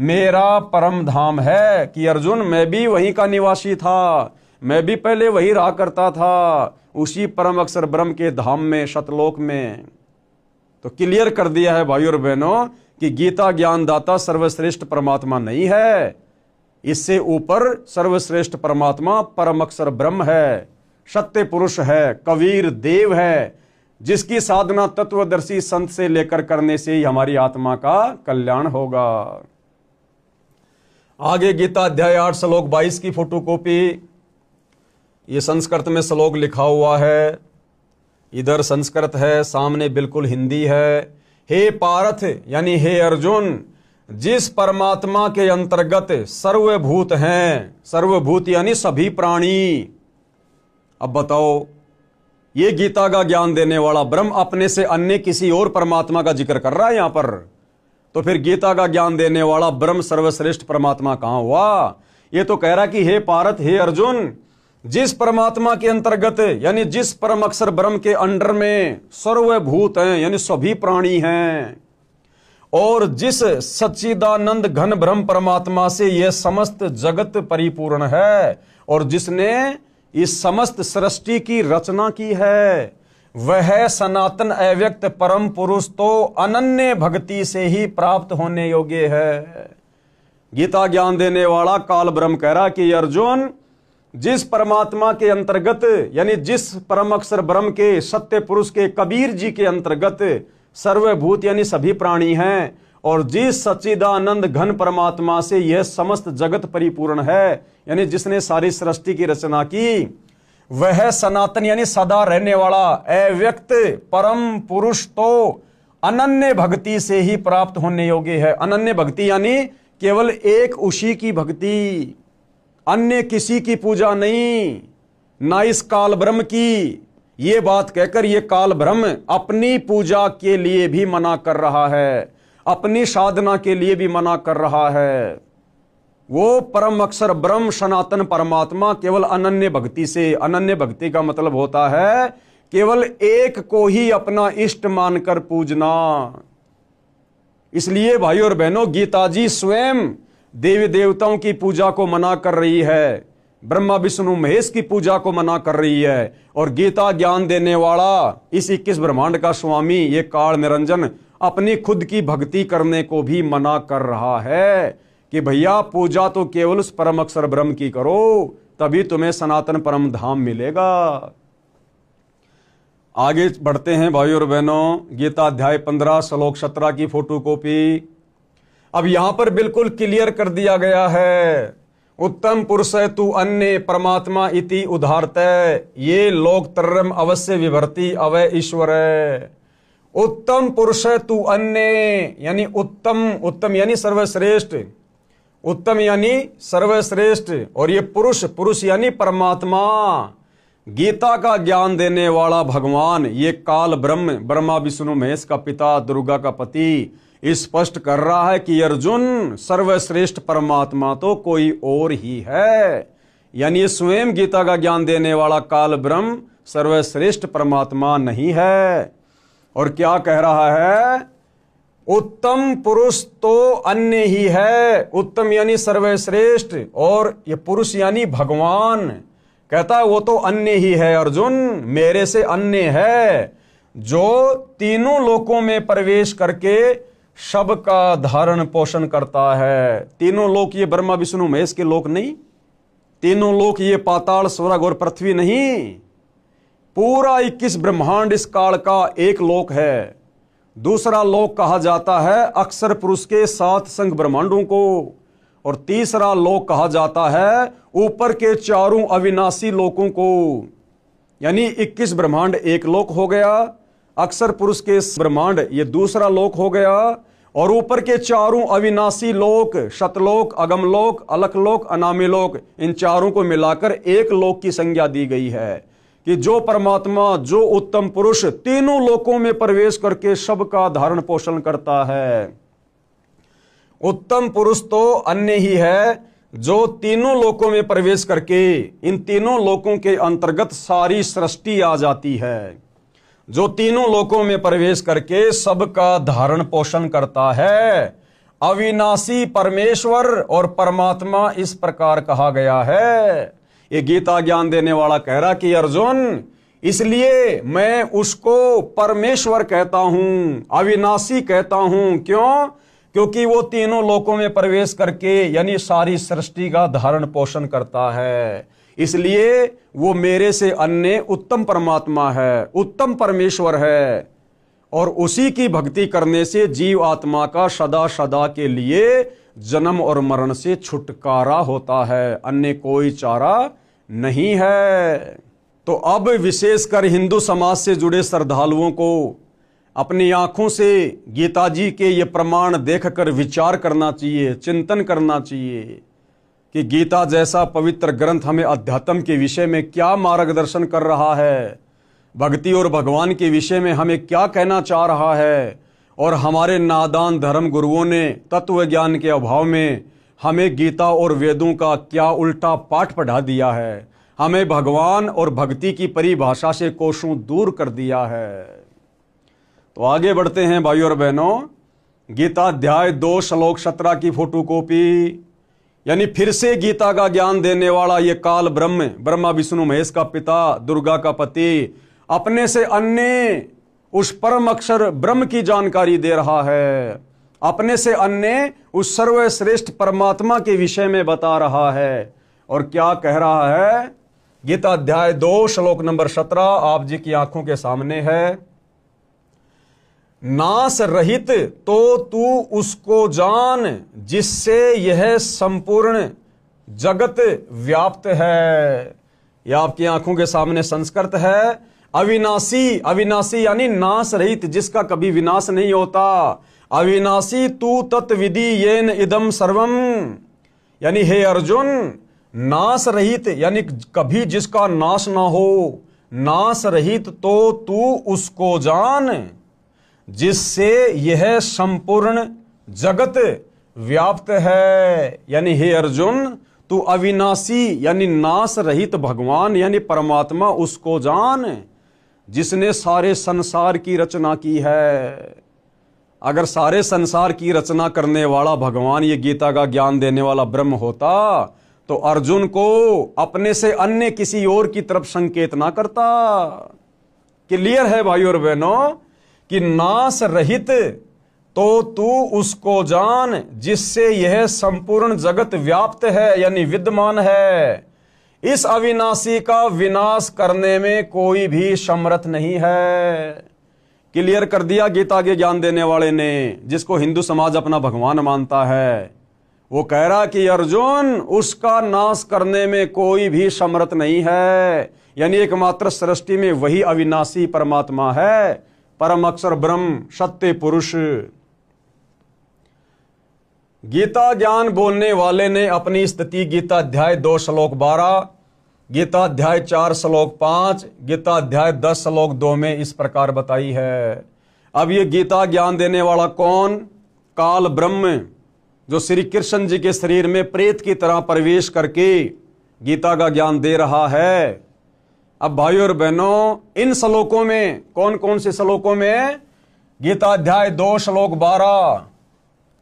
मेरा परम धाम है, कि अर्जुन मैं भी वहीं का निवासी था, मैं भी पहले वही रहा करता था, उसी परम अक्षर ब्रह्म के धाम में, सतलोक में। तो क्लियर कर दिया है भाइयों और बहनों कि गीता ज्ञानदाता सर्वश्रेष्ठ परमात्मा नहीं है, इससे ऊपर सर्वश्रेष्ठ परमात्मा परम अक्षर ब्रह्म है, सत्य पुरुष है, कबीर देव है, जिसकी साधना तत्वदर्शी संत से लेकर करने से ही हमारी आत्मा का कल्याण होगा। आगे गीता अध्याय 8 श्लोक 22 की फोटोकॉपी, ये संस्कृत में श्लोक लिखा हुआ है, इधर संस्कृत है, सामने बिल्कुल हिंदी है। हे पार्थ यानी हे अर्जुन, जिस परमात्मा के अंतर्गत सर्वभूत हैं, सर्वभूत यानी सभी प्राणी। अब बताओ, ये गीता का ज्ञान देने वाला ब्रह्म अपने से अन्य किसी और परमात्मा का जिक्र कर रहा है यहां पर, तो फिर गीता का ज्ञान देने वाला ब्रह्म सर्वश्रेष्ठ परमात्मा कहां हुआ? ये तो कह रहा कि हे पार्थ, हे अर्जुन, जिस परमात्मा के अंतर्गत यानी जिस परम अक्षर ब्रह्म के अंडर में सर्वभूत हैं यानी सभी प्राणी हैं, और जिस सच्चिदानंद घन ब्रह्म परमात्मा से यह समस्त जगत परिपूर्ण है, और जिसने इस समस्त सृष्टि की रचना की है, वह सनातन अव्यक्त परम पुरुष तो अनन्य भक्ति से ही प्राप्त होने योग्य है। गीता ज्ञान देने वाला काल ब्रह्म कह रहा कि अर्जुन, जिस परमात्मा के अंतर्गत यानी जिस परम अक्षर ब्रह्म के, सत्य पुरुष के, कबीर जी के अंतर्गत सर्वभूत यानी सभी प्राणी हैं, और जिस सच्चिदानंद घन परमात्मा से यह समस्त जगत परिपूर्ण है यानी जिसने सारी सृष्टि की रचना की, वह सनातन यानी सदा रहने वाला अव्यक्त परम पुरुष तो अनन्य भक्ति से ही प्राप्त होने योग्य है। अनन्य भक्ति यानी केवल एक उसी की भक्ति, अन्य किसी की पूजा नहीं, ना इस काल ब्रह्म की। ये बात कहकर ये काल ब्रह्म अपनी पूजा के लिए भी मना कर रहा है, अपनी साधना के लिए भी मना कर रहा है। वो परम अक्षर ब्रह्म सनातन परमात्मा केवल अनन्य भक्ति से, अनन्य भक्ति का मतलब होता है केवल एक को ही अपना इष्ट मानकर पूजना। इसलिए भाइयों और बहनों, गीता जी स्वयं देवी देवताओं की पूजा को मना कर रही है, ब्रह्मा विष्णु महेश की पूजा को मना कर रही है, और गीता ज्ञान देने वाला इस 21 ब्रह्मांड का स्वामी ये काल निरंजन अपनी खुद की भक्ति करने को भी मना कर रहा है कि भैया पूजा तो केवल उस परम अक्षर ब्रह्म की करो, तभी तुम्हें सनातन परम धाम मिलेगा। आगे बढ़ते हैं भाइयों और बहनों, गीता अध्याय 15 श्लोक 17 की फोटोकॉपी। अब यहां पर बिल्कुल क्लियर कर दिया गया है, उत्तम पुरुष तु अन्य परमात्मा इति उदाहरते ये लोकत्रयम अवश्य विभर्ति अवय ईश्वर। उत्तम पुरुष तु अन्य यानी उत्तम, उत्तम यानी सर्वश्रेष्ठ, उत्तम यानी सर्वश्रेष्ठ, और ये पुरुष, पुरुष यानी परमात्मा, गीता का ज्ञान देने वाला भगवान, ये काल ब्रह्म, ब्रह्मा विष्णु महेश का पिता, दुर्गा का पति, स्पष्ट कर रहा है कि अर्जुन सर्वश्रेष्ठ परमात्मा तो कोई और ही है, यानी स्वयं गीता का ज्ञान देने वाला काल ब्रह्म सर्वश्रेष्ठ परमात्मा नहीं है। और क्या कह रहा है? उत्तम पुरुष तो अन्य ही है, उत्तम यानी सर्वश्रेष्ठ, और ये पुरुष यानी भगवान, कहता है वो तो अन्य ही है अर्जुन, मेरे से अन्य है, जो तीनों लोकों में प्रवेश करके सबका धारण पोषण करता है। तीनों लोक ये ब्रह्मा विष्णु महेश के लोक नहीं, तीनों लोक ये पाताल स्वर्ग और पृथ्वी नहीं, पूरा 21 ब्रह्मांड इस काल का एक लोक है। दूसरा लोक कहा जाता है अक्षर पुरुष के 7 संग ब्रह्मांडों को, और तीसरा लोक कहा जाता है ऊपर के 4 अविनाशी लोकों को, यानी 21 ब्रह्मांड एक लोक हो गया, अक्षर पुरुष के ब्रह्मांड ये दूसरा लोक हो गया, और ऊपर के चारों अविनाशी लोक, शतलोक, अगमलोक, अलकलोक, अनामी लोक, इन चारों को मिलाकर एक लोक की संज्ञा दी गई है कि जो परमात्मा, जो उत्तम पुरुष तीनों लोकों में प्रवेश करके सबका धारण पोषण करता है। उत्तम पुरुष तो अन्य ही है जो तीनों लोकों में प्रवेश करके इन तीनों लोकों के अंतर्गत सारी सृष्टि आ जाती है, जो तीनों लोकों में प्रवेश करके सबका धारण पोषण करता है। अविनाशी परमेश्वर और परमात्मा इस प्रकार कहा गया है। ये गीता ज्ञान देने वाला कह रहा कि अर्जुन, इसलिए मैं उसको परमेश्वर कहता हूं, अविनाशी कहता हूं। क्यों? क्योंकि वो तीनों लोकों में प्रवेश करके यानी सारी सृष्टि का धारण पोषण करता है, इसलिए वो मेरे से अन्य उत्तम परमात्मा है, उत्तम परमेश्वर है। और उसी की भक्ति करने से जीव आत्मा का सदा सदा के लिए जन्म और मरण से छुटकारा होता है, अन्य कोई चारा नहीं है। तो अब विशेषकर हिंदू समाज से जुड़े श्रद्धालुओं को अपनी आंखों से गीता जी के ये प्रमाण देखकर विचार करना चाहिए, चिंतन करना चाहिए कि गीता जैसा पवित्र ग्रंथ हमें अध्यात्म के विषय में क्या मार्गदर्शन कर रहा है, भक्ति और भगवान के विषय में हमें क्या कहना चाह रहा है। और हमारे नादान धर्म गुरुओं ने तत्व ज्ञान के अभाव में हमें गीता और वेदों का क्या उल्टा पाठ पढ़ा दिया है, हमें भगवान और भक्ति की परिभाषा से कोसों दूर कर दिया है। तो आगे बढ़ते हैं भाइयों और बहनों, गीता अध्याय 2 श्लोक 17 की फोटोकॉपी, यानी फिर से गीता का ज्ञान देने वाला ये काल ब्रह्म, ब्रह्मा विष्णु महेश का पिता, दुर्गा का पति, अपने से अन्य उस परम अक्षर ब्रह्म की जानकारी दे रहा है, अपने से अन्य उस सर्वश्रेष्ठ परमात्मा के विषय में बता रहा है। और क्या कह रहा है? गीता अध्याय 2 श्लोक नंबर 17 आप जी की आंखों के सामने है। नाश रहित तो तू उसको जान जिससे यह संपूर्ण जगत व्याप्त है। यह आपकी आंखों के सामने संस्कृत है। अविनाशी, अविनाशी यानी नाश रहित, जिसका कभी विनाश नहीं होता। अविनाशी तू तत्विधि येन इदम सर्वम, यानी हे अर्जुन, नाश रहित यानी कभी जिसका नाश ना हो, नाश रहित तो तू उसको जान जिससे यह संपूर्ण जगत व्याप्त है। यानी हे अर्जुन, तू अविनाशी यानी नाश रहित भगवान यानी परमात्मा उसको जान जिसने सारे संसार की रचना की है। अगर सारे संसार की रचना करने वाला भगवान ये गीता का ज्ञान देने वाला ब्रह्म होता तो अर्जुन को अपने से अन्य किसी और की तरफ संकेत ना करता। क्लियर है भाइयों और बहनों कि नाश रहित तो तू उसको जान जिससे यह संपूर्ण जगत व्याप्त है यानी विद्यमान है। इस अविनाशी का विनाश करने में कोई भी समर्थ नहीं है। क्लियर कर दिया गीता के ज्ञान देने वाले ने, जिसको हिंदू समाज अपना भगवान मानता है। वो कह रहा कि अर्जुन, उसका नाश करने में कोई भी समर्थ नहीं है, यानी एकमात्र सृष्टि में वही अविनाशी परमात्मा है, परम अक्षर ब्रह्म, सत्य पुरुष। गीता ज्ञान बोलने वाले ने अपनी स्थिति गीता अध्याय 2 श्लोक 12, गीता अध्याय 4 श्लोक 5, गीता अध्याय 10 श्लोक 2 में इस प्रकार बताई है। अब ये गीता ज्ञान देने वाला कौन? काल ब्रह्म, जो श्री कृष्ण जी के शरीर में प्रेत की तरह प्रवेश करके गीता का ज्ञान दे रहा है। अब भाइयों और बहनों, इन श्लोकों में कौन कौन से श्लोकों में? गीता अध्याय 2 श्लोक 12,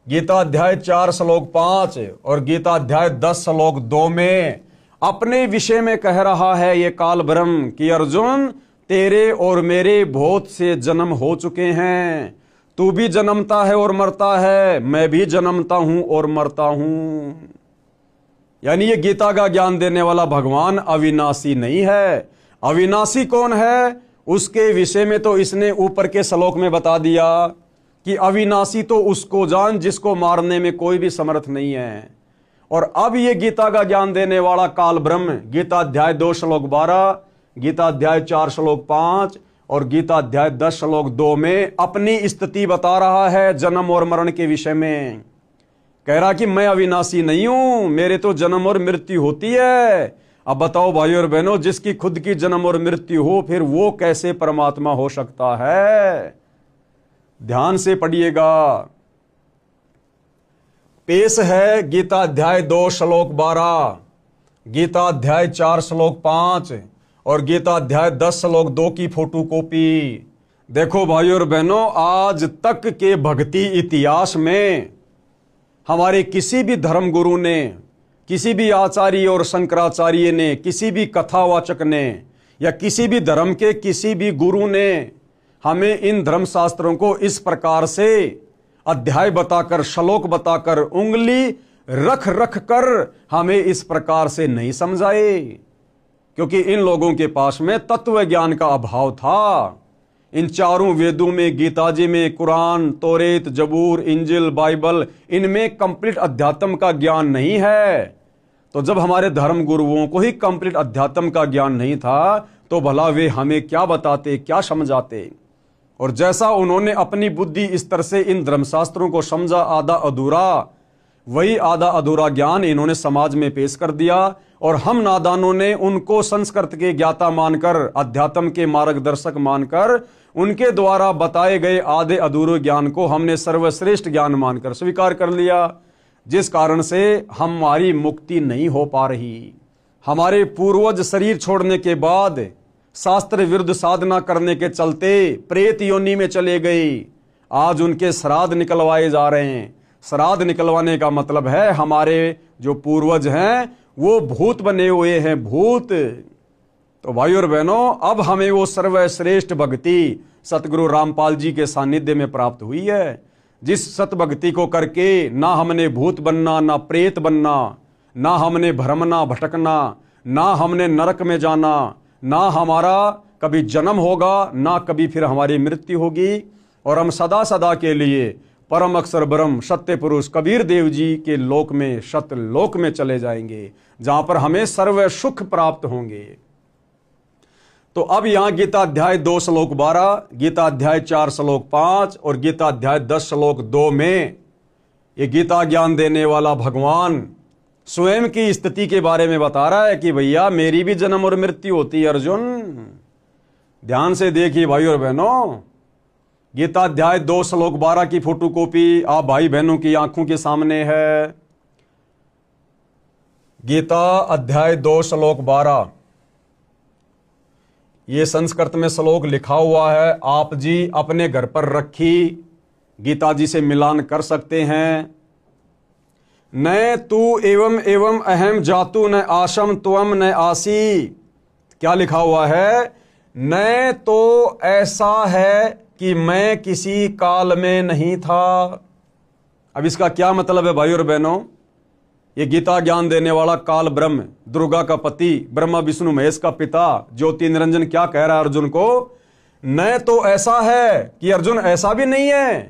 गीता अध्याय 4 श्लोक 5 और गीता अध्याय 10 श्लोक 2 में अपने विषय में कह रहा है ये काल ब्रह्म कि अर्जुन, तेरे और मेरे बहुत से जन्म हो चुके हैं, तू भी जन्मता है और मरता है, मैं भी जन्मता हूं और मरता हूं। यानी ये गीता का ज्ञान देने वाला भगवान अविनाशी नहीं है। अविनाशी कौन है उसके विषय में तो इसने ऊपर के श्लोक में बता दिया कि अविनाशी तो उसको जान जिसको मारने में कोई भी समर्थ नहीं है। और अब ये गीता का ज्ञान देने वाला काल ब्रह्म गीता अध्याय 2 श्लोक 12, गीता अध्याय 4 श्लोक 5 और गीता अध्याय 10 श्लोक 2 में अपनी स्थिति बता रहा है जन्म और मरण के विषय में। कह रहा कि मैं अविनाशी नहीं हूं, मेरे तो जन्म और मृत्यु होती है। अब बताओ भाई और बहनों, जिसकी खुद की जन्म और मृत्यु हो, फिर वो कैसे परमात्मा हो सकता है? ध्यान से पढ़िएगा। पेश है गीता अध्याय 2 श्लोक 12, गीता अध्याय 4 श्लोक 5 और गीता अध्याय 10 श्लोक 2 की फोटोकॉपी। देखो भाई और बहनों, आज तक के भक्ति इतिहास में हमारे किसी भी धर्म गुरु ने, किसी भी आचार्य और शंकराचार्य ने, किसी भी कथावाचक ने या किसी भी धर्म के किसी भी गुरु ने हमें इन धर्म शास्त्रों को इस प्रकार से अध्याय बताकर, श्लोक बताकर, उंगली रख रख कर हमें इस प्रकार से नहीं समझाए, क्योंकि इन लोगों के पास में तत्व ज्ञान का अभाव था। इन चारों वेदों में, गीता जी में, कुरान, तौरेत, जबूर, इंजिल, बाइबल, इनमें कंप्लीट अध्यात्म का ज्ञान नहीं है। तो जब हमारे धर्म गुरुओं को ही कंप्लीट अध्यात्म का ज्ञान नहीं था, तो भला वे हमें क्या बताते, क्या समझाते? और जैसा उन्होंने अपनी बुद्धि स्तर से इन धर्मशास्त्रों को समझा आधा अधूरा, वही आधा अधूरा ज्ञान इन्होंने समाज में पेश कर दिया। और हम नादानों ने उनको संस्कृत के ज्ञाता मानकर, अध्यात्म के मार्गदर्शक मानकर, उनके द्वारा बताए गए आधे अधूरे ज्ञान को हमने सर्वश्रेष्ठ ज्ञान मानकर स्वीकार कर लिया, जिस कारण से हमारी मुक्ति नहीं हो पा रही। हमारे पूर्वज शरीर छोड़ने के बाद शास्त्र विरुद्ध साधना करने के चलते प्रेत योनि में चले गए। आज उनके श्राद्ध निकलवाए जा रहे हैं। श्राद्ध निकलवाने का मतलब है हमारे जो पूर्वज हैं वो भूत बने हुए हैं, भूत। तो भाई और बहनों, अब हमें वो सर्वश्रेष्ठ भक्ति सतगुरु रामपाल जी के सानिध्य में प्राप्त हुई है, जिस सत भक्ति को करके ना हमने भूत बनना, ना प्रेत बनना, ना हमने भ्रमना भटकना, ना हमने नरक में जाना, ना हमारा कभी जन्म होगा, ना कभी फिर हमारी मृत्यु होगी। और हम सदा सदा के लिए परम अक्षर ब्रह्म सत्य पुरुष कबीर देव जी के लोक में, सत्य लोक में चले जाएंगे, जहां पर हमें सर्व सुख प्राप्त होंगे। तो अब यहां गीता अध्याय 2 श्लोक 12, गीता अध्याय 4 श्लोक 5 और गीता अध्याय 10 श्लोक 2 में ये गीता ज्ञान देने वाला भगवान स्वयं की स्थिति के बारे में बता रहा है कि भैया मेरी भी जन्म और मृत्यु होती है अर्जुन। ध्यान से देखिए भाई और बहनों, गीता अध्याय 2 श्लोक 12 की फोटोकॉपी आप भाई बहनों की आंखों के सामने है। गीता अध्याय 2 श्लोक 12, ये संस्कृत में श्लोक लिखा हुआ है, आप जी अपने घर पर रखी गीता जी से मिलान कर सकते हैं। न तू एवं एवं अहम जातु न आशम त्वम न आसी। क्या लिखा हुआ है? न तो ऐसा है कि मैं किसी काल में नहीं था। अब इसका क्या मतलब है भाई और बहनों? ये गीता ज्ञान देने वाला काल ब्रह्म, दुर्गा का पति, ब्रह्मा विष्णु महेश का पिता, ज्योति निरंजन क्या कह रहा है अर्जुन को? न तो ऐसा है कि अर्जुन ऐसा भी नहीं है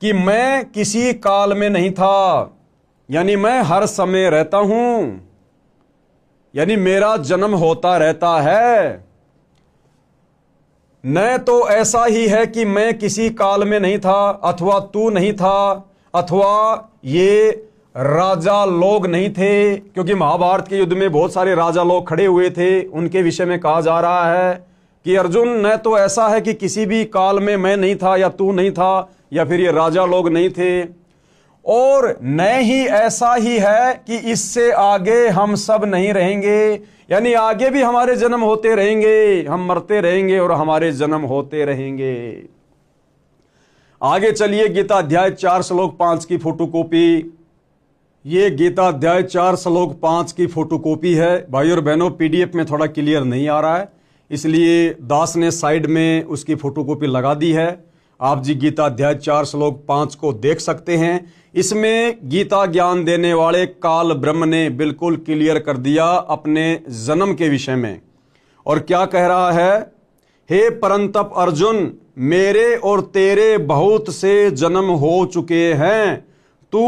कि मैं किसी काल में नहीं था, यानी मैं हर समय रहता हूं, यानी मेरा जन्म होता रहता है। न तो ऐसा ही है कि मैं किसी काल में नहीं था, अथवा तू नहीं था, अथवा ये राजा लोग नहीं थे, क्योंकि महाभारत के युद्ध में बहुत सारे राजा लोग खड़े हुए थे, उनके विषय में कहा जा रहा है कि अर्जुन न तो ऐसा है कि किसी भी काल में मैं नहीं था या तू नहीं था या फिर ये राजा लोग नहीं थे, और न ही ऐसा ही है कि इससे आगे हम सब नहीं रहेंगे, यानी आगे भी हमारे जन्म होते रहेंगे, हम मरते रहेंगे और हमारे जन्म होते रहेंगे। आगे चलिए गीता अध्याय 4 श्लोक 5 की फोटोकॉपी। ये गीता अध्याय 4 श्लोक 5 की फोटोकॉपी है भाई और बहनों। पीडीएफ में थोड़ा क्लियर नहीं आ रहा है, इसलिए दास ने साइड में उसकी फोटोकॉपी लगा दी है। आप जी गीता अध्याय 4 श्लोक 5 को देख सकते हैं। इसमें गीता ज्ञान देने वाले काल ब्रह्म ने बिल्कुल क्लियर कर दिया अपने जन्म के विषय में। और क्या कह रहा है? हे परंतप अर्जुन, मेरे और तेरे बहुत से जन्म हो चुके हैं, तू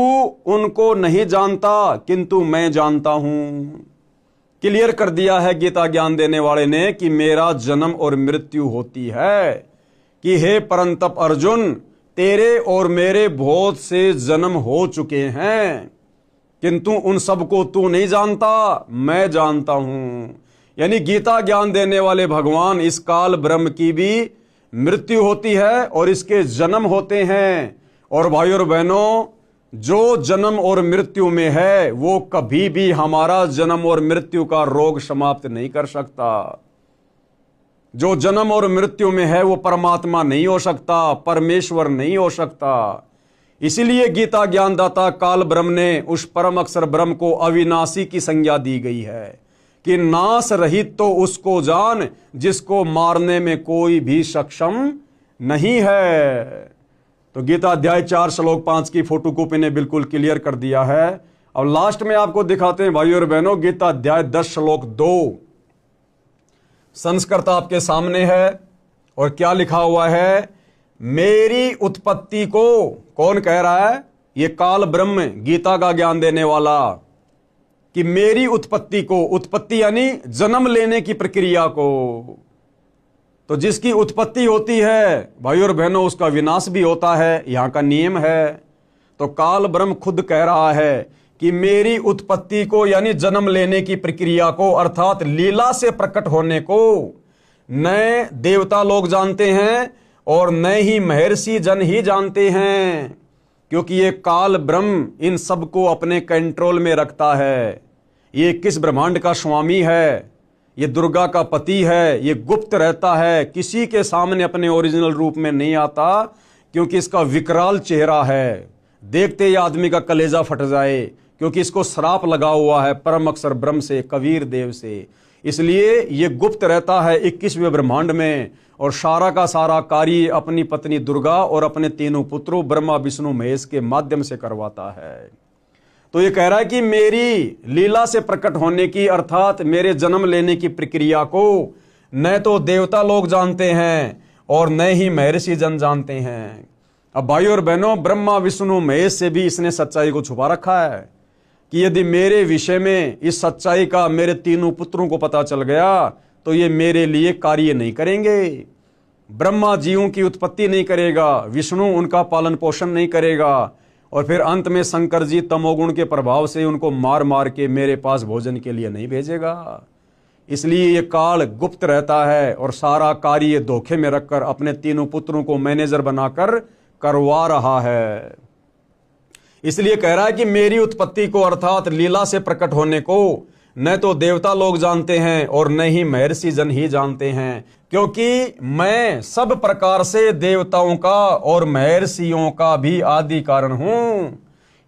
उनको नहीं जानता किंतु मैं जानता हूं। क्लियर कर दिया है गीता ज्ञान देने वाले ने कि मेरा जन्म और मृत्यु होती है, कि हे परंतप अर्जुन, तेरे और मेरे बहुत से जन्म हो चुके हैं, किंतु उन सबको तू नहीं जानता, मैं जानता हूं। यानी गीता ज्ञान देने वाले भगवान इस काल ब्रह्म की भी मृत्यु होती है और इसके जन्म होते हैं। और भाइयों और बहनों, जो जन्म और मृत्यु में है वो कभी भी हमारा जन्म और मृत्यु का रोग समाप्त नहीं कर सकता। जो जन्म और मृत्यु में है वो परमात्मा नहीं हो सकता, परमेश्वर नहीं हो सकता। इसीलिए गीता ज्ञानदाता काल ब्रह्म ने उस परम अक्षर ब्रह्म को अविनाशी की संज्ञा दी गई है कि नाश रहित तो उसको जान जिसको मारने में कोई भी सक्षम नहीं है। तो गीता अध्याय 4 श्लोक 5 की फोटोकॉपी ने बिल्कुल क्लियर कर दिया है। अब लास्ट में आपको दिखाते हैं भाइयों और बहनों, गीता अध्याय 10 श्लोक 2 संस्कृत आपके सामने है और क्या लिखा हुआ है? मेरी उत्पत्ति को कौन कह रहा है? ये काल ब्रह्म, गीता का ज्ञान देने वाला, कि मेरी उत्पत्ति को, उत्पत्ति यानी जन्म लेने की प्रक्रिया को। तो जिसकी उत्पत्ति होती है भाइयों और बहनों उसका विनाश भी होता है, यहां का नियम है। तो काल ब्रह्म खुद कह रहा है कि मेरी उत्पत्ति को यानी जन्म लेने की प्रक्रिया को, अर्थात लीला से प्रकट होने को न देवता लोग जानते हैं और न ही महर्षि जन ही जानते हैं, क्योंकि ये काल ब्रह्म इन सबको अपने कंट्रोल में रखता है। ये किस ब्रह्मांड का स्वामी है, ये दुर्गा का पति है, ये गुप्त रहता है, किसी के सामने अपने ओरिजिनल रूप में नहीं आता, क्योंकि इसका विकराल चेहरा है, देखते ही आदमी का कलेजा फट जाए, क्योंकि इसको श्राप लगा हुआ है परम अक्षर ब्रह्म से, कबीर देव से। इसलिए ये गुप्त रहता है 21वें ब्रह्मांड में और सारा का सारा कार्य अपनी पत्नी दुर्गा और अपने तीनों पुत्रों ब्रह्मा विष्णु महेश के माध्यम से करवाता है। तो ये कह रहा है कि मेरी लीला से प्रकट होने की, अर्थात मेरे जन्म लेने की प्रक्रिया को न तो देवता लोग जानते हैं और न ही महर्षि जन जानते हैं। अब भाइयों और बहनों, ब्रह्मा विष्णु महेश से भी इसने सच्चाई को छुपा रखा है कि यदि मेरे विषय में इस सच्चाई का मेरे तीनों पुत्रों को पता चल गया तो ये मेरे लिए कार्य नहीं करेंगे। ब्रह्मा जीवों की उत्पत्ति नहीं करेगा, विष्णु उनका पालन पोषण नहीं करेगा और फिर अंत में शंकर जी तमोगुण के प्रभाव से उनको मार मार के मेरे पास भोजन के लिए नहीं भेजेगा। इसलिए ये काल गुप्त रहता है और सारा कार्य धोखे में रखकर अपने तीनों पुत्रों को मैनेजर बनाकर करवा रहा है। इसलिए कह रहा है कि मेरी उत्पत्ति को, अर्थात लीला से प्रकट होने को न तो देवता लोग जानते हैं और न ही महर्षि जन ही जानते हैं, क्योंकि मैं सब प्रकार से देवताओं का और महर्षियों का भी आदि कारण हूं।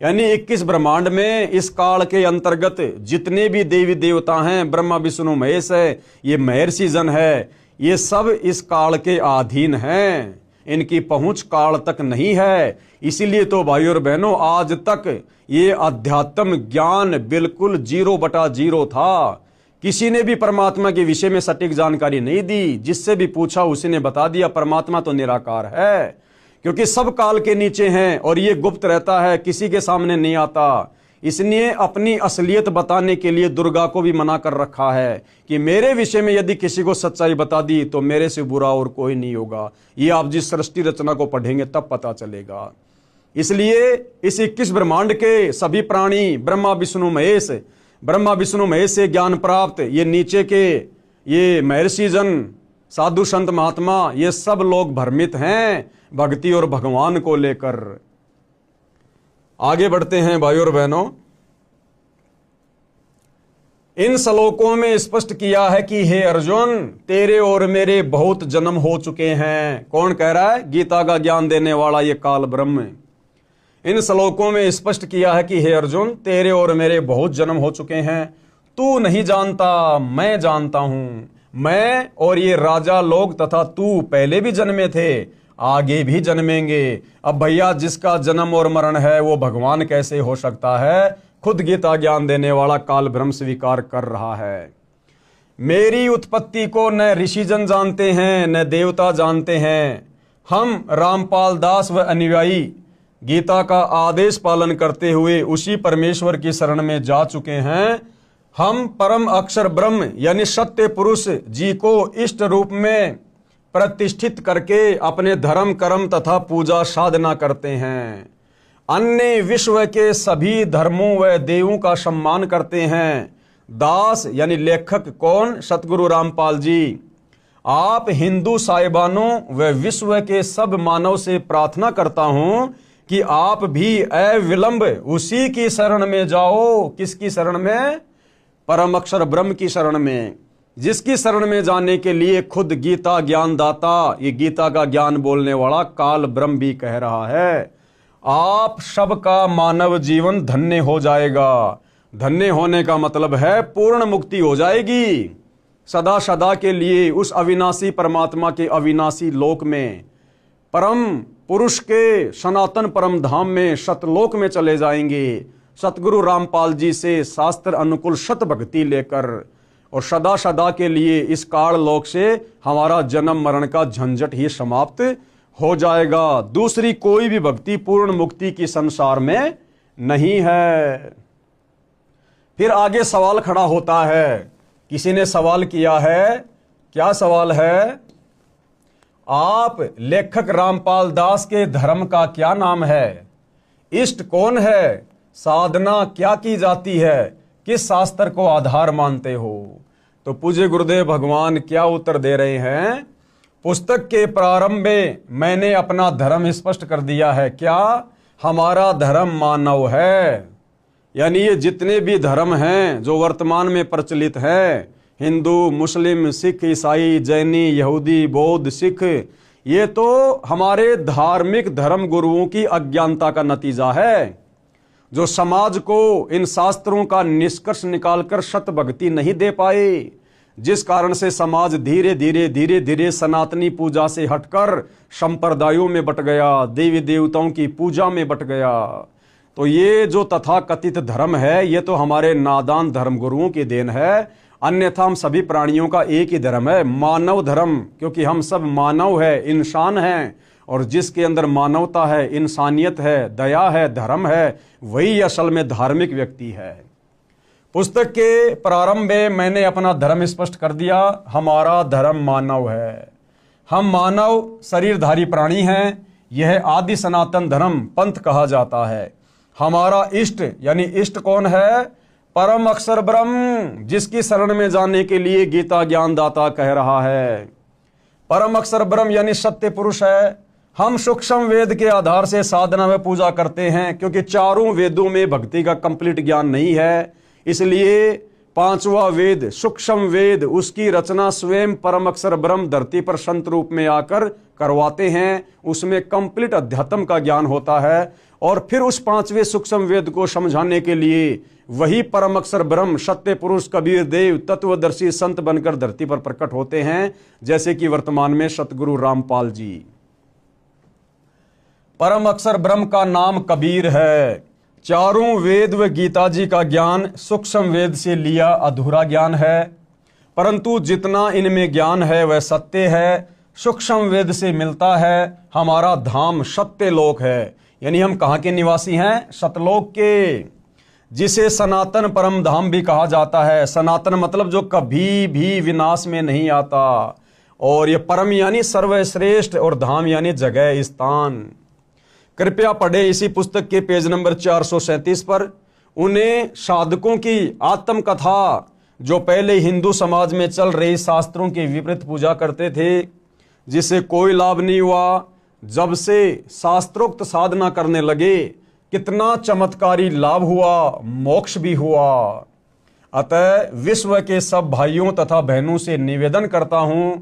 यानी 21 ब्रह्मांड में इस काल के अंतर्गत जितने भी देवी देवता हैं, ब्रह्मा विष्णु महेश है, ये महर्षि जन है, ये सब इस काल के अधीन हैं, इनकी पहुंच काल तक नहीं है। इसीलिए तो भाइयों और बहनों, आज तक ये अध्यात्म ज्ञान बिल्कुल 0/0 था। किसी ने भी परमात्मा के विषय में सटीक जानकारी नहीं दी, जिससे भी पूछा उसी ने बता दिया परमात्मा तो निराकार है, क्योंकि सब काल के नीचे हैं और ये गुप्त रहता है, किसी के सामने नहीं आता। इसलिए अपनी असलियत बताने के लिए दुर्गा को भी मना कर रखा है कि मेरे विषय में यदि किसी को सच्चाई बता दी तो मेरे से बुरा और कोई नहीं होगा। ये आप जिस सृष्टि रचना को पढ़ेंगे तब पता चलेगा। इसलिए इस 21 ब्रह्मांड के सभी प्राणी ब्रह्मा विष्णु महेश से ज्ञान प्राप्त, ये नीचे के ये महर्षि जन, साधु संत महात्मा, ये सब लोग भ्रमित हैं भक्ति और भगवान को लेकर। आगे बढ़ते हैं भाइयों और बहनों, इन श्लोकों में स्पष्ट किया है कि हे अर्जुन, तेरे और मेरे बहुत जन्म हो चुके हैं। कौन कह रहा है? गीता का ज्ञान देने वाला ये काल ब्रह्म। इन श्लोकों में स्पष्ट किया है कि हे अर्जुन, तेरे और मेरे बहुत जन्म हो चुके हैं, तू नहीं जानता, मैं जानता हूं। मैं और ये राजा लोग तथा तू पहले भी जन्मे थे, आगे भी जन्मेंगे। अब भैया जिसका जन्म और मरण है वो भगवान कैसे हो सकता है? खुद गीता ज्ञान देने वाला काल ब्रह्म स्वीकार कर रहा है। मेरी उत्पत्ति को न ऋषिजन जानते हैं न देवता जानते हैं। हम रामपाल दास व अनुयायी गीता का आदेश पालन करते हुए उसी परमेश्वर की शरण में जा चुके हैं। हम परम अक्षर ब्रह्म यानी सत्य पुरुष जी को इष्ट रूप में प्रतिष्ठित करके अपने धर्म कर्म तथा पूजा साधना करते हैं। अन्य विश्व के सभी धर्मों व देवों का सम्मान करते हैं। दास यानी लेखक कौन? सतगुरु रामपाल जी। आप हिंदू साहिबानों व विश्व के सब मानव से प्रार्थना करता हूं कि आप भी अविलंब उसी की शरण में जाओ। किसकी शरण में? परम अक्षर ब्रह्म की शरण में, जिसकी शरण में जाने के लिए खुद गीता ज्ञानदाता, ये गीता का ज्ञान बोलने वाला काल ब्रह्म भी कह रहा है। आप सबका मानव जीवन धन्य हो जाएगा। धन्य होने का मतलब है पूर्ण मुक्ति हो जाएगी सदा सदा के लिए उस अविनाशी परमात्मा के अविनाशी लोक में, परम पुरुष के सनातन परम धाम में, सतलोक में चले जाएंगे सतगुरु रामपाल जी से शास्त्र अनुकूल सत भक्ति लेकर, और सदा सदा के लिए इस काल लोक से हमारा जन्म मरण का झंझट ही समाप्त हो जाएगा। दूसरी कोई भी भक्ति पूर्ण मुक्ति की संसार में नहीं है। फिर आगे सवाल खड़ा होता है, किसी ने सवाल किया है, क्या सवाल है? आप लेखक रामपाल दास के धर्म का क्या नाम है? इष्ट कौन है? साधना क्या की जाती है? किस शास्त्र को आधार मानते हो? तो पूज्य गुरुदेव भगवान क्या उत्तर दे रहे हैं? पुस्तक के प्रारंभ में मैंने अपना धर्म स्पष्ट कर दिया है। क्या? हमारा धर्म मानव है। यानी ये जितने भी धर्म हैं जो वर्तमान में प्रचलित हैं, हिंदू, मुस्लिम, सिख, ईसाई, जैनी, यहूदी, बौद्ध, सिख, ये तो हमारे धार्मिक धर्म गुरुओं की अज्ञानता का नतीजा है, जो समाज को इन शास्त्रों का निष्कर्ष निकालकर सत भक्ति नहीं दे पाए, जिस कारण से समाज धीरे धीरे सनातनी पूजा से हटकर संप्रदायों में बट गया, देवी देवताओं की पूजा में बट गया। तो ये जो तथाकथित धर्म है, ये तो हमारे नादान धर्म गुरुओं की देन है। अन्यथा हम सभी प्राणियों का एक ही धर्म है, मानव धर्म, क्योंकि हम सब मानव है, इंसान हैं, और जिसके अंदर मानवता है, इंसानियत है, दया है, धर्म है, वही असल में धार्मिक व्यक्ति है। पुस्तक के प्रारंभ में मैंने अपना धर्म स्पष्ट कर दिया, हमारा धर्म मानव है। हम मानव शरीरधारी प्राणी हैं। यह आदि सनातन धर्म पंथ कहा जाता है। हमारा इष्ट यानी इष्ट कौन है? परम अक्षर ब्रह्म, जिसकी शरण में जाने के लिए गीता ज्ञानदाता कह रहा है। परम अक्षर ब्रह्म यानी सत्य पुरुष है। हम सूक्ष्म वेद के आधार से साधना में पूजा करते हैं, क्योंकि चारों वेदों में भक्ति का कंप्लीट ज्ञान नहीं है, इसलिए पांचवा वेद सूक्ष्म वेद, उसकी रचना स्वयं परम अक्षर ब्रह्म धरती पर संत रूप में आकर करवाते हैं। उसमें कंप्लीट अध्यात्म का ज्ञान होता है, और फिर उस पांचवें सूक्ष्म वेद को समझाने के लिए वही परम अक्षर ब्रह्म सत्य पुरुष कबीर देव तत्वदर्शी संत बनकर धरती पर प्रकट होते हैं, जैसे कि वर्तमान में सतगुरु रामपाल जी। परम अक्षर ब्रह्म का नाम कबीर है। चारों वेद व गीता जी का ज्ञान सूक्ष्म वेद से लिया अधूरा ज्ञान है, परंतु जितना इनमें ज्ञान है वह सत्य है, सूक्ष्म वेद से मिलता है। हमारा धाम सत्य लोक है, यानी हम कहाँ के निवासी हैं? सतलोक के, जिसे सनातन परम धाम भी कहा जाता है। सनातन मतलब जो कभी भी विनाश में नहीं आता, और ये परम यानी सर्वश्रेष्ठ, और धाम यानी जगह, स्थान। कृपया पढ़े इसी पुस्तक के पेज नंबर 437 पर उन्हें साधकों की आत्मकथा, जो पहले हिंदू समाज में चल रही शास्त्रों की विपरीत पूजा करते थे, जिससे कोई लाभ नहीं हुआ। जब से शास्त्रोक्त साधना करने लगे, कितना चमत्कारी लाभ हुआ, मोक्ष भी हुआ। अतः विश्व के सब भाइयों तथा बहनों से निवेदन करता हूं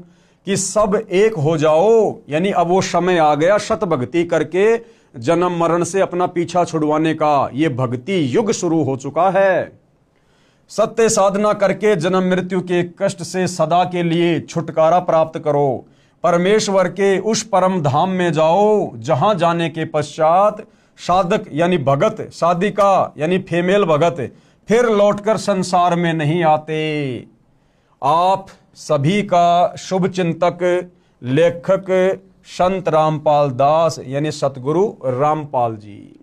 कि सब एक हो जाओ, यानी अब वो समय आ गया सत भक्ति करके जन्म मरण से अपना पीछा छुड़वाने का। ये भक्ति युग शुरू हो चुका है। सत्य साधना करके जन्म मृत्यु के कष्ट से सदा के लिए छुटकारा प्राप्त करो। परमेश्वर के उस परम धाम में जाओ, जहां जाने के पश्चात साधक यानी भगत, साधिका यानी फीमेल भगत फिर लौटकर संसार में नहीं आते। आप सभी का शुभ चिंतक लेखक संत रामपाल दास यानी सतगुरु रामपाल जी।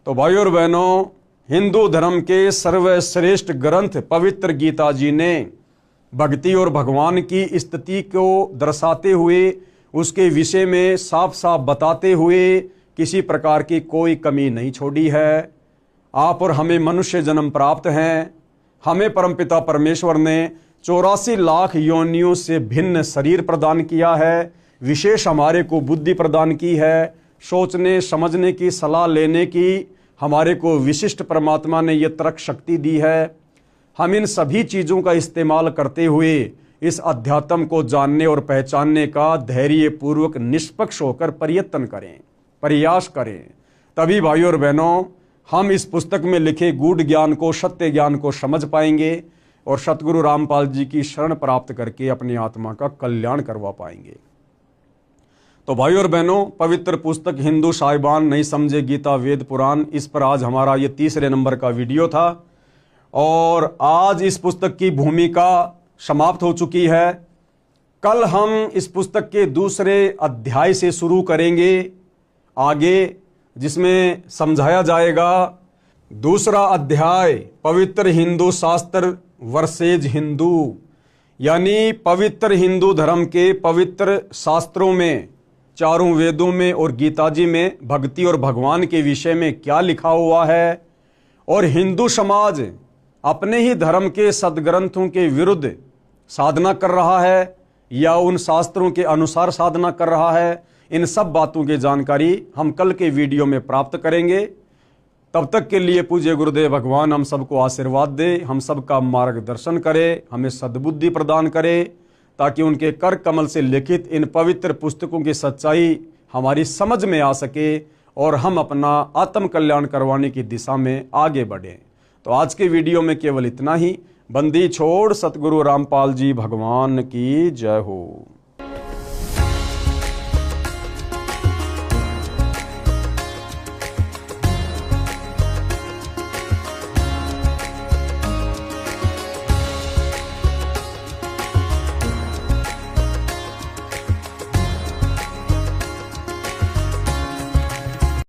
तो भाइयों और बहनों, हिंदू धर्म के सर्वश्रेष्ठ ग्रंथ पवित्र गीता जी ने भक्ति और भगवान की स्थिति को दर्शाते हुए उसके विषय में साफ साफ बताते हुए किसी प्रकार की कोई कमी नहीं छोड़ी है। आप और हमें मनुष्य जन्म प्राप्त हैं। हमें परमपिता परमेश्वर ने 84 लाख योनियों से भिन्न शरीर प्रदान किया है। विशेष हमारे को बुद्धि प्रदान की है, सोचने समझने की, सलाह लेने की हमारे को विशिष्ट परमात्मा ने यह तर्क शक्ति दी है। हम इन सभी चीज़ों का इस्तेमाल करते हुए इस अध्यात्म को जानने और पहचानने का धैर्य पूर्वक निष्पक्ष होकर प्रयत्न करें, प्रयास करें। तभी भाइयों और बहनों हम इस पुस्तक में लिखे गूढ़ ज्ञान को, सत्य ज्ञान को समझ पाएंगे और सतगुरु रामपाल जी की शरण प्राप्त करके अपनी आत्मा का कल्याण करवा पाएंगे। तो भाइयों और बहनों, पवित्र पुस्तक हिंदू साहिबान नहीं समझे गीता वेद पुराण, इस पर आज हमारा ये 3रे नंबर का वीडियो था और आज इस पुस्तक की भूमिका समाप्त हो चुकी है। कल हम इस पुस्तक के 2 अध्याय से शुरू करेंगे आगे, जिसमें समझाया जाएगा 2 अध्याय पवित्र हिंदू शास्त्र वर्सेज हिंदू, यानी पवित्र हिंदू धर्म के पवित्र शास्त्रों में, 4 वेदों में और गीता जी में भक्ति और भगवान के विषय में क्या लिखा हुआ है और हिंदू समाज अपने ही धर्म के सदग्रंथों के विरुद्ध साधना कर रहा है या उन शास्त्रों के अनुसार साधना कर रहा है। इन सब बातों की जानकारी हम कल के वीडियो में प्राप्त करेंगे। तब तक के लिए पूज्य गुरुदेव भगवान हम सबको आशीर्वाद दे, हम सबका मार्गदर्शन करे, हमें सद्बुद्धि प्रदान करे, ताकि उनके कर कमल से लिखित इन पवित्र पुस्तकों की सच्चाई हमारी समझ में आ सके और हम अपना आत्म कल्याण करवाने की दिशा में आगे बढ़ें। तो आज के वीडियो में केवल इतना ही। बंदी छोड़ सतगुरु रामपाल जी भगवान की जय हो।